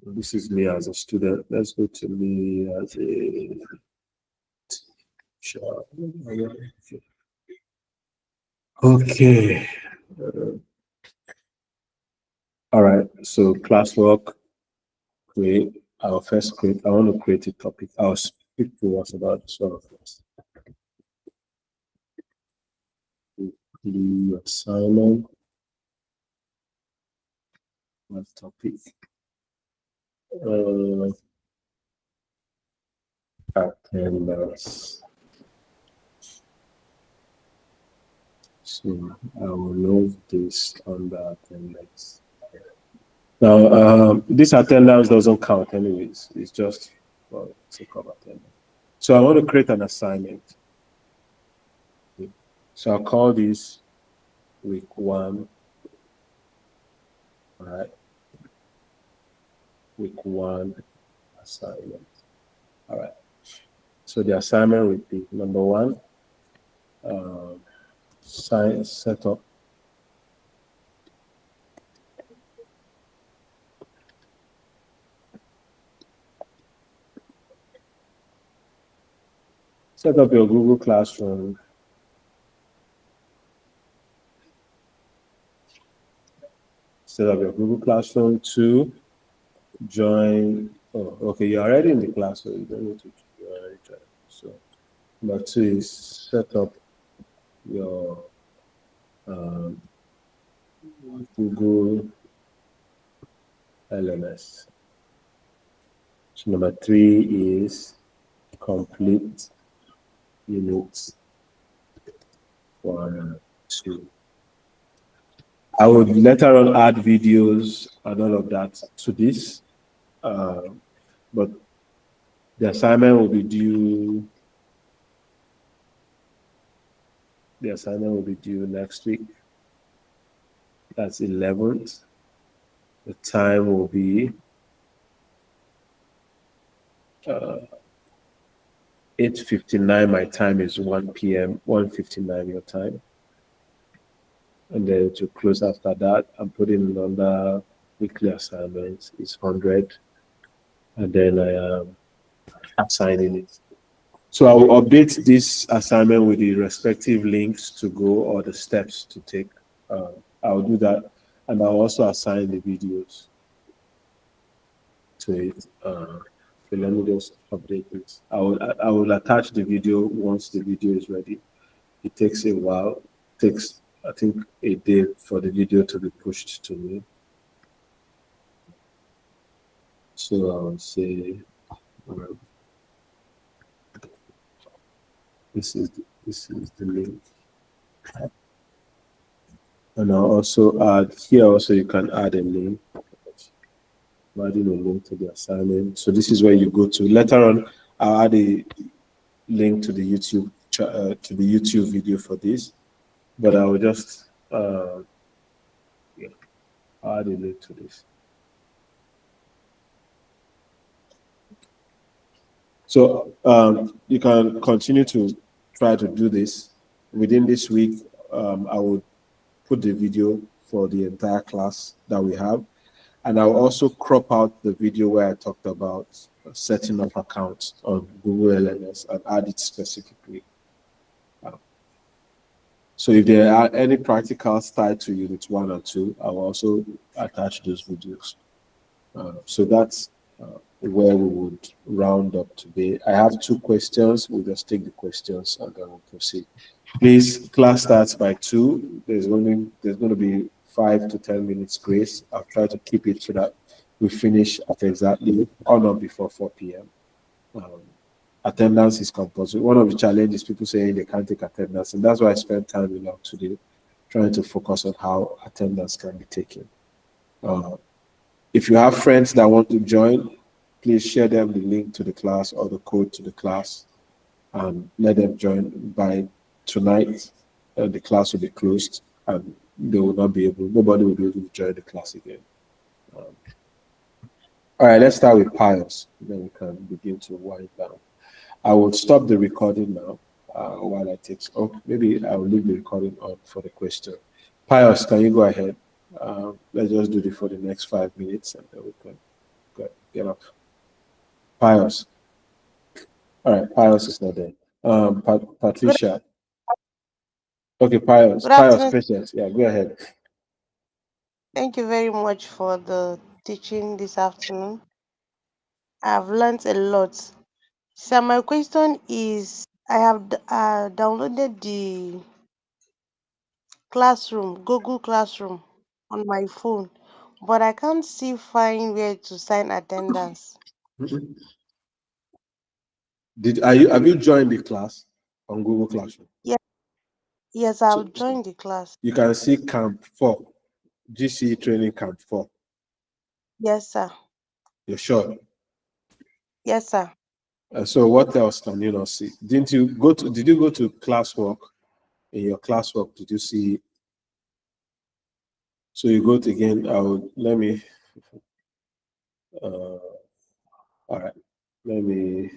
This is me as a student. Let's go to me as a teacher. Okay. All right. So classwork, create. I'll first create. I want to create a topic. I'll speak to us about this one first. The assignment. What topic? Attendance. So I will move this under attendance. Now, this attendance doesn't count anyways. It's just for the sake of attendance. So I want to create an assignment. So I'll call this week 1. All right. Week 1 assignment. All right. So the assignment would be number 1, science setup. Set up your Google Classroom. Set up your Google Classroom to join. Oh, okay, you're already in the class, so you don't need to join. So number 2 is set up your Google LMS. So number 3 is complete units 1 and 2. I would later on add videos and all of that to this, but the assignment will be due. The assignment will be due next week. That's 11th. The time will be 8:59. My time is 1 p.m. 1:59 your time. And then to close after that, I'm putting under weekly assignments is 100. And then I am assigning it. So I will update this assignment with the respective links to go or the steps to take. I'll do that, and I'll also assign the videos to it. So let me just update this. I will attach the video once the video is ready. It takes a while. It takes, I think, a day for the video to be pushed to me. So I'll say, um, this is the link, and I'll also add here. Also, you can add a link. I'm adding a link to the assignment. So this is where you go to. Later on, I'll add a link to the YouTube video for this, but I will just yeah, I'll add a link to this. So you can continue to try to do this. Within this week, I will put the video for the entire class that we have. And I'll also crop out the video where I talked about setting up accounts on Google LMS and add it specifically. So if there are any practicals tied to Unit 1 and 2, I will also attach those videos. So that's where we would round up today. I have 2 questions. We'll just take the questions and then we'll proceed. Please, class starts by 2. There's going to be 5 to 10 minutes grace. I'll try to keep it so that we finish at exactly or not before 4 p.m. Attendance is compulsory. One of the challenges, people saying they can't take attendance, and that's why I spent time a lot today trying to focus on how attendance can be taken. If you have friends that want to join, please share them the link to the class or the code to the class and let them join. By tonight. The class will be closed and nobody will be able to join the class again. All right, let's start with Pius, then we can begin to wind down. I will stop the recording now while I take. Oh, maybe I will leave the recording on for the question. Pius, can you go ahead? Let's just do it for the next 5 minutes and then we can get off. Pius. All right, Pius is not there. Patricia. Okay, Pius. Good Pius, afternoon. patience. Yeah, go ahead. Thank you very much for the teaching this afternoon. I've learned a lot. So my question is, I have downloaded the classroom, Google Classroom on my phone, but I can't find where to sign attendance. Have you joined the class on Google Classroom? Yeah, yes, I've joined the class. You can see Camp 4, GC Training Camp 4. Yes, sir. You're sure? Yes, sir. So what else can you not see? Did you go to classwork? In your classwork, did you see? So you go to again, let me, all right, let me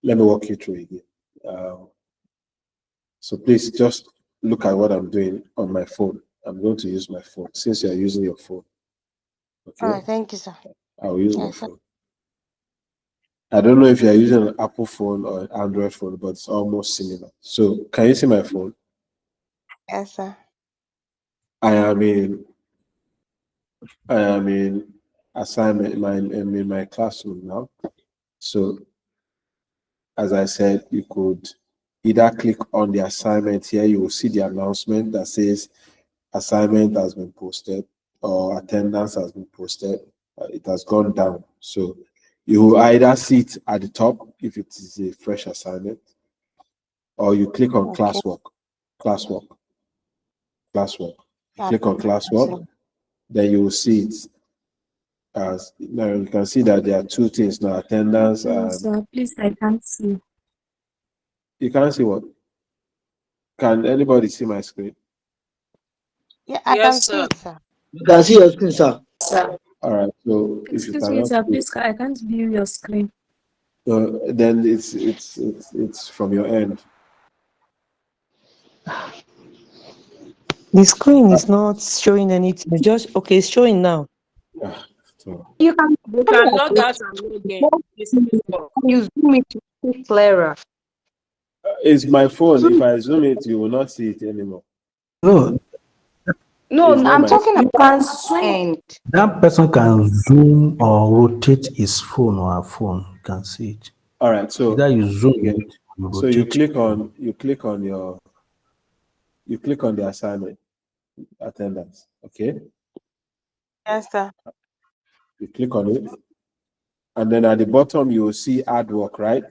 walk you through again. So please just look at what I'm doing on my phone. I'm going to use my phone since you're using your phone. Okay. All right, thank you, sir. I'll use my Yes, sir. phone. I don't know if you're using an Apple phone or an Android phone, but it's almost similar. So can you see my phone? Yes, sir. I am in assignment in my classroom now. So as I said, you could either click on the assignment here, you will see the announcement that says assignment has been posted or attendance has been posted. It has gone down. So you will either see it at the top if it is a fresh assignment, or you click on classwork. You click on classwork, then you will see it as now you can see that there are 2 things now, attendance and Sir, please, I can't see. you can't see what? Can anybody see my screen? Yeah, I can see it, sir. You can see your screen, sir. All right. So if you Excuse me, cannot sir, see, please, I can't view your screen. then it's from your end. The screen is not showing anything. It's just okay. It's showing now. Yeah, You can You can log out and log in. It's work. use Zoom it to see clearer. It's my phone. If I zoom it, you will not see it anymore. No, No, It's not I'm my talking screen. about end. that person can zoom or rotate his phone or her phone. You can see it. All right. So Either you zoom again, it, you so you rotate. click on the assignment attendance. Okay. Yes, sir. You click on it, and then at the bottom you will see add work, right?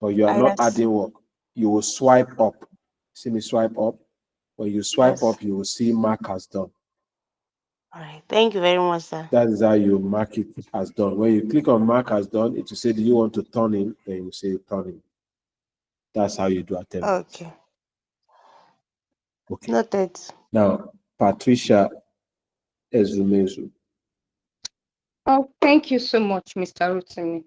But you are not Yes. adding work. You will swipe up. See me swipe up. When you swipe Yes. up, you will see mark as done. All right. Thank you very much, sir. That is how you mark it as done. When you click on mark as done, it will say, do you want to turn in? Then you say turn in. That's how you do attendance. Okay. Okay. Noted. Now, Patricia Ezumezu. Oh, thank you so much, Mr. Rotimi.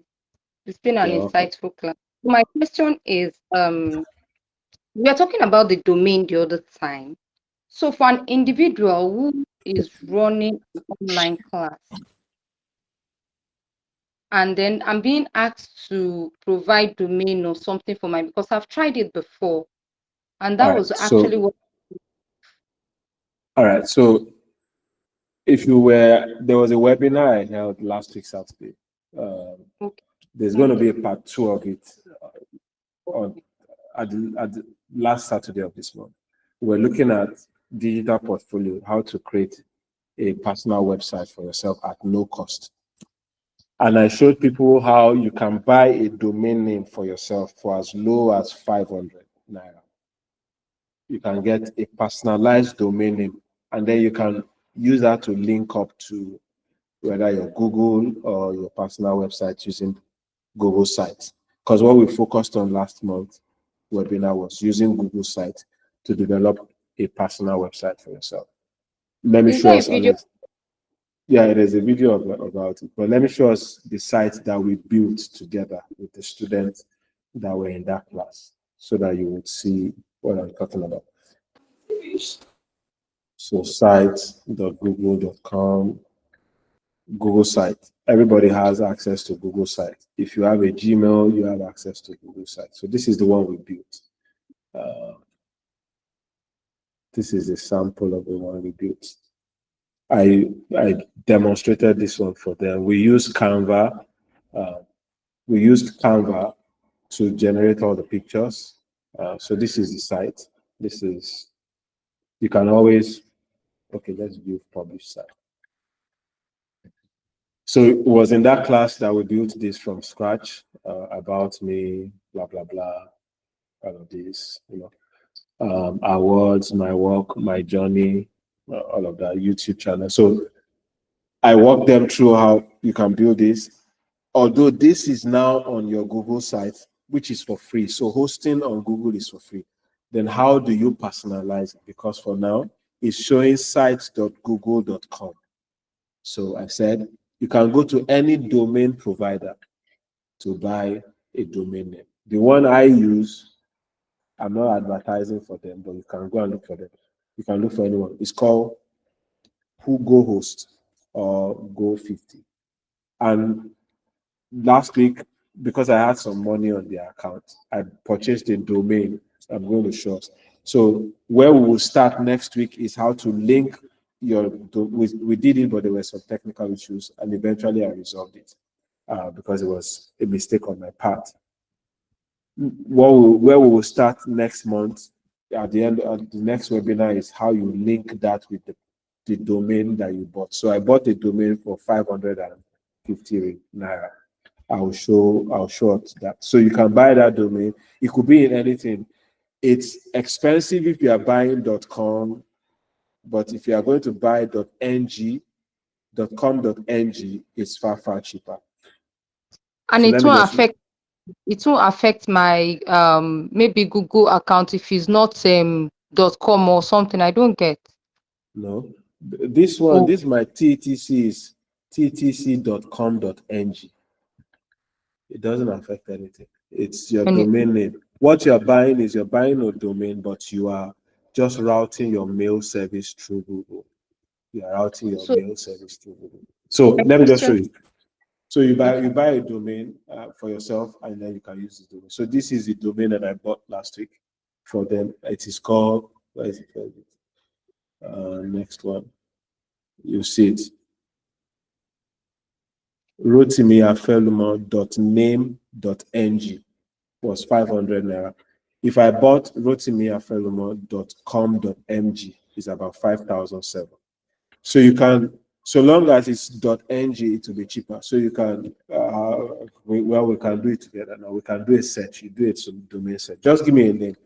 It's been an You're welcome. insightful class. My question is, we are talking about the domain the other time. So for an individual who is running an online class, and then I'm being asked to provide domain or something for my, because I've tried it before, and that All was right. actually what. All right. So there was a webinar I held last week, Saturday. Okay. There's going to be a part 2 of it at the last Saturday of this month. We're looking at digital portfolio, how to create a personal website for yourself at no cost. And I showed people how you can buy a domain name for yourself for as low as 500 naira. You can get a personalized domain name, and then you can use that to link up to whether your Google or your personal website using Google Sites. Because what we focused on last month webinar was using Google Sites to develop a personal website for yourself. Let me Is show there a us, video? Alex. Yeah, there's a video about it, but let me show us the site that we built together with the students that were in that class so that you would see what I'm talking about. So sites.google.com, Google site. Everybody has access to Google site. If you have a Gmail, you have access to Google site. So this is the one we built. This is a sample of the one we built. I demonstrated this one for them. We used Canva. We used Canva to generate all the pictures. So this is the site. You can always, okay, let's view published site. So it was in that class that we built this from scratch, about me, blah, blah, blah, all of this, awards, my work, my journey, all of that, YouTube channel. So I walked them through how you can build this. Although this is now on your Google site, which is for free. So hosting on Google is for free. Then how do you personalize it? Because for now, it's showing sites.google.com. So I said, you can go to any domain provider to buy a domain name. The one I use, I'm not advertising for them, but you can go and look for them. You can look for anyone. It's called Who Go Host or Go 50. And last week, because I had some money on the account, I purchased a domain. I'm going to show us. So where we will start next week is how to link we did it, but there were some technical issues, and eventually I resolved it because it was a mistake on my part. Where we will start next month, at the end of the next webinar, is how you link that with the domain that you bought. So I bought a domain for 550 naira. I'll show us that. So you can buy that domain. It could be in anything. It's expensive if you are buying .com, but if you are going to buy .ng, .com.ng, it's far, far cheaper. And So it won't affect my maybe Google account if it's not .com or something. I don't get. No. This one, this my TTC is ttc.com.ng. It doesn't affect anything. It's your domain name. What you're buying is you're buying a domain, but you are just routing your mail service through Google. You are routing your mail service through Google. So let me just show you. So you buy a domain for yourself, and then you can use the domain. So this is the domain that I bought last week for them. It is called, where is it? Next one, you see it. rotimiafelumo.name.ng was 500 naira. If I bought rotimiafelumo.com.mg, it's about 5,007. So you can, so long as it's .ng, it will be cheaper. So you can, we can do it together now. We can do a search. You do it some domain search. Just give me a name.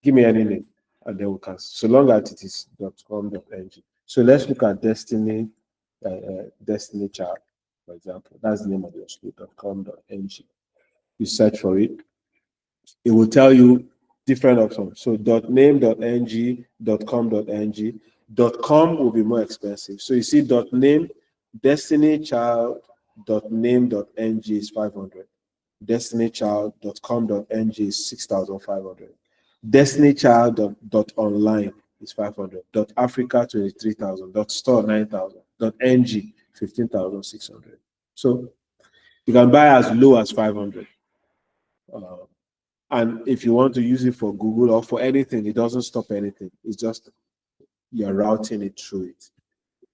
Give me any name, and then we can. So long as it is .com.ng. So let's look at Destiny, Destiny Child, for example. That's the name of your school. .com.ng. You search for it. It will tell you different options. So .name.ng, .com.ng. .com will be more expensive. So you see .name, destinychild.name.ng is 500. Destinychild.com.ng is 6,500. Destinychild.online is 500. .africa 23,000. .store 9,000. .ng 15,600. So you can buy as low as 500. And if you want to use it for Google or for anything, it doesn't stop anything. It's just you're routing it through it.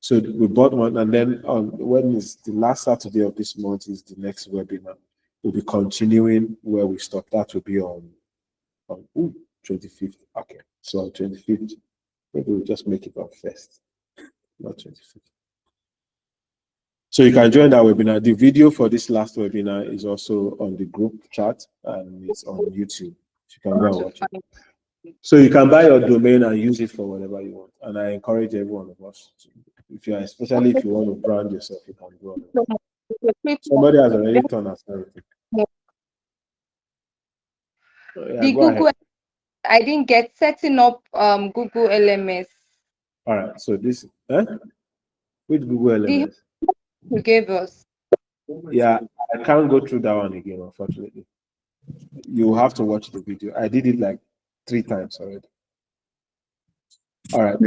So we bought one, and then when is the last Saturday of this month is the next webinar. We'll be continuing where we stopped. That will be on 25th. Okay, so on 25th, maybe we'll just make it on 1st, not 25th. So you can join that webinar. The video for this last webinar is also on the group chat, and it's on YouTube. So you can go and watch it. So you can buy your domain and use it for whatever you want. And I encourage every one of us to, especially if you want to brand yourself, you can go on it. Somebody has already turned us everything. Yeah, The go Google, ahead. I didn't get setting up Google LMS. All right, so this, with Google LMS. You gave us. Yeah, I can't go through that one again, unfortunately. You have to watch the video. I did it like 3 times already. All right.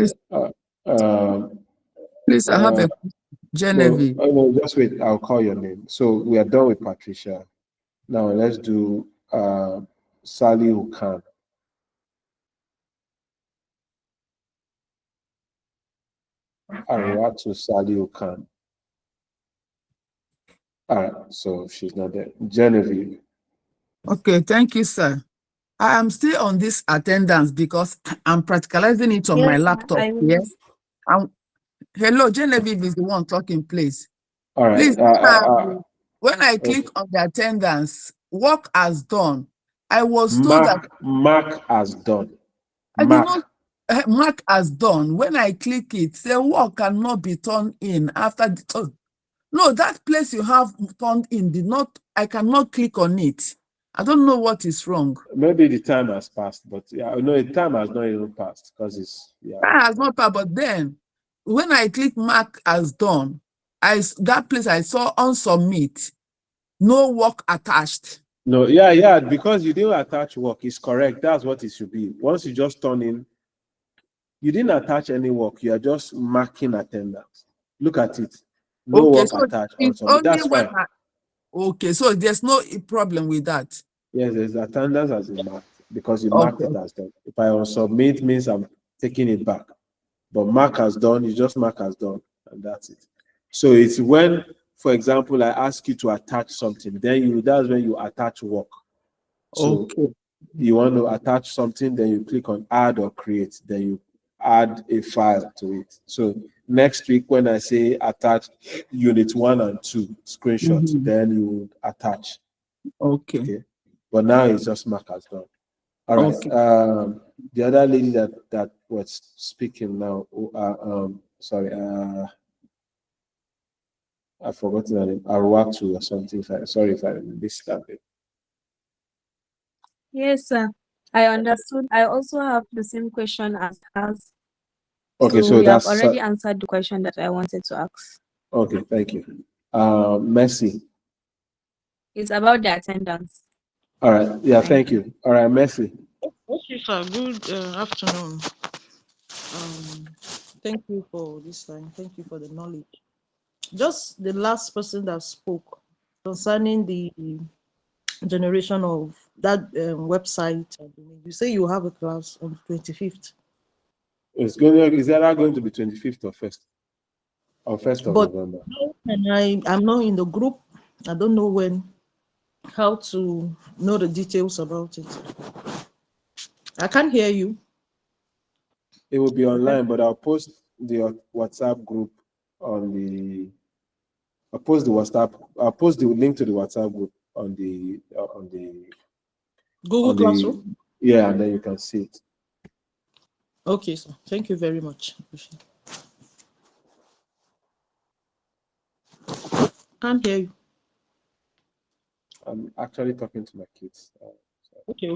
Please, I have a Genevieve. No, just wait. I'll call your name. So we are done with Patricia. Now let's do Sally Ukan. Arwatu Sally Ukan. All right, so she's not there. Genevieve. Okay, thank you, sir. I am still on this attendance because I'm practicalizing it on my laptop. Yes. Hello, Genevieve is the one talking, please. All right. Please, when I click on the attendance, work as done. I was told that Mark has done. I did not mark as done. When I click it, the work cannot be turned in after the no, that place you have turned in did not, I cannot click on it. I don't know what is wrong. Maybe the time has passed, but yeah, no, the time has not even passed because it's That has not passed, but then when I click mark as done, that place I saw on submit, no work attached. No, yeah, because you didn't attach work, it's correct. That's what it should be. Once you just turn in, you didn't attach any work, you are just marking attendance. Look at it. No okay, work so attached. it's only that's when fine. Okay, so there's no problem with that. Yes, there's attendance as been marked because you marked it as done. If I unsubmit, means I'm taking it back. But mark as done, you just mark as done, and that's it. So it's when, for example, I ask you to attach something, then that's when you attach work. So you want to attach something, then you click on add or create, then you add a file to it. So next week, when I say attach unit 1 and 2 screenshots, then you would attach. Okay. But now it's just mark as done. All right. Okay. The other lady that was speaking now, sorry, I've forgotten her name. Arwatu or something. Sorry if I missed that bit. Yes, sir. I understood. I also have the same question as hers. Okay, so you have that's already answered the question that I wanted to ask. Okay, thank you. Messi. It's about the attendance. All right. Yeah, thank you. All right, Messi. Okay, sir. Good afternoon. Thank you for this time. Thank you for the knowledge. just the last person that spoke concerning the generation of that website. You say you have a class on the 25th. Is that going to be 25th or 1st? Or 1st of But November? I'm not in the group. I don't know how to know the details about it. I can't hear you. It will be online, but I'll post the WhatsApp group on the. I'll post the link to the WhatsApp group on the Google Classroom. Yeah, and then you can see it. Okay, sir. Thank you very much. Can't hear you. I'm actually talking to my kids. Okay.